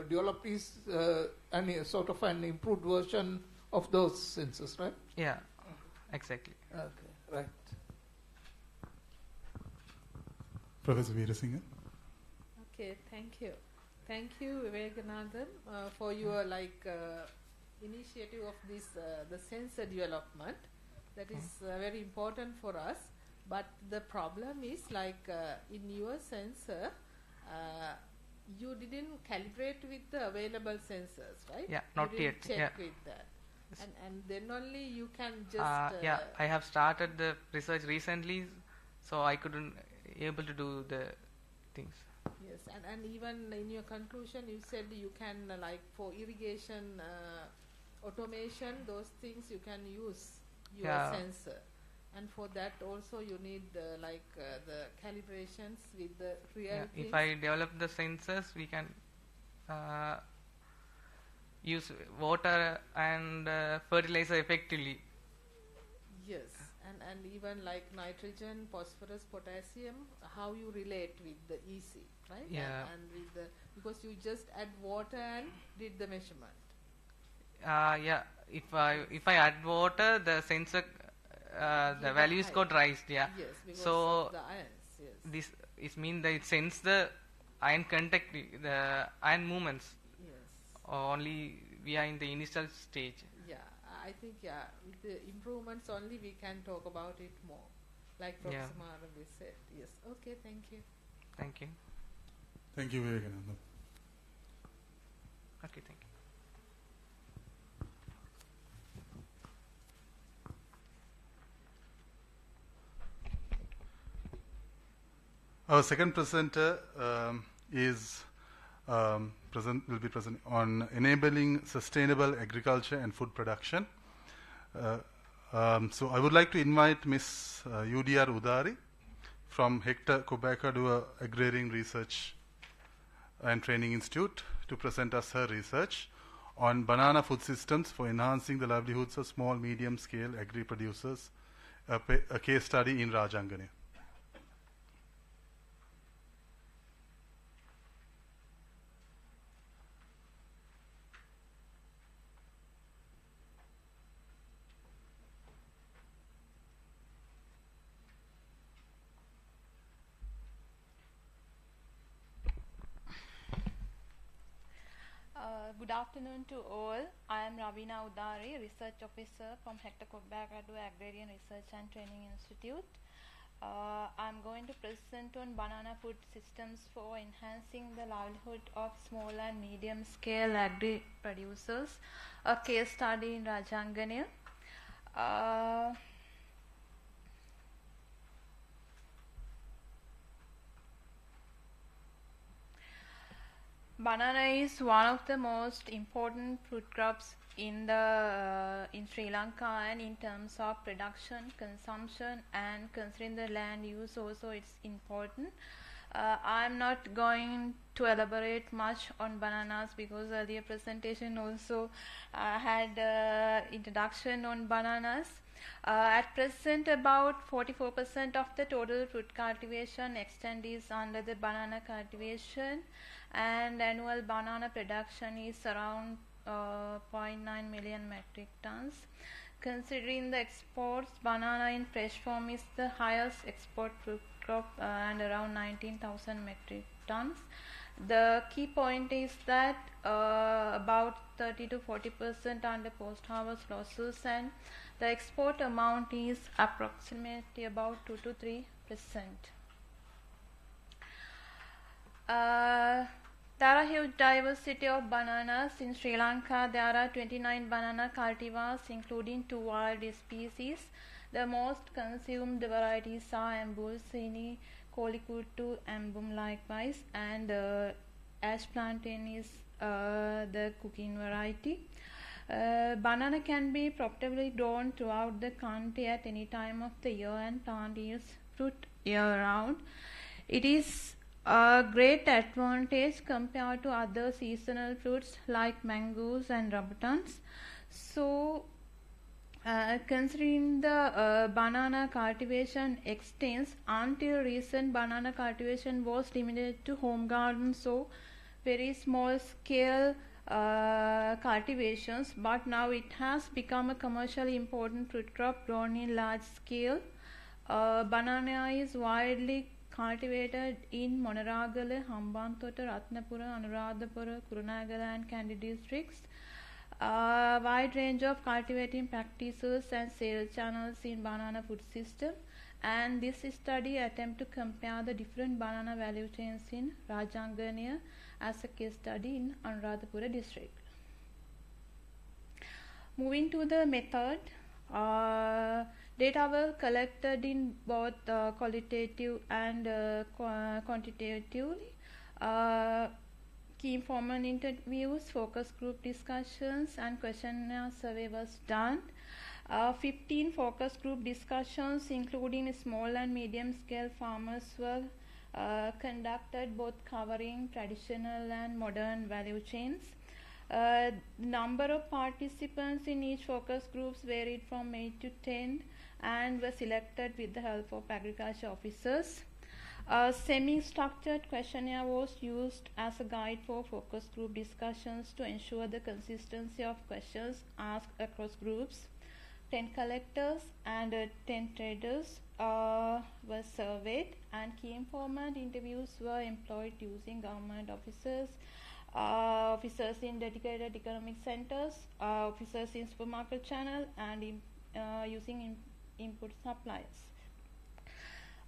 Speaker 4: developed is sort of an improved version of those sensors, right?
Speaker 17: Yeah, exactly.
Speaker 4: Okay, right.
Speaker 2: Professor Veerasinghe?
Speaker 12: Okay, thank you. Thank you, Vivekanandan, for your initiative of this the sensor development. That is very important for us. But the problem is in your sensor, you didn't calibrate with the available sensors, right?
Speaker 17: Yeah, not
Speaker 12: you
Speaker 17: yet.
Speaker 12: Check with that, and then only you can just.
Speaker 17: I have started the research recently, so I couldn't able to do the things.
Speaker 12: Yes, and even in your conclusion, you said you can for irrigation automation, those things you can use your sensor. And for that also you need the calibrations with the real things.
Speaker 17: If I develop the sensors, we can use water and fertilizer effectively.
Speaker 12: Yes, and even like nitrogen, phosphorus, potassium, how you relate with the EC, right?
Speaker 17: Yeah.
Speaker 12: And with the, because you just add water and did the measurement.
Speaker 17: Yeah. If I add water, the sensor, the values got raised. Yeah.
Speaker 12: Yes, because
Speaker 17: so
Speaker 12: of the ions. Yes.
Speaker 17: this is mean that it sends the ion contact, the ion movements.
Speaker 12: Yes.
Speaker 17: Only we are in the initial stage.
Speaker 12: Yeah, I think with the improvements only we can talk about it more, like Professor Maravi said. Yes. Okay. Thank you.
Speaker 17: Thank you.
Speaker 2: Thank you, Vivekananda.
Speaker 17: Okay. Thank you.
Speaker 2: Our second presenter will be present on enabling sustainable agriculture and food production. So I would like to invite Ms. UDR Udari from Hector Cobacadua Agrarian Research and Training Institute to present us her research on banana food systems for enhancing the livelihoods of small, medium-scale agri-producers, a case study in Rajangani.
Speaker 18: Good afternoon to all. I am Ravina Udari, Research Officer from Hector Cobacadua Agrarian Research and Training Institute. I am going to present on banana food systems for enhancing the livelihood of small and medium scale agri producers, a case study in Rajangani. Banana is one of the most important fruit crops in Sri Lanka, and in terms of production, consumption, and considering the land use also it's important. I am not going to elaborate much on bananas because earlier presentation also had introduction on bananas. At present, about 44% of the total fruit cultivation extent is under the banana cultivation, and annual banana production is around 0.9 million metric tons. Considering the exports, banana in fresh form is the highest export fruit crop and around 19,000 metric tons. The key point is that about 30 to 40% under post-harvest losses, and the export amount is approximately about 2 to 3%. There are huge diversity of bananas in Sri Lanka. There are 29 banana cultivars, including 2 wild species. The most consumed varieties are Ambulsini, Kolikuttu, Ambum likewise, and ash plantain is the cooking variety. Banana can be profitably grown throughout the country at any time of the year and plant yields fruit year round. It is a great advantage compared to other seasonal fruits like mangoes and rambutans. So, considering the banana cultivation extends, until recent banana cultivation was limited to home gardens, so very small scale cultivations, but now it has become a commercially important fruit crop grown in large scale. Banana is widely cultivated in Monaragala, Hambantota, Ratnapura, Anuradhapura, Kurunagala and Kandy districts. A wide range of cultivating practices and sales channels in banana food system, and this study attempt to compare the different banana value chains in Rajangania as a case study in Anuradhapura district. Moving to the method, data were collected in both qualitative and quantitatively. Key informant interviews, focus group discussions, and questionnaire survey was done. 15 focus group discussions, including small and medium scale farmers, were conducted, both covering traditional and modern value chains. Number of participants in each focus groups varied from 8 to 10. and were selected with the help of agriculture officers. A semi-structured questionnaire was used as a guide for focus group discussions to ensure the consistency of questions asked across groups. 10 collectors and 10 traders were surveyed, and key informant interviews were employed using government officers, officers in dedicated economic centers, officers in supermarket channel, and using input suppliers.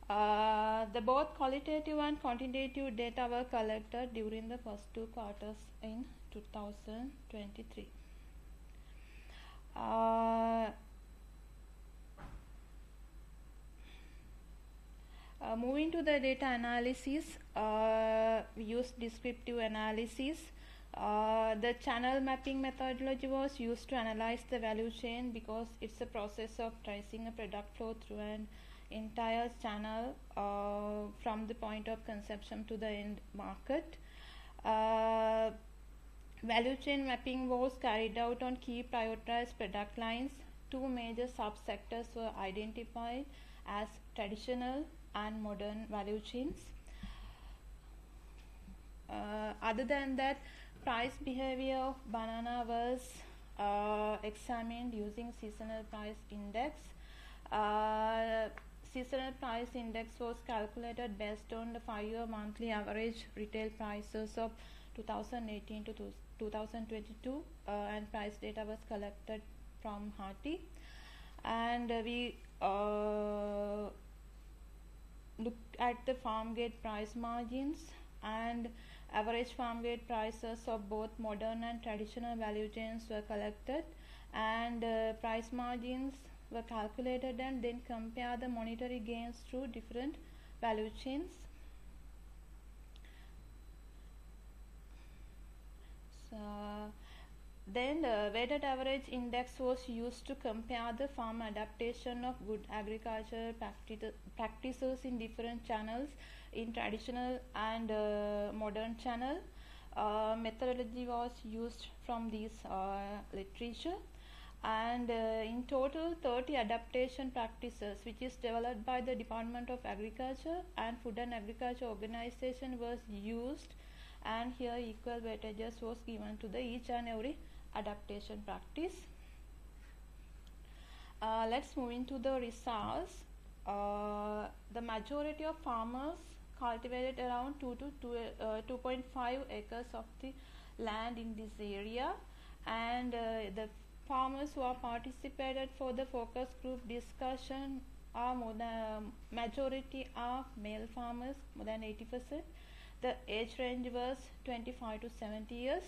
Speaker 18: The both qualitative and quantitative data were collected during the first 2 quarters in 2023. Moving to the data analysis, we used descriptive analysis. The channel mapping methodology was used to analyze the value chain because it's a process of tracing a product flow through an entire channel from the point of conception to the end market. Value chain mapping was carried out on key prioritized product lines. 2 major subsectors were identified as traditional and modern value chains. Other than that, price behavior of banana was examined using seasonal price index. Seasonal price index was calculated based on the 5-year monthly average retail prices of 2018 to 2022, and price data was collected from Harty, and we looked at the farm gate price margins and average farm gate prices of both modern and traditional value chains were collected, and price margins were calculated, and then compare the monetary gains through different value chains. So then the weighted average index was used to compare the farm adaptation of good agricultural practices in different channels, in traditional and modern channel. Methodology was used from this literature, and in total 30 adaptation practices which is developed by the Department of Agriculture and Food and Agriculture Organization was used, and here equal weightages was given to the each and every adaptation practice. Let's move into the results. The majority of farmers cultivated around 2 to 2.5 acres of the land in this area, and the farmers who are participated for the focus group discussion are more than majority are male farmers, more than 80%. The age range was 25 to 70 years,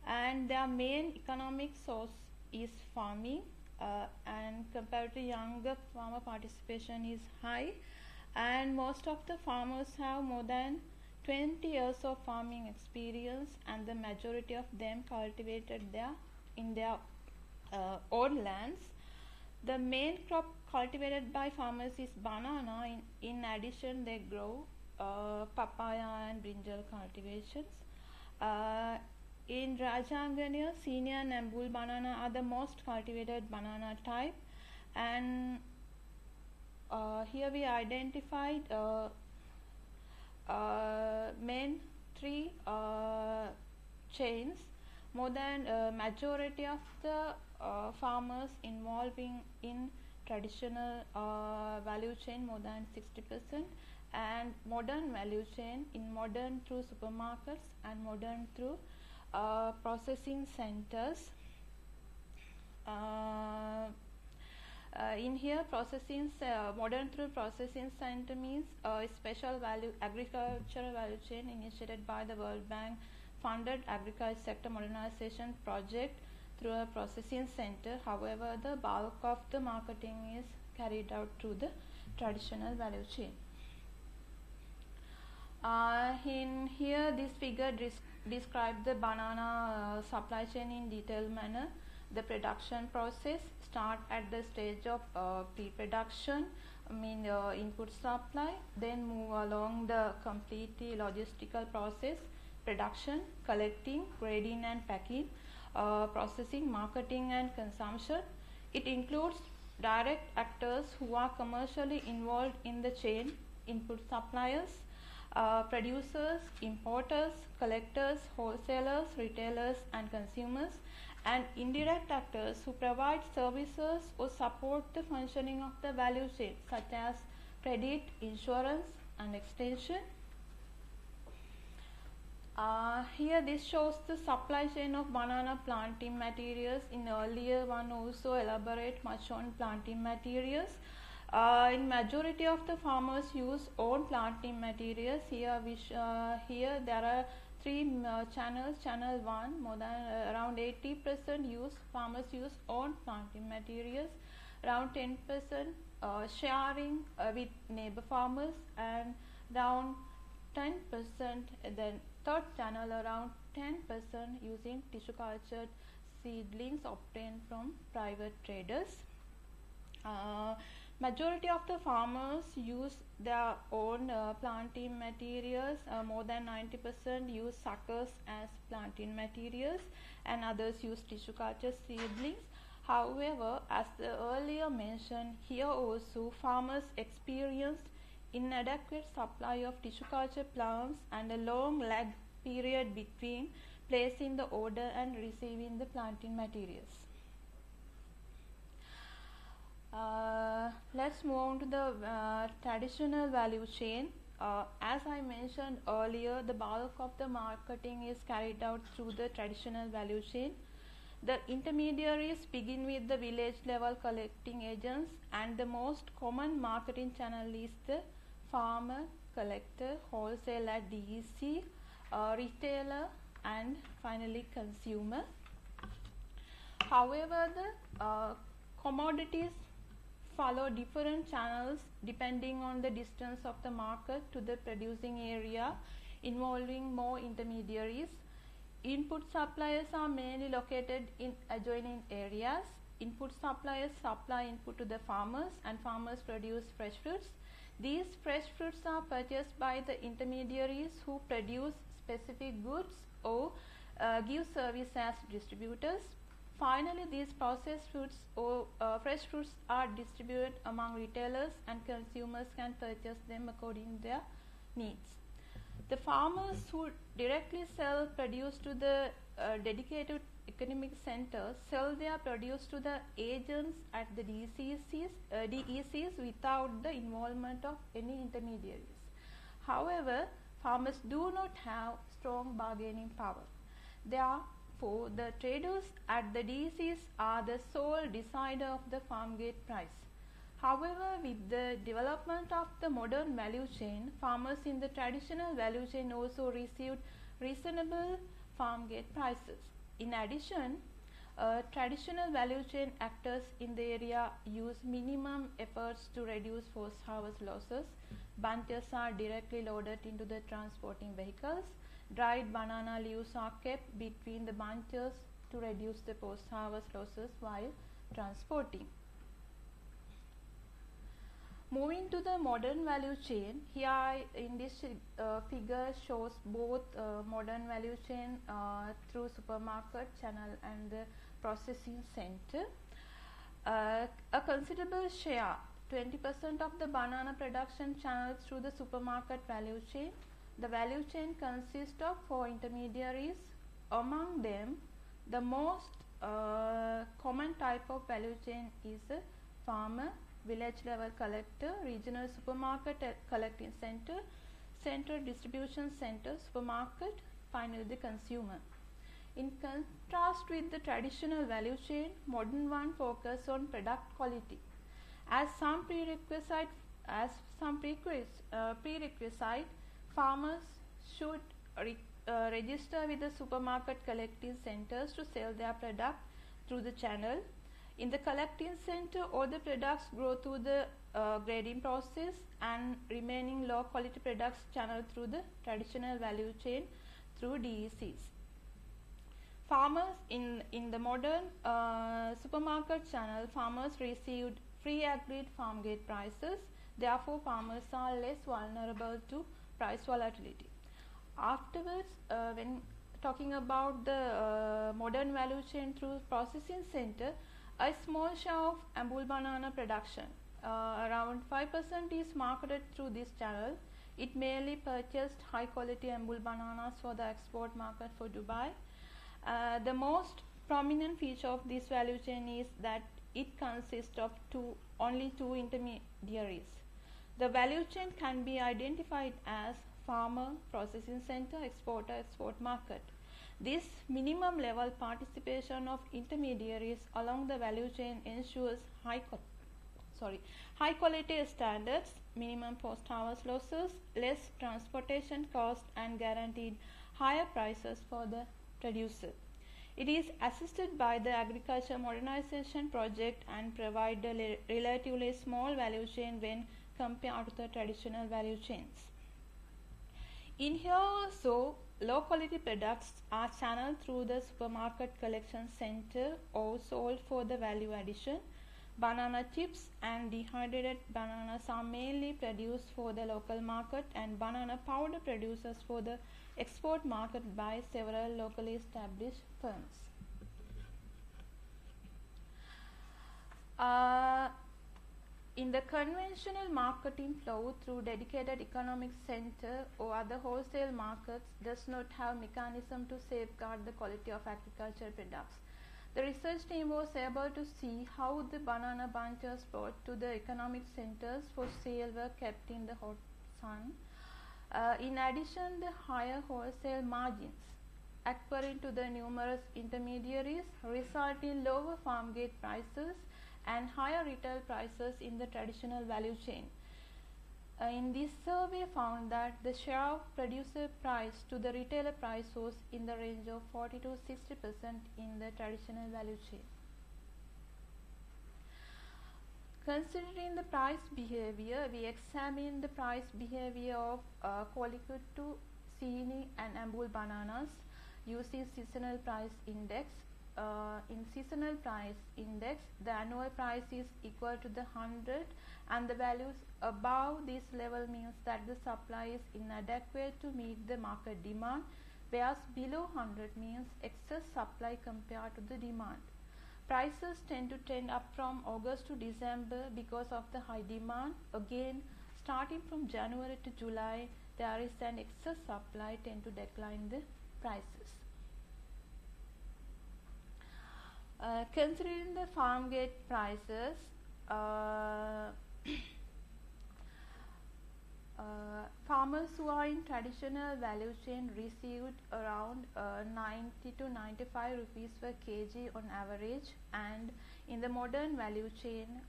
Speaker 18: and their main economic source is farming, and compared to younger farmer participation is high, and most of the farmers have more than 20 years of farming experience, and the majority of them cultivated in their own lands. The main crop cultivated by farmers is banana. In addition, they grow papaya and brinjal cultivations. In Rajangania, senior and Ambul banana are the most cultivated banana type, and here we identified main 3 chains. More than majority of the farmers involving in traditional value chain, more than 60%, and modern value chain, in modern through supermarkets and modern through processing centers. In here, modern through processing center means special value agricultural value chain initiated by the World Bank funded agriculture sector modernization project through a processing center. However, the bulk of the marketing is carried out through the traditional value chain. In here, this figure describes the banana supply chain in detailed manner. The production process start at the stage of pre-production, input supply, then move along the completely logistical process, production, collecting, grading and packing, processing, marketing and consumption. It includes direct actors who are commercially involved in the chain, input suppliers, producers, importers, collectors, wholesalers, retailers, and consumers, and indirect actors who provide services or support the functioning of the value chain, such as credit, insurance, and extension. Here this shows the supply chain of banana planting materials. In earlier one also elaborate much on planting materials. In majority of the farmers use own planting materials. Here there are three channels. Channel 1, more than around 80% farmers use own planting materials. Around 10% sharing with neighbor farmers, and around 10%, then third channel around 10% using tissue cultured seedlings obtained from private traders. Majority of the farmers use their own planting materials. More than 90% use suckers as planting materials, and others use tissue cultured seedlings. However, as the earlier mentioned, here also farmers experienced inadequate supply of tissue culture plants and a long lag period between placing the order and receiving the planting materials. Let's move on to the traditional value chain. As I mentioned earlier, the bulk of the marketing is carried out through the traditional value chain. The intermediaries begin with the village level collecting agents, and the most common marketing channel is the farmer, collector, wholesale at DEC, retailer, and finally consumer. However, the commodities follow different channels depending on the distance of the market to the producing area, involving more intermediaries. Input suppliers are mainly located in adjoining areas. Input suppliers supply input to the farmers, and farmers produce fresh fruits. These fresh fruits are purchased by the intermediaries who produce specific goods or give service as distributors. Finally, these processed fruits or fresh fruits are distributed among retailers, and consumers can purchase them according to their needs. The farmers who directly sell produce to the dedicated economic centers sell their produce to the agents at the DECs without the involvement of any intermediaries. However, farmers do not have strong bargaining power. Therefore, the traders at the DECs are the sole decider of the farm gate price. However, with the development of the modern value chain, farmers in the traditional value chain also received reasonable farm gate prices. In addition, traditional value chain actors in the area use minimum efforts to reduce post-harvest losses. Bunches are directly loaded into the transporting vehicles. Dried banana leaves are kept between the bunches to reduce the post-harvest losses while transporting. Moving to the modern value chain, here in this figure shows both modern value chain through supermarket channel and the processing center. A considerable share, 20% of the banana production channels through the supermarket value chain. The value chain consists of 4 intermediaries. Among them, the most common type of value chain is a farmer, village level collector, regional supermarket collecting center, central distribution center, supermarket, finally the consumer. In contrast with the traditional value chain, modern one focus on product quality. As some prerequisite, farmers should register with the supermarket collecting centers to sell their product through the channel. In the collecting center, all the products go through the grading process, and remaining low quality products channeled through the traditional value chain through DECs. Farmers in the modern supermarket channel, farmers received pre-agreed farm gate prices. Therefore, farmers are less vulnerable to price volatility. Afterwards, when talking about the modern value chain through processing center, A small share of Ambul banana production, around 5%, is marketed through this channel. It mainly purchased high quality Ambul bananas for the export market for Dubai. The most prominent feature of this value chain is that it consists of only two intermediaries. The value chain can be identified as farmer, processing center, exporter, export market. This minimum level participation of intermediaries along the value chain ensures high quality standards, minimum post-harvest losses, less transportation cost, and guaranteed higher prices for the producer. It is assisted by the Agriculture Modernization Project and provide a relatively small value chain when compared to the traditional value chains. In here also, low quality products are channeled through the supermarket collection center or sold for the value addition. Banana chips and dehydrated bananas are mainly produced for the local market, and banana powder producers for the export market by several locally established firms. In the conventional marketing flow through dedicated economic center or other wholesale markets does not have mechanism to safeguard the quality of agricultural products. The research team was able to see how the banana bunches brought to the economic centers for sale were kept in the hot sun. In addition, the higher wholesale margins according to the numerous intermediaries result in lower farm gate prices and higher retail prices in the traditional value chain. In this survey found that the share of producer price to the retailer price was in the range of 40 to 60% in the traditional value chain. Considering the price behavior, we examined the price behavior of Calicut, Seeni and Ambul bananas using seasonal price index. In seasonal price index, the annual price is equal to the 100 and the values above this level means that the supply is inadequate to meet the market demand, whereas below 100 means excess supply compared to the demand. Prices tend to trend up from August to December because of the high demand. Again, starting from January to July, there is an excess supply tend to decline the prices. Considering the farm gate prices, farmers who are in traditional value chain received around 90 to 95 rupees per kg on average, and in the modern value chain,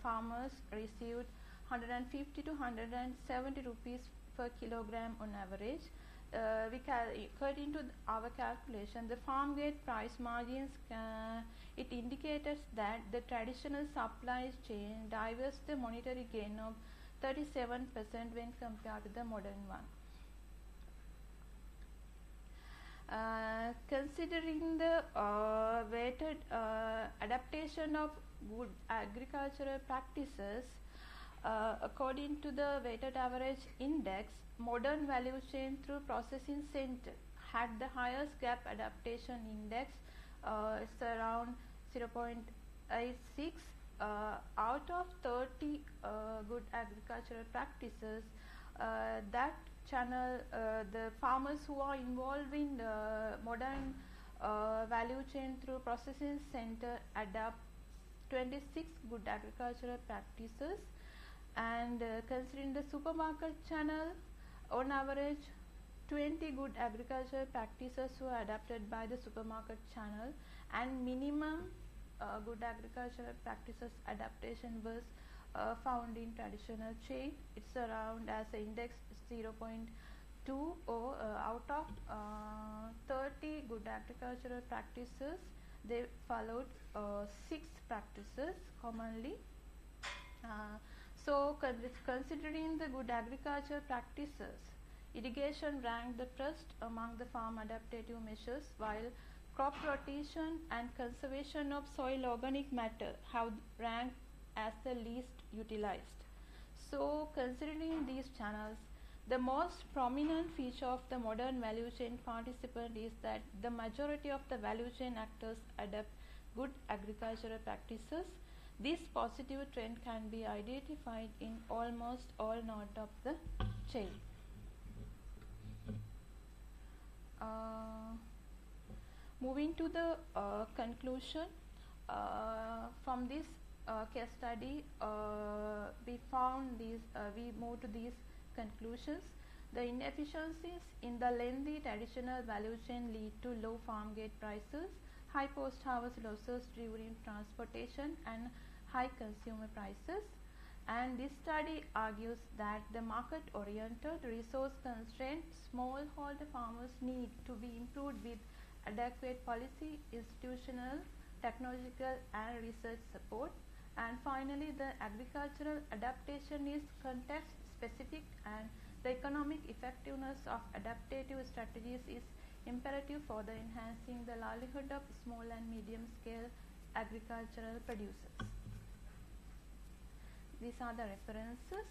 Speaker 18: farmers received 150 to 170 rupees per kilogram on average. According to our calculation, the farm gate price margins, it indicates that the traditional supply chain diverges the monetary gain of 37% when compared to the modern one. Considering the weighted adaptation of good agricultural practices, according to the weighted average index, modern value chain through processing center had the highest gap adaptation index. It's around 0.86. Out of 30 good agricultural practices, that channel, the farmers who are involved in the modern value chain through processing center adapt 26 good agricultural practices, and considering the supermarket channel, on average 20 good agricultural practices were adapted by the supermarket channel, and minimum good agricultural practices adaptation was found in traditional chain. It's around as an index 0.2, or out of 30 good agricultural practices, they followed 6 practices commonly. So considering the good agricultural practices, irrigation ranked the first among the farm adaptive measures, while crop rotation and conservation of soil organic matter have ranked as the least utilized. So considering these channels, the most prominent feature of the modern value chain participant is that the majority of the value chain actors adapt
Speaker 11: good agricultural practices, this positive trend can be identified in almost all nodes of the chain. Moving to the conclusion, from this case study, we moved to these conclusions. The inefficiencies in the lengthy traditional value chain lead to low farm gate prices, high post-harvest losses during transportation, and high consumer prices. And this study argues that the market-oriented, resource-constrained smallholder farmers need to be improved with adequate policy, institutional, technological, and research support. And finally, the agricultural adaptation is context-specific, and the economic effectiveness of adaptive strategies is imperative for the enhancing the livelihood of small and medium-scale agricultural producers. These are the references.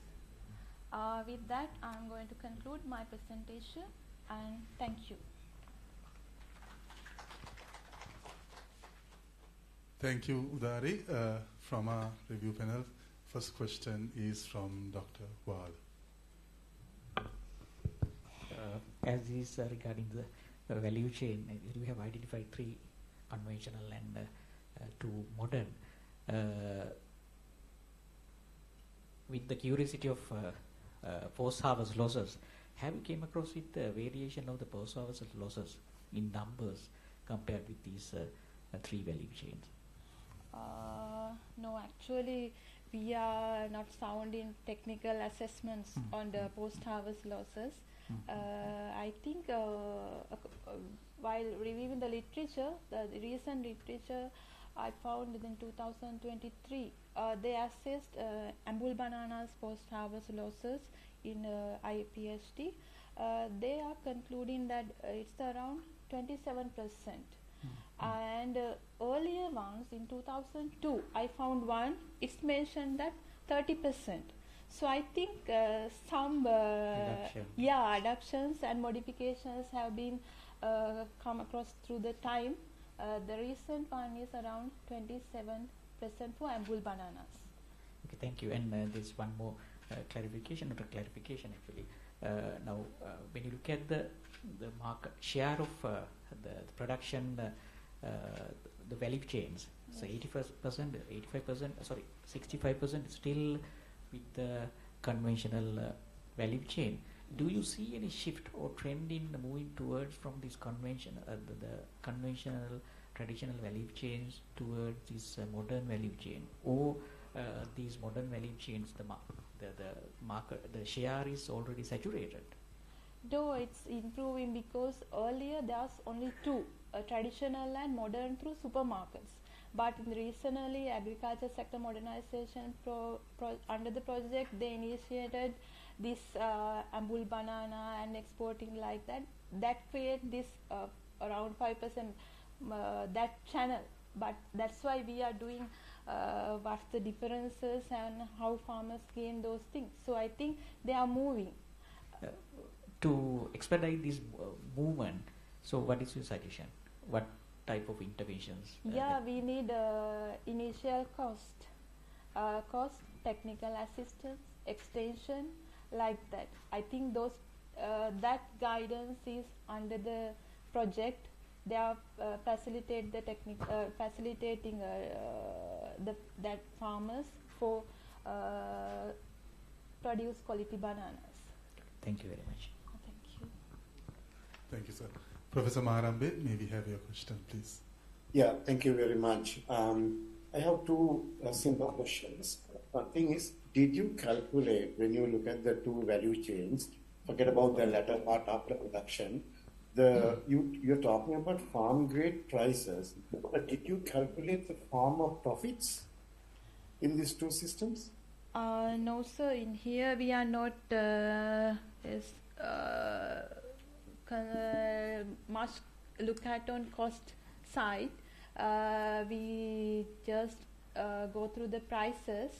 Speaker 11: With that, I am going to conclude my presentation, and thank you.
Speaker 2: Thank you, Udari. From our review panel, first question is from Dr. Wal.
Speaker 5: As is regarding the value chain, we have identified 3 conventional and 2 modern. With the curiosity of post-harvest losses, have you came across with the variation of the post-harvest losses in numbers compared with these 3 value chains?
Speaker 11: No, actually, we are not sound in technical assessments on the post-harvest losses. I think while reviewing the literature, the recent literature I found in 2023, they assessed Ambul bananas post-harvest losses in IPHT. They are concluding that it's around 27%. And earlier ones in 2002, I found one, it's mentioned that 30%. So I think some adaptations and modifications have been come across through the time. The recent one is around 27% for Ambul bananas.
Speaker 5: Okay, thank you. And there's one more clarification, not a clarification actually. Now, when you look at the market share of the production, the value chains, so 85%, 65% still with the conventional value chain. Do you see any shift or trend in moving towards from this conventional, the conventional traditional value chains towards this modern value chain, or these modern value chains, the market, the share is already saturated?
Speaker 11: Though it's improving, because earlier there was only 2, traditional and modern through supermarkets. But recently, agriculture sector modernization under the project, they initiated this Ambul banana and exporting like that. That create this around 5% that channel. But that's why we are doing what's the differences and how farmers gain those things. So I think they are moving.
Speaker 5: To expedite this movement, so what is your suggestion? What type of interventions?
Speaker 11: We need initial cost, technical assistance, extension, like that. I think those that guidance is under the project. They are facilitating that farmers for produce quality bananas.
Speaker 5: Thank you very much.
Speaker 11: Thank you.
Speaker 2: Thank you, sir. Professor Maharambe, may we have your question, please?
Speaker 8: Yeah, thank you very much. I have 2 simple questions. One thing is, did you calculate, when you look at the 2 value chains, forget about the latter part after production, you're talking about farm grade prices, but did you calculate the farmer profits in these 2 systems?
Speaker 11: No, sir. In here, we are not much look at on cost side. We just go through the prices.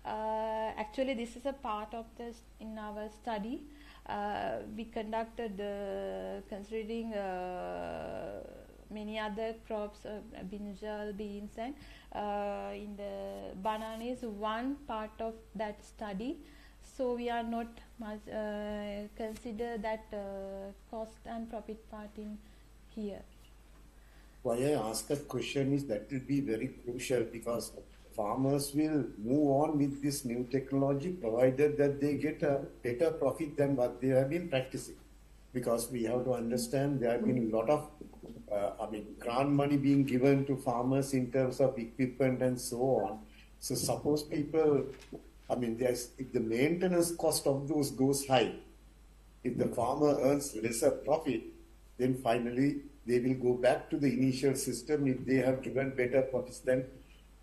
Speaker 11: Actually, this is a part of this in our study. We conducted considering
Speaker 18: many other crops, brinjal, beans, and in the banana is one part of that study. So we are not much consider that cost and profit part in here.
Speaker 8: Why I ask that question is that will be very crucial, because farmers will move on with this new technology provided that they get a better profit than what they have been practicing. Because we have to understand there have been a lot of grant money being given to farmers in terms of equipment and so on. So suppose people, if the maintenance cost of those goes high, if the farmer earns lesser profit, then finally they will go back to the initial system if they have given better profits than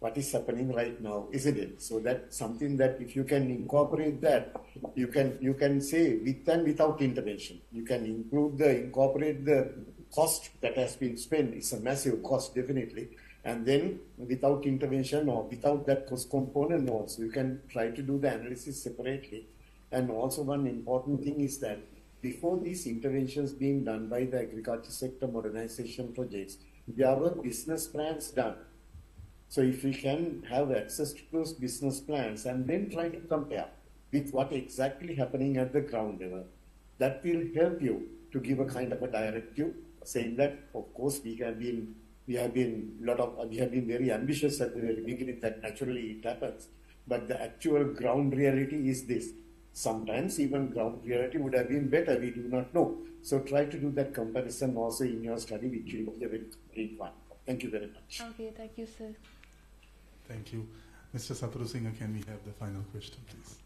Speaker 8: what is happening right now, isn't it? So that's something that if you can incorporate that, you can say with and without intervention. You can incorporate the cost that has been spent. It's a massive cost, definitely. And then without intervention or without that cost component also, you can try to do the analysis separately. And also one important thing is that before these interventions being done by the agriculture sector modernization projects, there were business plans done. So if we can have access to those business plans and then try to compare with what exactly happening at the ground level, that will help you to give a kind of a directive saying that, of course, we have been very ambitious at the very beginning, that naturally it happens. But the actual ground reality is this. Sometimes even ground reality would have been better, we do not know. So try to do that comparison also in your study, which will be a very great one. Thank you very much.
Speaker 18: Okay, thank you, sir.
Speaker 2: Thank you. Mr. Satrusingha, can we have the final question, please?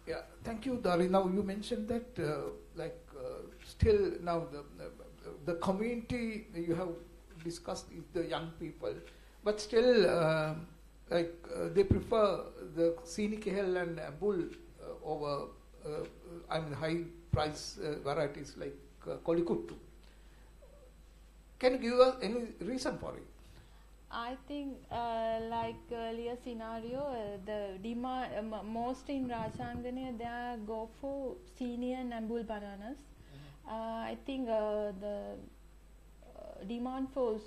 Speaker 4: Yeah, thank you, Dari. Now you mentioned that still now the community you have discussed is the young people, but still they prefer the scenic hell and bull over high price varieties like Kolikuttu. Can you give us any reason for it?
Speaker 18: I think like earlier scenario, the demand most in Rajangane they go for senior and Ambul bananas. I think the demand for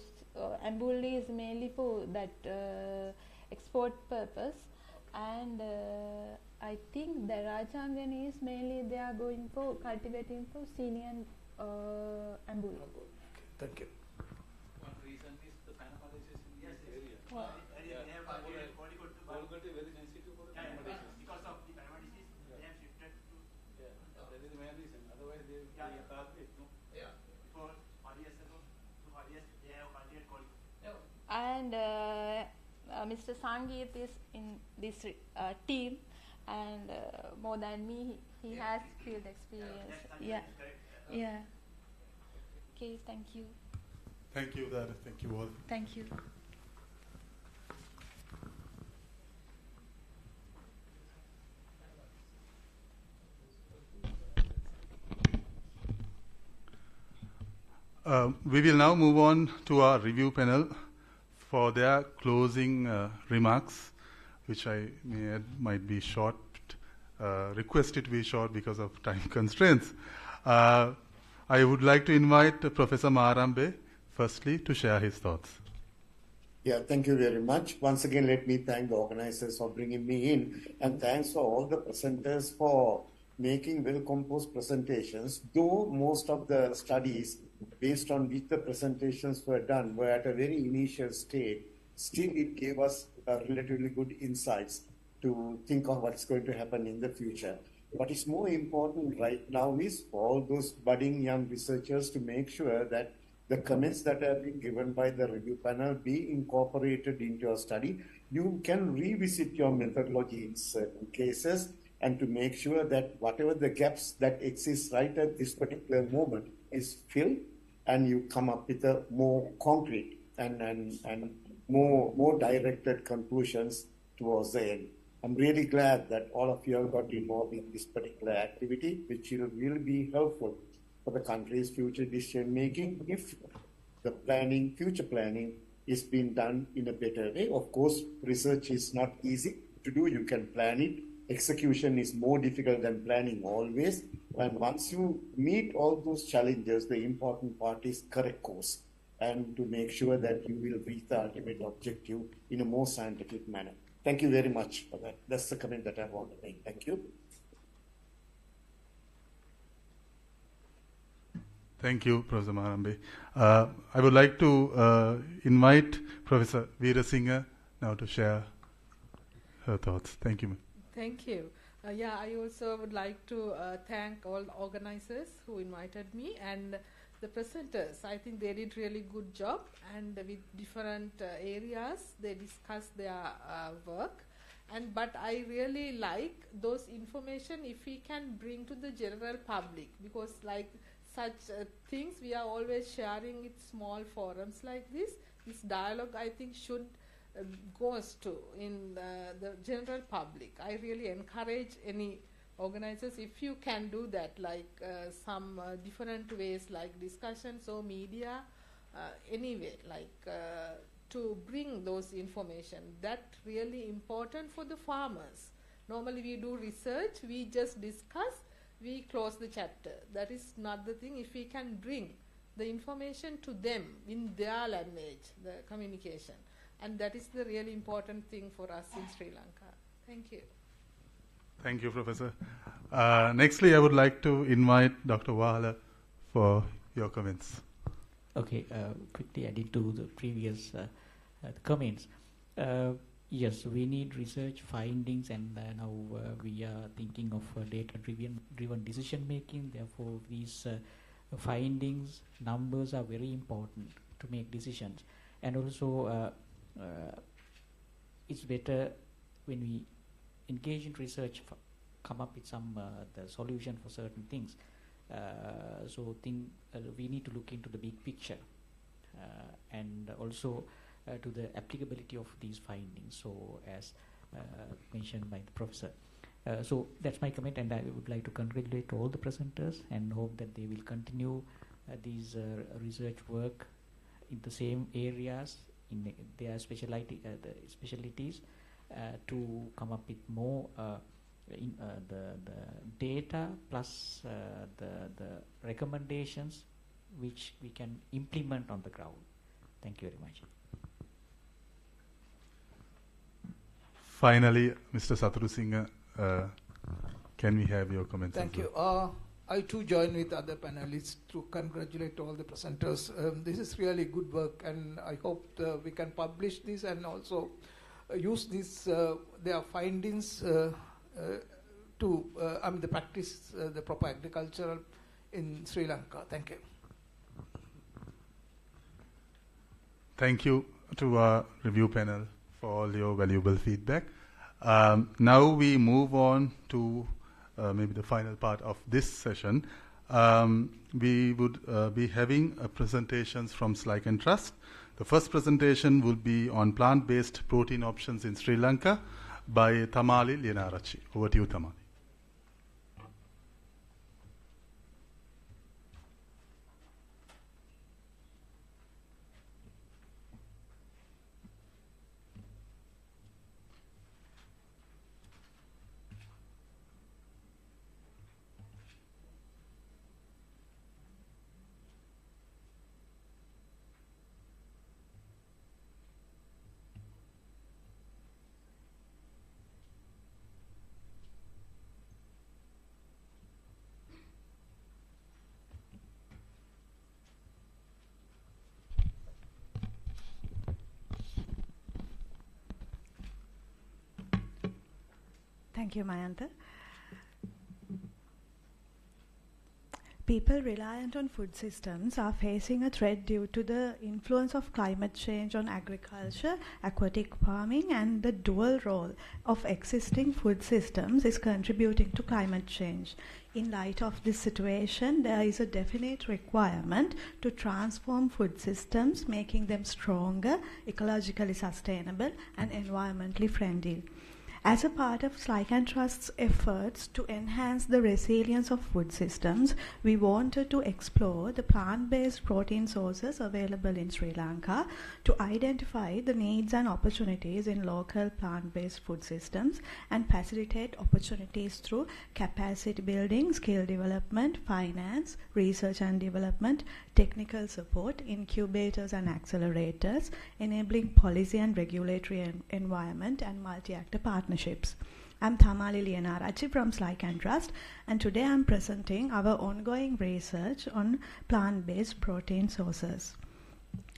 Speaker 18: Ambul is mainly for that export purpose, and I think the Rajangane is mainly they are going for cultivating for senior and Ambul.
Speaker 4: Thank you.
Speaker 19: One reason is the phenolization in this area.
Speaker 18: Well,
Speaker 19: very sensitive for because of the phenol disease, they have shifted to. That is the main reason. Otherwise, they target. No. Before 5 years ago, 2 years, they have cultivated Kolikuttu.
Speaker 18: And Mr. Sangeet is in this team, and more than me, he has field experience. Yeah. Okay, thank you.
Speaker 2: Thank you, Dara. Thank you all.
Speaker 18: Thank you.
Speaker 2: We will now move on to our review panel for their closing remarks, which I may add might be short, requested to be short because of time constraints. I would like to invite Professor Maharambe, firstly, to share his thoughts.
Speaker 8: Yeah, thank you very much. Once again, let me thank the organizers for bringing me in, and thanks for all the presenters for making well-composed presentations, though most of the studies based on which the presentations were done were at a very initial stage, still it gave us relatively good insights to think of what's going to happen in the future. What is more important right now is for all those budding young researchers to make sure that the comments that have been given by the review panel be incorporated into your study. You can revisit your methodology in certain cases, and to make sure that whatever the gaps that exist right at this particular moment is filled, and you come up with a more concrete and more directed conclusions towards the end. I'm really glad that all of you have got involved in this particular activity, which will be helpful for the country's future decision making if the future planning is being done in a better way. Of course, research is not easy to do. You can plan it, execution is more difficult than planning always. And once you meet all those challenges, the important part is correct course and to make sure that you will reach the ultimate objective in a more scientific manner. Thank you very much for that. That's the comment that I want to make. Thank you.
Speaker 2: Thank you, Professor Maharambe. I would like to invite Professor Veerasinghe now to share her thoughts. Thank you.
Speaker 12: Thank you. I also would like to thank all organizers who invited me and the presenters. I think they did really good job, and with different areas they discussed their work. But I really like those information if we can bring to the general public, because like such things we are always sharing in small forums like this. This dialogue I think should goes to in the general public. I really encourage any organizers, if you can do that, like some different ways like discussions or media, anyway, like to bring those information. That really important for the farmers. Normally we do research, we just discuss, we close the chapter. That is not the thing. If we can bring the information to them in their language, the communication, and that is the really important thing for us in Sri Lanka. Thank you.
Speaker 2: Thank you, Professor. Nextly, I would like to invite Dr. Wahala for your comments.
Speaker 5: Okay, quickly adding to the previous comments. Yes, we need research findings, and now we are thinking of data-driven decision making. Therefore, these findings, numbers are very important to make decisions. And also, it's better when we engage in research, come up with some the solution for certain things. We need to look into the big picture and also to the applicability of these findings. So as mentioned by the professor. So that's my comment, and I would like to congratulate all the presenters and hope that they will continue these research work in the same areas in their specialties to come up with more the data plus the recommendations which we can implement on the ground. Thank you very much.
Speaker 2: Finally, Mr. Sathurusinghe, can we have your comments?
Speaker 4: Thank you. I too join with other panelists to congratulate all the presenters. This is really good work, and I hope we can publish this and also use this their findings to the practice the proper agriculture in Sri Lanka. Thank you.
Speaker 2: Thank you to our review panel for all your valuable feedback. Now we move on to maybe the final part of this session. We would be having presentations from Slyken Trust. The first presentation will be on plant-based protein options in Sri Lanka by Tamali Lienarachi. Over to you, Tamali.
Speaker 20: Thank you, Mayantha. People reliant on food systems are facing a threat due to the influence of climate change on agriculture, aquatic farming, and the dual role of existing food systems is contributing to climate change. In light of this situation, there is a definite requirement to transform food systems, making them stronger, ecologically sustainable, and environmentally friendly. As a part of Slyke and Trust's efforts to enhance the resilience of food systems, we wanted to explore the plant-based protein sources available in Sri Lanka to identify the needs and opportunities in local plant-based food systems and facilitate opportunities through capacity building, skill development, finance, research and development, technical support, incubators and accelerators, enabling policy and regulatory environment, and multi-actor partnerships. I'm Thamali Liyanarachi from Slyke and Trust, and today I'm presenting our ongoing research on plant-based protein sources.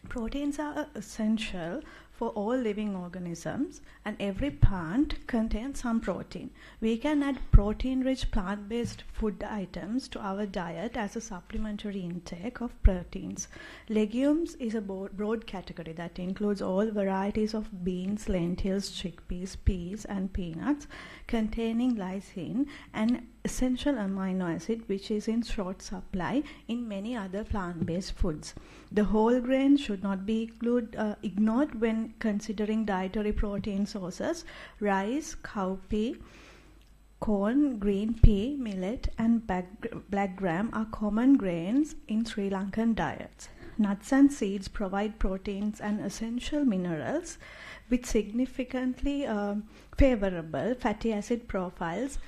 Speaker 20: Proteins are essential for all living organisms, and every plant contains some protein. We can add protein-rich plant-based food items to our diet as a supplementary intake of proteins. Legumes is a broad category that includes all varieties of beans, lentils, chickpeas, peas, and peanuts, containing lysine, an essential amino acid which is in short supply in many other plant-based foods. The whole grain should not be ignored when considering dietary protein sources. Rice, cowpea, corn, green pea, millet, and black gram are common grains in Sri Lankan diets. Nuts and seeds provide proteins and essential minerals with significantly favorable fatty acid profiles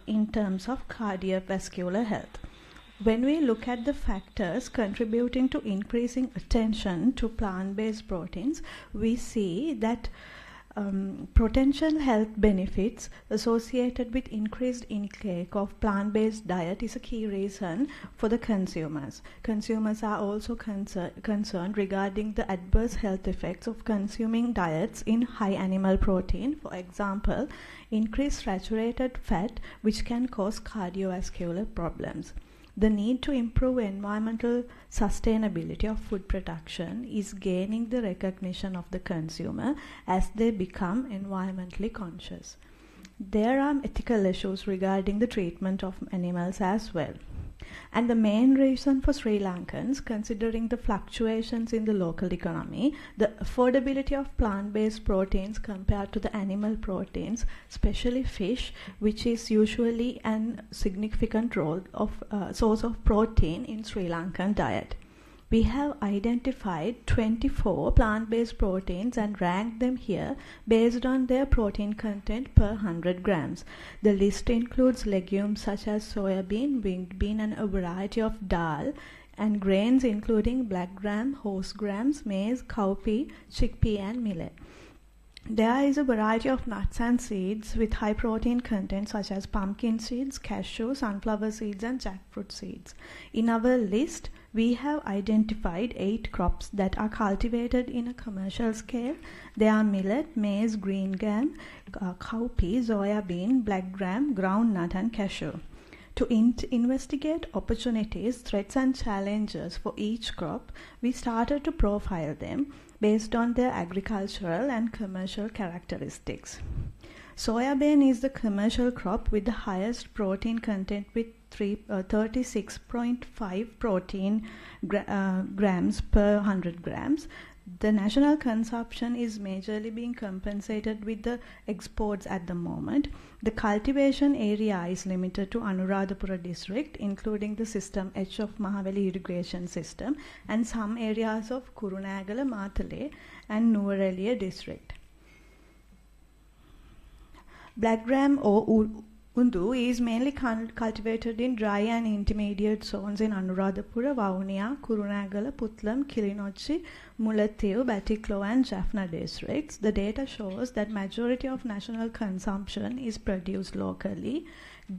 Speaker 20: in terms of cardiovascular health. When we look at the factors contributing to increasing attention to plant-based proteins, we see that potential health benefits associated with increased intake of plant-based diet is a key reason for the consumers. Consumers are also concerned regarding the adverse health effects of consuming diets in high animal protein, for example, increased saturated fat, which can cause cardiovascular problems. The need to improve environmental sustainability of food production is gaining the recognition of the consumer as they become environmentally conscious. There are ethical issues regarding the treatment of animals as well. And the main reason for Sri Lankans, considering the fluctuations in the local economy, the affordability of plant-based proteins compared to the animal proteins, especially fish, which is usually a significant source of protein in Sri Lankan diet. We have identified 24 plant-based proteins and ranked them here based on their protein content per 100 grams. The list includes legumes such as soya bean, winged bean, and a variety of dal, and grains including black gram, horse grams, maize, cowpea, chickpea, and millet. There is a variety of nuts and seeds with high protein content such as pumpkin seeds, cashew, sunflower seeds, and jackfruit seeds. In our list, we have identified 8 crops that are cultivated in a commercial scale. They are millet, maize, green gram, cowpea, soya bean, black gram, groundnut, and cashew. To investigate opportunities, threats, and challenges for each crop, we started to profile them based on their agricultural and commercial characteristics. Soya bean is the commercial crop with the highest protein content with 36.5 protein grams per 100 grams. The national consumption is majorly being compensated with the exports at the moment. The cultivation area is limited to Anuradhapura district, including the System H of Mahaweli irrigation system, and some areas of Kurunagala, Matale, and Nuwara district. Black gram or Undu is mainly cultivated in dry and intermediate zones in Anuradhapura, Vavuniya, Kurunagala, Puttalam, Kilinochchi, Mullaitivu, Batticaloa, and Jaffna districts. The data shows that majority of national consumption is produced locally.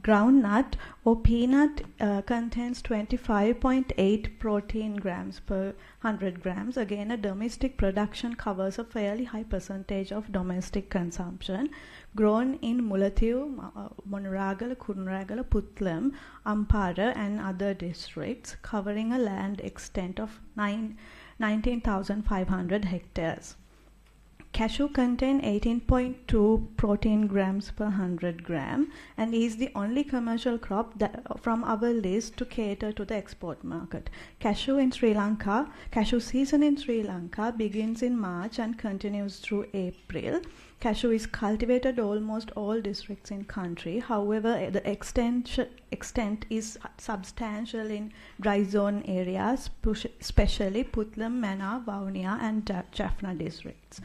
Speaker 20: Groundnut or peanut contains 25.8 protein grams per 100 grams. Again, a domestic production covers a fairly high percentage of domestic consumption. Grown in Mullaitivu, Monaragala, Kurunagala, Puttalam, Ampara, and other districts, covering a land extent of 19,500 hectares. Cashew contain 18.2 protein grams per 100 gram and is the only commercial crop from our list to cater to the export market. Cashew season in Sri Lanka begins in March and continues through April. Cashew is cultivated almost all districts in country. However, the extent is substantial in dry zone areas, especially Putlam, Mana, Vavuniya and Jaffna districts.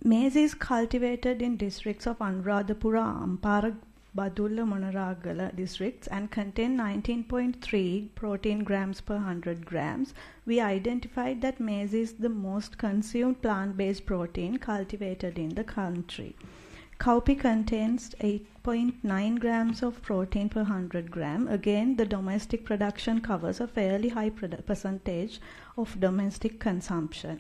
Speaker 20: Maize is cultivated in districts of Anuradhapura, Ampara, Badulla, Monaragala districts and contain 19.3 protein grams per 100 grams. We identified that maize is the most consumed plant-based protein cultivated in the country. Cowpea contains 8.9 grams of protein per 100 gram. Again, the domestic production covers a fairly high percentage of domestic consumption.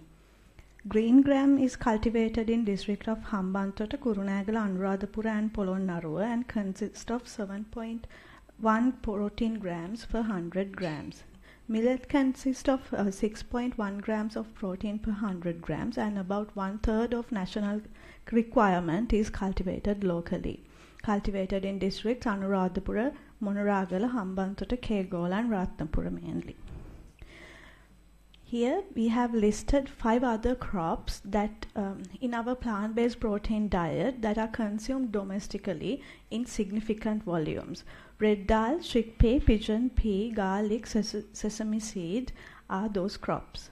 Speaker 20: Green gram is cultivated in district of Hambantota, Kurunegala, Anuradhapura and Polonnaruwa and consists of 7.1 protein grams per 100 grams. Millet consists of 6.1 grams of protein per 100 grams and about 1/3 of national requirement is cultivated locally. Cultivated in districts Anuradhapura, Monaragala, Hambantota, Kegola and Ratnapura mainly. Here we have listed 5 other crops that in our plant-based protein diet that are consumed domestically in significant volumes. Red dal, chickpea, pigeon pea, garlic, sesame seed are those crops.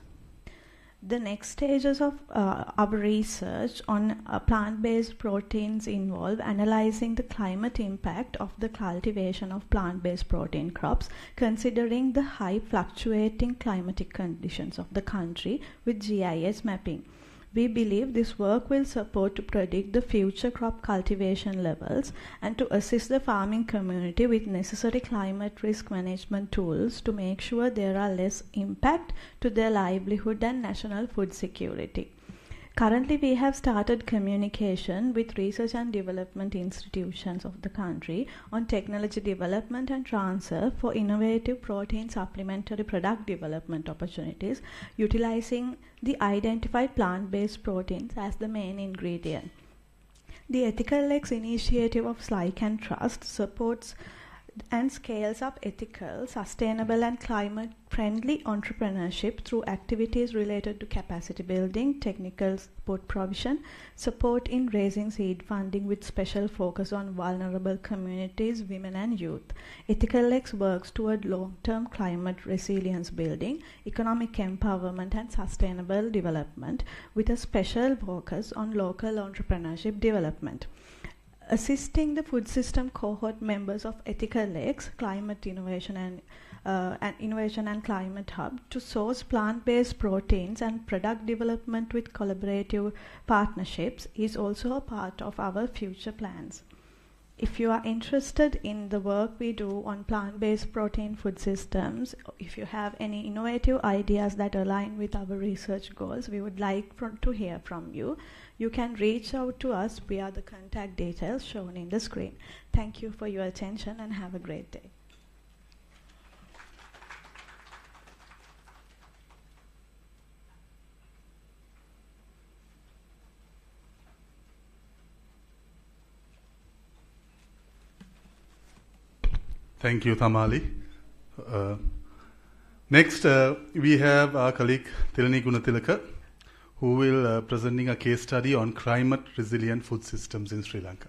Speaker 20: The next stages of our research on plant-based proteins involve analyzing the climate impact of the cultivation of plant-based protein crops, considering the high fluctuating climatic conditions of the country with GIS mapping. We believe this work will support to predict the future crop cultivation levels and to assist the farming community with necessary climate risk management tools to make sure there are less impact to their livelihood and national food security. Currently, we have started communication with research and development institutions of the country on technology development and transfer for innovative protein supplementary product development opportunities, utilizing the identified plant-based proteins as the main ingredient. The Ethical X initiative of Slyke and Trust supports and scales up ethical, sustainable and climate-friendly entrepreneurship through activities related to capacity building, technical support provision, support in raising seed funding with special focus on vulnerable communities, women and youth. Ethical X works toward long-term climate resilience building, economic empowerment and sustainable development with a special focus on local entrepreneurship development. Assisting the food system cohort members of Ethical X, Climate Innovation and Climate Hub to source plant-based proteins and product development with collaborative partnerships is also a part of our future plans. If you are interested in the work we do on plant-based protein food systems, if you have any innovative ideas that align with our research goals, we would like to hear from you. You can reach out to us via the contact details shown in the screen. Thank you for your attention and have a great day.
Speaker 2: Thank you, Thamali. Next, we have our colleague Thilani Gunathilaka, who will presenting a case study on climate resilient food systems in Sri Lanka.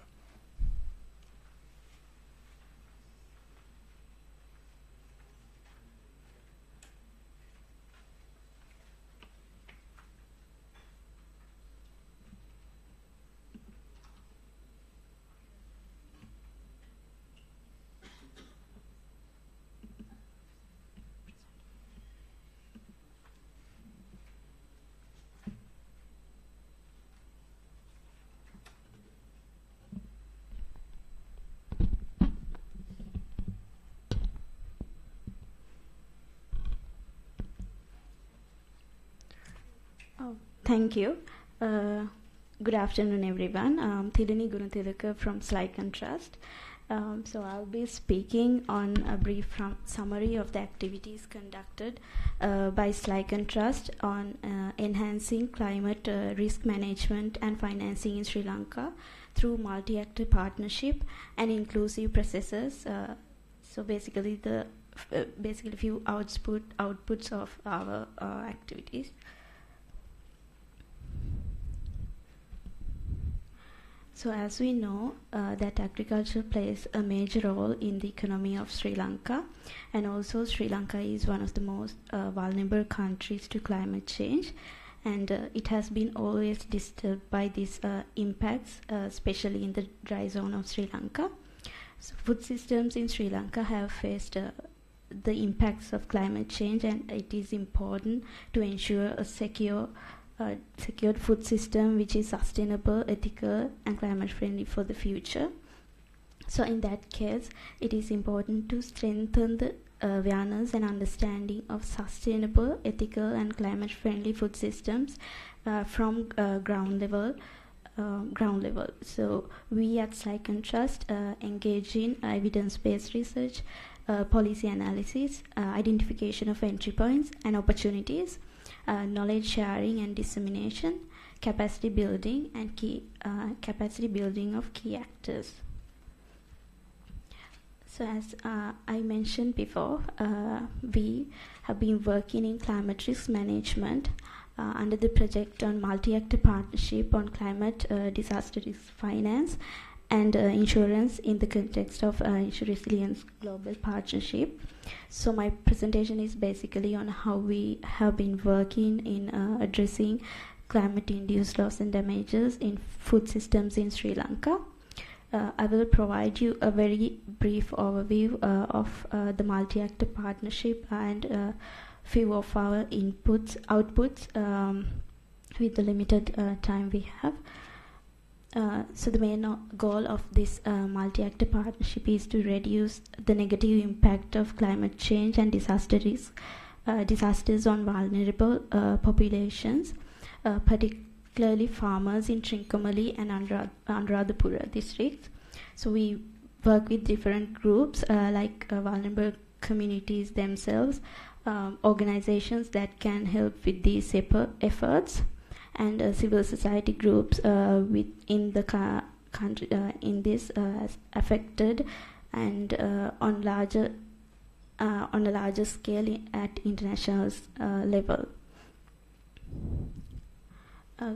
Speaker 21: Thank you. Good afternoon, everyone. I'm Thilani Gunathilaka from Slyke and Trust. So I'll be speaking on a brief summary of the activities conducted by Slyken Trust on enhancing climate risk management and financing in Sri Lanka through multi-actor partnership and inclusive processes. So basically basically few outputs of our activities. So as we know that agriculture plays a major role in the economy of Sri Lanka, and also Sri Lanka is one of the most vulnerable countries to climate change, and it has been always disturbed by these impacts, especially in the dry zone of Sri Lanka. So food systems in Sri Lanka have faced the impacts of climate change, and it is important to ensure a secured food system which is sustainable, ethical and climate friendly for the future. So in that case, it is important to strengthen the awareness and understanding of sustainable, ethical and climate friendly food systems from ground level. So we at Slyken Trust engage in evidence-based research, policy analysis, identification of entry points and opportunities, knowledge sharing and dissemination, capacity building and capacity building of key actors. So as I mentioned before, we have been working in climate risk management under the project on multi-actor partnership on climate disaster risk finance and insurance in the context of Resilience Global Partnership. So my presentation is basically on how we have been working in addressing climate-induced loss and damages in food systems in Sri Lanka. I will provide you a very brief overview of the multi-actor partnership and few of our outputs with the limited time we have. So the main goal of this multi-actor partnership is to reduce the negative impact of climate change and disasters on vulnerable populations, particularly farmers in Trincomalee and Anuradhapura districts. So we work with different groups like vulnerable communities themselves, organizations that can help with these efforts, and civil society groups within the country in this affected and on a larger scale at international level.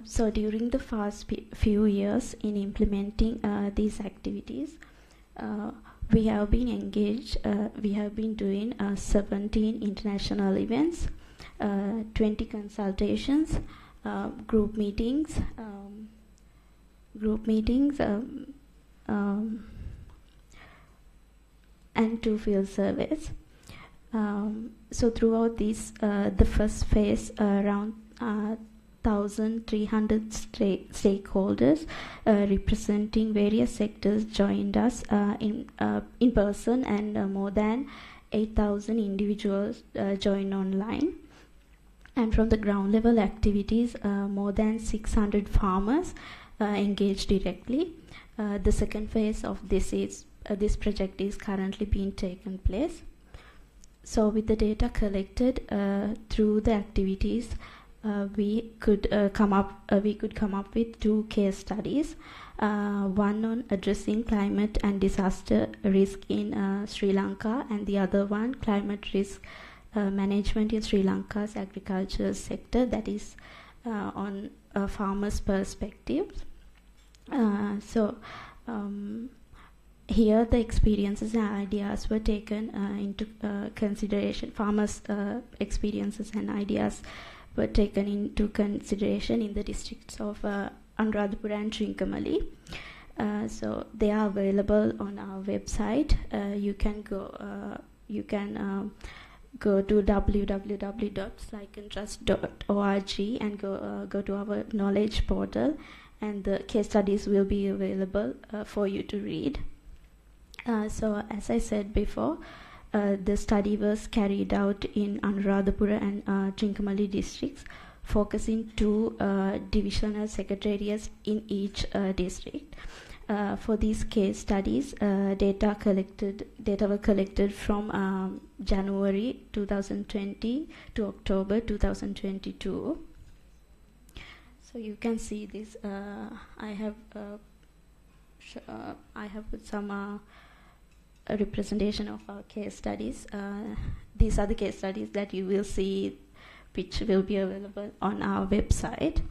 Speaker 21: So during the past few years in implementing these activities, we have been engaged, we have been doing 17 international events, 20 consultations, group meetings, and 2 field surveys. So throughout this, the first phase, around 1,300 stakeholders representing various sectors joined us in person, and more than 8,000 individuals joined online. And from the ground level activities, more than 600 farmers engaged directly. The second phase of this project is currently being taken place. So with the data collected through the activities, we could come up with 2 case studies, one on addressing climate and disaster risk in Sri Lanka, and the other one climate risk management in Sri Lanka's agriculture sector, that is on a farmer's perspective. Here the experiences and ideas were taken into consideration. Farmers' experiences and ideas were taken into consideration in the districts of Anuradhapura and Trincomalee. So they are available on our website. You can go to www.slykentrust.org and go to our knowledge portal, and the case studies will be available for you to read. So as I said before, the study was carried out in Anuradhapura and Trincomalee districts, focusing 2 divisional secretariats in each district. For these case studies, data were collected from January 2020 to October 2022. So you can see this. I have put some a representation of our case studies. These are the case studies that you will see, which will be available on our website.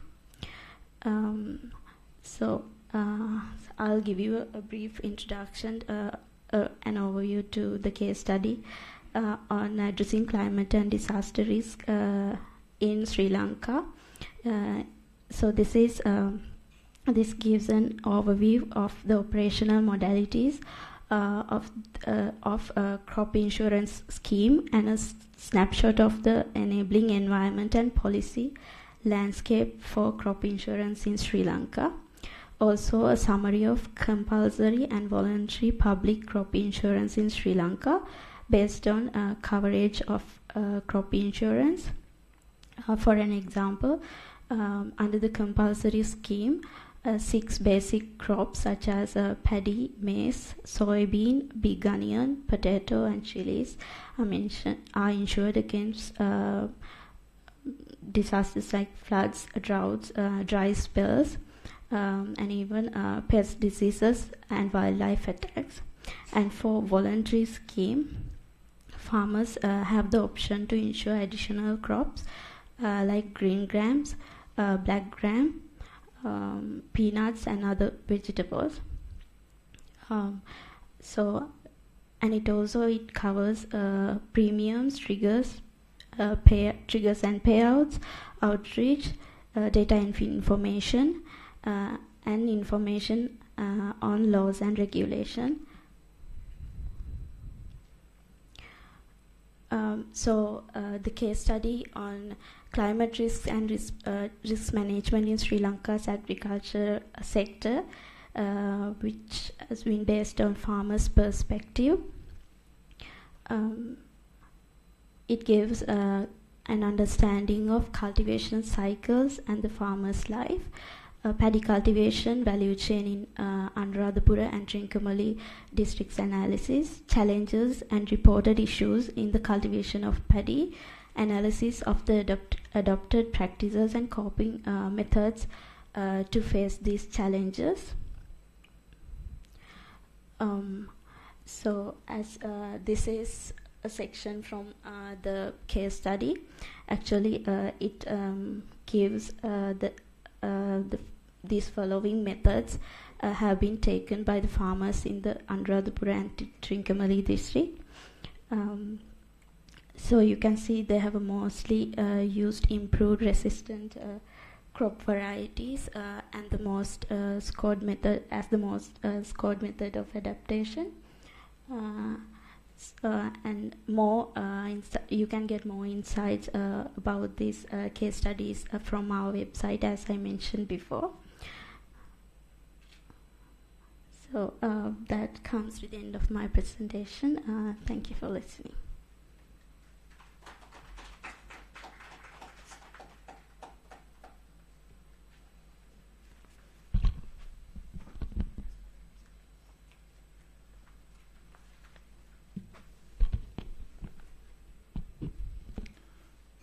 Speaker 21: I'll give you a brief introduction, an overview to the case study on addressing climate and disaster risk in Sri Lanka. So this gives an overview of the operational modalities of crop insurance scheme and a snapshot of the enabling environment and policy landscape for crop insurance in Sri Lanka. Also a summary of compulsory and voluntary public crop insurance in Sri Lanka based on coverage of crop insurance. For an example, under the compulsory scheme, 6 basic crops such as paddy, maize, soybean, big onion, potato and chilies are insured against disasters like floods, droughts, dry spells, and even pest diseases and wildlife attacks. And for voluntary scheme, farmers have the option to insure additional crops like green grams, black gram, peanuts and other vegetables. And it covers premiums, triggers and payouts, outreach, data information, and information on laws and regulation. The case study on climate risk and risk management in Sri Lanka's agriculture sector, which has been based on farmers' perspective. It gives an understanding of cultivation cycles and the farmer's life, paddy cultivation value chain in Anuradhapura and Trincomalee districts analysis, challenges and reported issues in the cultivation of paddy, analysis of the adopted practices and coping methods to face these challenges. This is a section from the case study. Actually, it gives these following methods have been taken by the farmers in the Anuradhapura and Trincomalee district. So you can see they have mostly used improved resistant crop varieties and the most scored method as the most scored method of adaptation. And more you can get more insights about these case studies from our website, as I mentioned before. So that comes to the end of my presentation. Thank you for listening.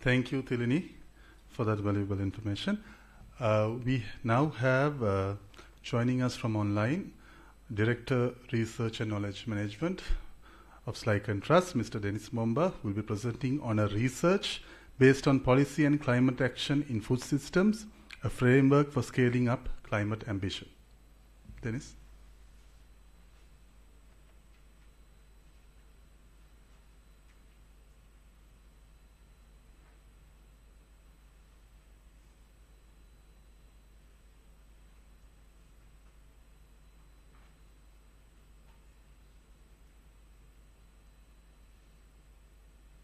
Speaker 2: Thank you, Tilini, for that valuable information. We now have joining us from online Director Research and Knowledge Management of Slyken Trust, Mr. Dennis Momba, who will be presenting on a research based on policy and climate action in food systems, a framework for scaling up climate ambition. Dennis?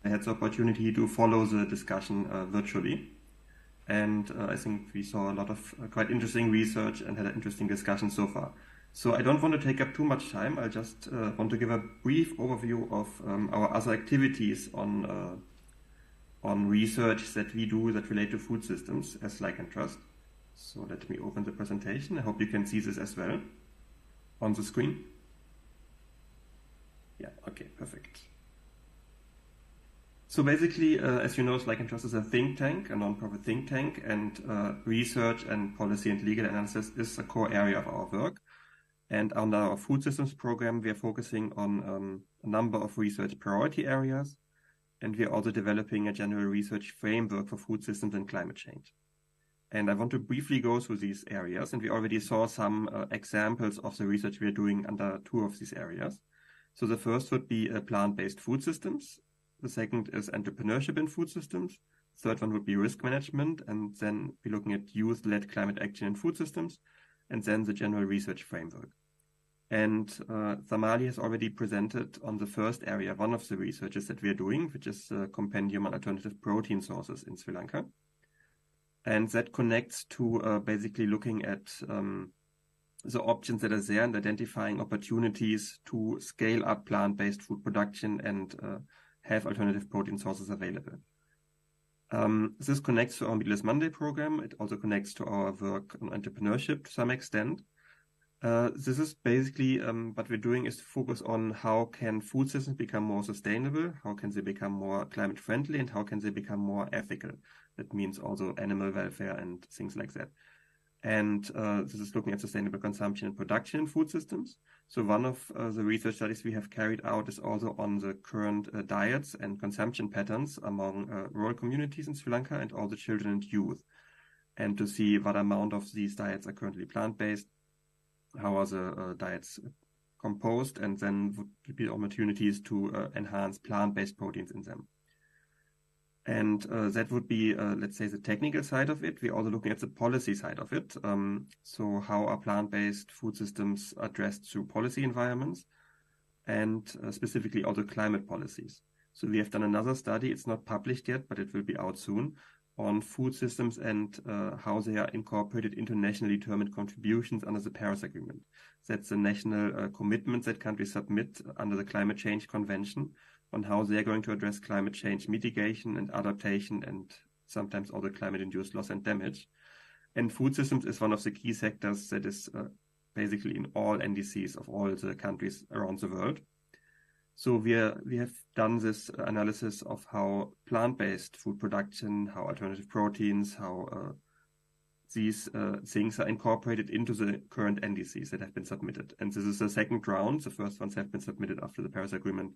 Speaker 1: I had the opportunity to follow the discussion virtually, and I think we saw a lot of quite interesting research and had an interesting discussion so far. So I don't want to take up too much time. I just want to give a brief overview of our other activities on research that we do that relate to food systems as Slyken Trust. So let me open the presentation. I hope you can see this as well. on the screen? Yeah, okay, perfect. So basically, as you know, Like and Trust is a think tank, a non-profit think tank, and research and policy and legal analysis is a core area of our work. And under our food systems program, we are focusing on a number of research priority areas, and we are also developing a general research framework for food systems and climate change. And I want to briefly go through these areas, and we already saw some examples of the research we are doing under two of these areas. So the first would be plant-based food systems. The second is entrepreneurship in food systems. Third one would be risk management, and then we're looking at youth-led climate action in food systems, and then the general research framework. And Zamali has already presented on the first area one of the researches that we are doing, which is a compendium on alternative protein sources in Sri Lanka. And that connects to basically looking at the options that are there and identifying opportunities to scale up plant-based food production and have alternative protein sources available. This connects to our Meatless Monday program. It also connects to our work on entrepreneurship to some extent. This is basically what we're doing is to focus on how can food systems become more sustainable, how can they become more climate friendly, and how can they become more ethical. That means also animal welfare and things like that. And this is looking at sustainable consumption and production in food systems. So one of the research studies we have carried out is also on the current diets and consumption patterns among rural communities in Sri Lanka and also children and youth, and to see what amount of these diets are currently plant-based, how are the diets composed, and then would be opportunities to enhance plant-based proteins in them. And that would be, let's say, the technical side of it. We're also looking at the policy side of it. So how are plant-based food systems addressed through policy environments, and specifically also climate policies. So we have done another study. It's not published yet, but it will be out soon, on food systems and how they are incorporated into nationally determined contributions under the Paris Agreement. That's the national commitments that countries submit under the Climate Change Convention on how they are going to address climate change mitigation and adaptation, and sometimes also climate-induced loss and damage. And food systems is one of the key sectors that is basically in all NDCs of all the countries around the world. So we have done this analysis of how plant-based food production, how alternative proteins, how these things are incorporated into the current NDCs that have been submitted. And this is the second round. The first ones have been submitted after the Paris Agreement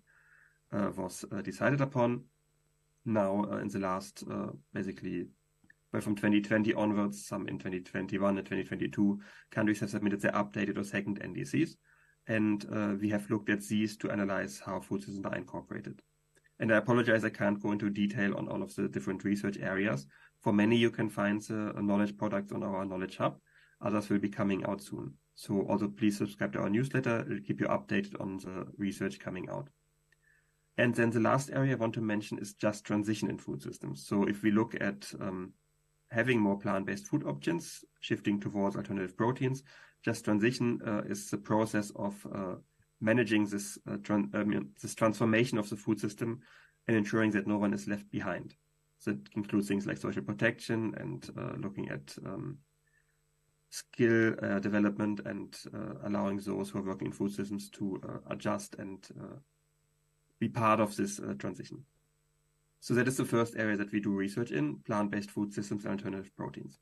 Speaker 1: was decided upon. Now in the last, basically, from 2020 onwards, some in 2021 and 2022, countries have submitted their updated or second NDCs. And we have looked at these to analyze how food systems are incorporated. And I apologize, I can't go into detail on all of the different research areas. For many, you can find the knowledge products on our Knowledge Hub. Others will be coming out soon. So also please subscribe to our newsletter. It'll keep you updated on the research coming out. And then the last area I want to mention is just transition in food systems. So if we look at having more plant-based food options, shifting towards alternative proteins, just transition is the process of managing this transformation of the food system and ensuring that no one is left behind. So it includes things like social protection and looking at skill development and allowing those who are working in food systems to adjust and be part of this transition. So that is the first area that we do research in, plant-based food systems and alternative proteins.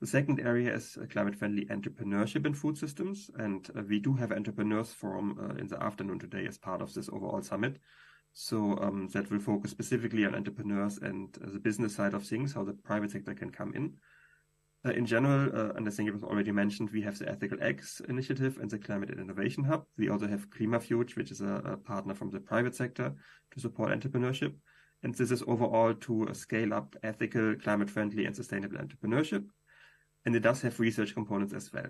Speaker 1: The second area is climate-friendly entrepreneurship in food systems, and we do have entrepreneurs forum in the afternoon today as part of this overall summit. So that will focus specifically on entrepreneurs and the business side of things, how the private sector can come in. In general, and I think it was already mentioned, we have the Ethical Eggs Initiative and the Climate and Innovation Hub. We also have Klimafuge, which is a partner from the private sector to support entrepreneurship. And this is overall to scale up ethical, climate-friendly, and sustainable entrepreneurship. And it does have research components as well.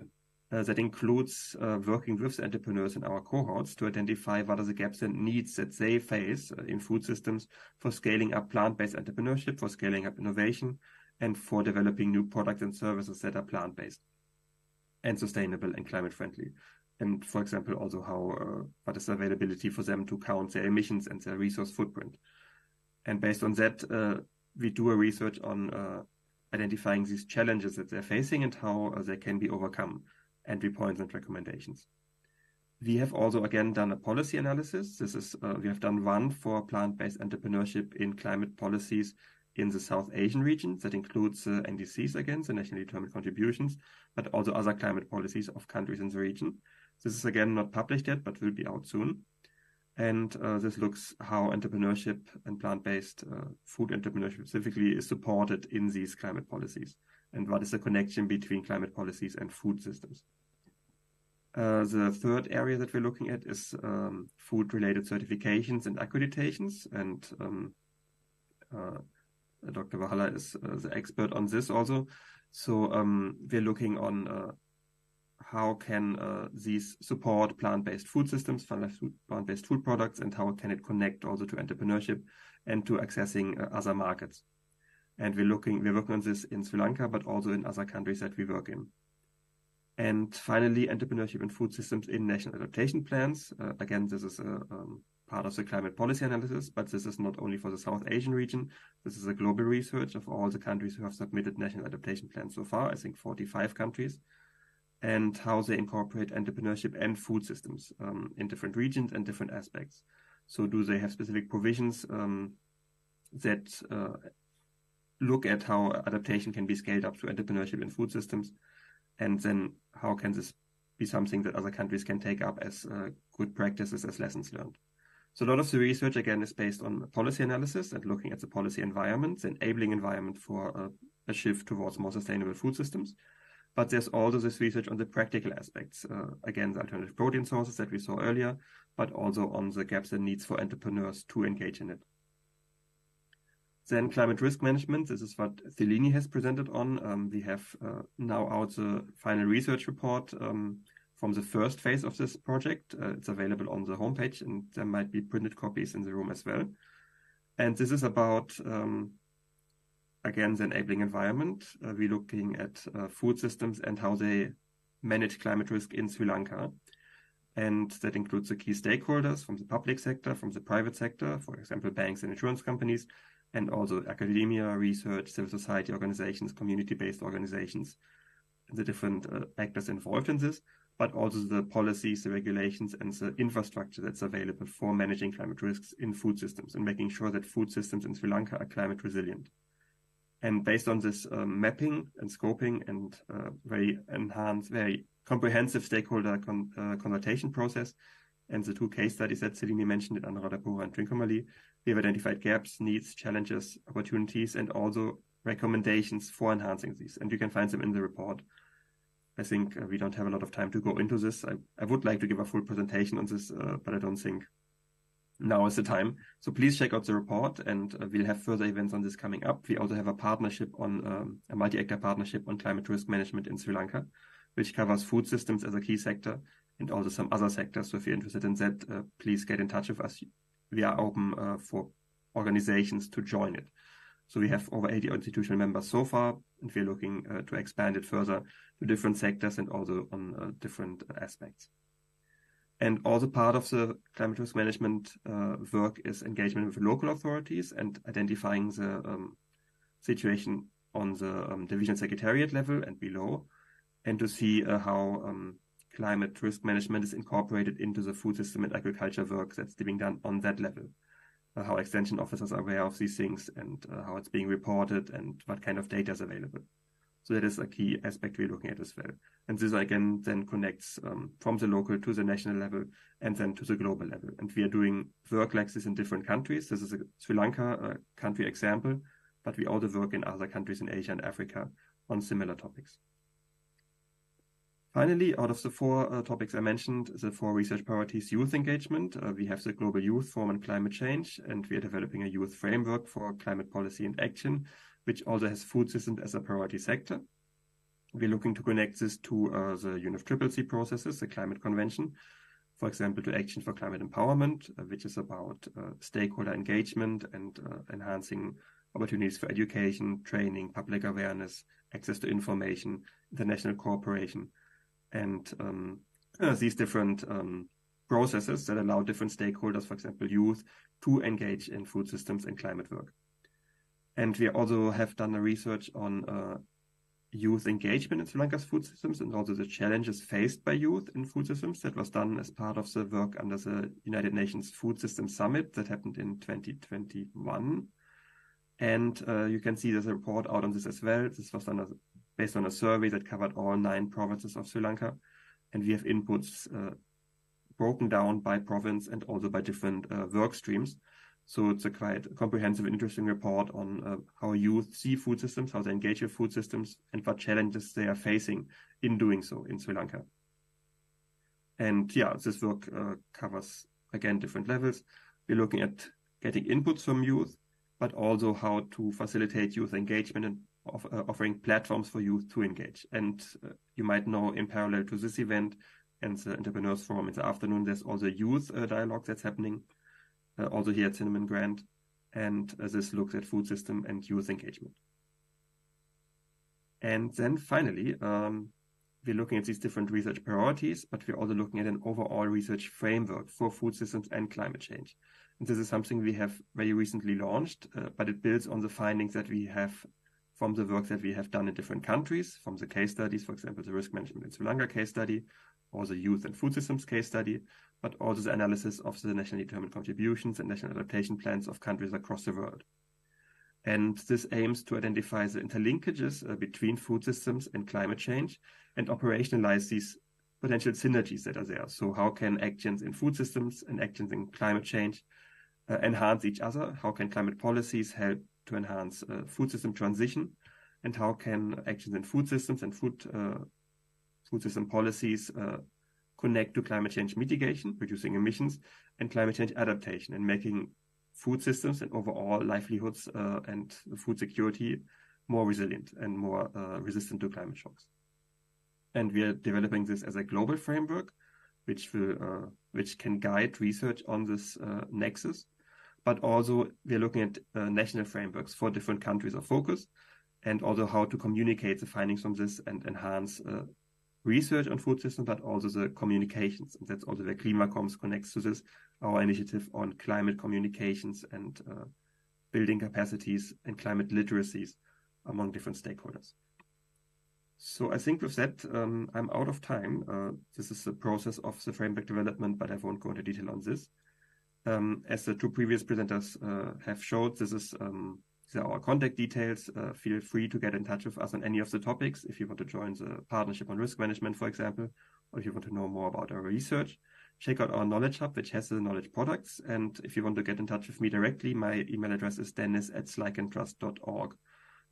Speaker 1: That includes working with the entrepreneurs in our cohorts to identify what are the gaps and needs that they face in food systems for scaling up plant-based entrepreneurship, for scaling up innovation, and for developing new products and services that are plant-based and sustainable and climate-friendly. And for example, also how what is the availability for them to count their emissions and their resource footprint. And based on that, we do a research on identifying these challenges that they're facing and how they can be overcome, entry points and recommendations. We have also again done a policy analysis. This is we have done one for plant-based entrepreneurship in climate policies in the South Asian region. That includes NDCs again, the nationally determined contributions, but also other climate policies of countries in the region. This is again not published yet, but will be out soon. And this looks how entrepreneurship and plant-based food entrepreneurship specifically is supported in these climate policies, and what is the connection between climate policies and food systems. The third area that we're looking at is food-related certifications and accreditations, and Dr. Vahala is the expert on this also. So we're looking on how can these support plant-based food systems, plant-based food products, and how can it connect also to entrepreneurship and to accessing other markets. And we're working on this in Sri Lanka, but also in other countries that we work in. And finally, entrepreneurship and food systems in national adaptation plans. Again, this is a part of the climate policy analysis, but this is not only for the South Asian region. This is a global research of all the countries who have submitted national adaptation plans so far, I think 45 countries, and how they incorporate entrepreneurship and food systems in different regions and different aspects. So do they have specific provisions that look at how adaptation can be scaled up to entrepreneurship and food systems? And then how can this be something that other countries can take up as good practices, as lessons learned? So a lot of the research, again, is based on policy analysis and looking at the policy environment, the enabling environment for a shift towards more sustainable food systems. But there's also this research on the practical aspects, again, the alternative protein sources that we saw earlier, but also on the gaps and needs for entrepreneurs to engage in it. Then climate risk management, this is what Thelini has presented on. We have now out the final research report from the first phase of this project. It's available on the homepage, and there might be printed copies in the room as well. And this is about, again, the enabling environment. We're looking at food systems and how they manage climate risk in Sri Lanka. And that includes the key stakeholders from the public sector, from the private sector, for example, banks and insurance companies, and also academia, research, civil society organizations, community-based organizations, the different actors involved in this, but also the policies, the regulations, and the infrastructure that's available for managing climate risks in food systems and making sure that food systems in Sri Lanka are climate resilient. And based on this mapping and scoping and very enhanced, very comprehensive stakeholder consultation process, and the two case studies that Thelini mentioned in Anuradhapura and Trincomalee, we have identified gaps, needs, challenges, opportunities, and also recommendations for enhancing these. And you can find them in the report. I think we don't have a lot of time to go into this. I would like to give a full presentation on this, but I don't think now is the time. So please check out the report, and we'll have further events on this coming up. We also have a partnership on a multi-actor partnership on climate risk management in Sri Lanka, which covers food systems as a key sector and also some other sectors. So if you're interested in that, please get in touch with us. We are open for organizations to join it. So we have over 80 institutional members so far, and we're looking to expand it further to different sectors and also on different aspects. And also part of the climate risk management work is engagement with local authorities and identifying the situation on the division secretariat level and below, and to see how climate risk management is incorporated into the food system and agriculture work that's being done on that level. How extension officers are aware of these things and how it's being reported and what kind of data is available. So that is a key aspect we're looking at as well. And this again then connects from the local to the national level and then to the global level. And we are doing work like this in different countries. This is a Sri Lanka country example, but we also work in other countries in Asia and Africa on similar topics. Finally, out of the four topics I mentioned, the four research priorities: youth engagement. We have the Global Youth Forum on Climate Change, and we are developing a youth framework for climate policy and action, which also has food systems as a priority sector. We're looking to connect this to the UNFCCC processes, the Climate Convention, for example, to Action for Climate Empowerment, which is about stakeholder engagement and enhancing opportunities for education, training, public awareness, access to information, international cooperation, and these different processes that allow different stakeholders, for example, youth, to engage in food systems and climate work. And we also have done a research on youth engagement in Sri Lanka's food systems and also the challenges faced by youth in food systems. That was done as part of the work under the United Nations Food Systems Summit that happened in 2021. And you can see there's a report out on this as well. This was done based on a survey that covered all 9 provinces of Sri Lanka. And we have inputs broken down by province and also by different work streams. So it's a quite comprehensive and interesting report on how youth see food systems, how they engage with food systems, and what challenges they are facing in doing so in Sri Lanka. And yeah, this work covers, again, different levels. We're looking at getting inputs from youth, but also how to facilitate youth engagement and offering platforms for youth to engage. And you might know, in parallel to this event and the Entrepreneurs Forum in the afternoon, there's also a youth dialogue that's happening, also here at Cinnamon Grant. And this looks at food system and youth engagement. And then finally, we're looking at these different research priorities, but we're also looking at an overall research framework for food systems and climate change. And this is something we have very recently launched, but it builds on the findings that we have from the work that we have done in different countries, from the case studies, for example, the risk management in Sri Lanka case study, or the youth and food systems case study, but also the analysis of the nationally determined contributions and national adaptation plans of countries across the world. And this aims to identify the interlinkages between food systems and climate change and operationalize these potential synergies that are there. So how can actions in food systems and actions in climate change enhance each other? How can climate policies help to enhance food system transition? And how can actions in food systems and food system policies connect to climate change mitigation, reducing emissions, and climate change adaptation, and making food systems and overall livelihoods and food security more resilient and more resistant to climate shocks. And we are developing this as a global framework, which can guide research on this nexus. But also we are looking at national frameworks for different countries of focus, and also how to communicate the findings from this and enhance research on food systems, but also the communications. And that's also where ClimaComs connects to this, our initiative on climate communications and building capacities and climate literacies among different stakeholders. So I think with that, I'm out of time. This is the process of the framework development, but I won't go into detail on this. As the 2 previous presenters have showed, these are our contact details. Feel free to get in touch with us on any of the topics if you want to join the partnership on risk management, for example, or if you want to know more about our research. Check out our Knowledge Hub, which has the knowledge products. And if you want to get in touch with me directly, my email address is dennis@slikentrust.org.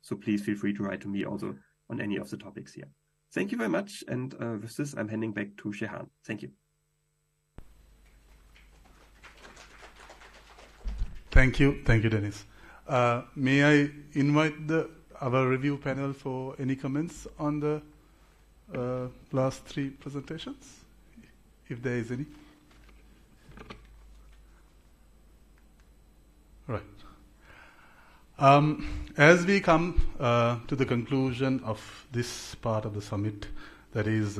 Speaker 1: So please feel free to write to me also on any of the topics here. Thank you very much. And with this, I'm handing back to Shehan. Thank you.
Speaker 2: Thank you, Dennis. May I invite our review panel for any comments on the last 3 presentations, if there is any? Right. As we come to the conclusion of this part of the summit, that is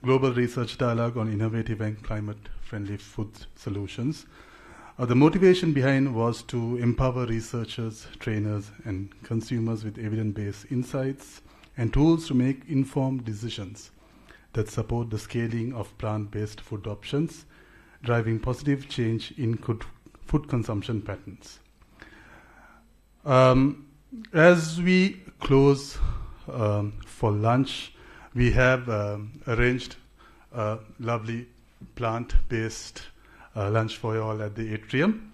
Speaker 2: Global Research Dialogue on Innovative and Climate-Friendly Food Solutions, the motivation behind was to empower researchers, trainers, and consumers with evidence-based insights and tools to make informed decisions that support the scaling of plant-based food options, driving positive change in food consumption patterns. As we close for lunch, we have arranged a lovely plant-based lunch for you all at the atrium.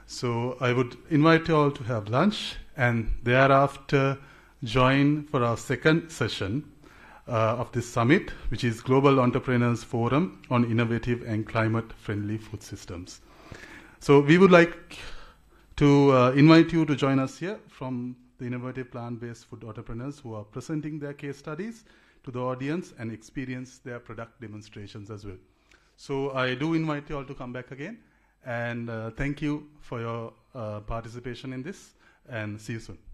Speaker 2: So I would invite you all to have lunch and thereafter join for our second session of this summit, which is Global Entrepreneurs Forum on Innovative and Climate-Friendly Food Systems. So we would like to invite you to join us here from the innovative plant-based food entrepreneurs who are presenting their case studies to the audience and experience their product demonstrations as well. So I do invite you all to come back again, and thank you for your participation in this, and see you soon.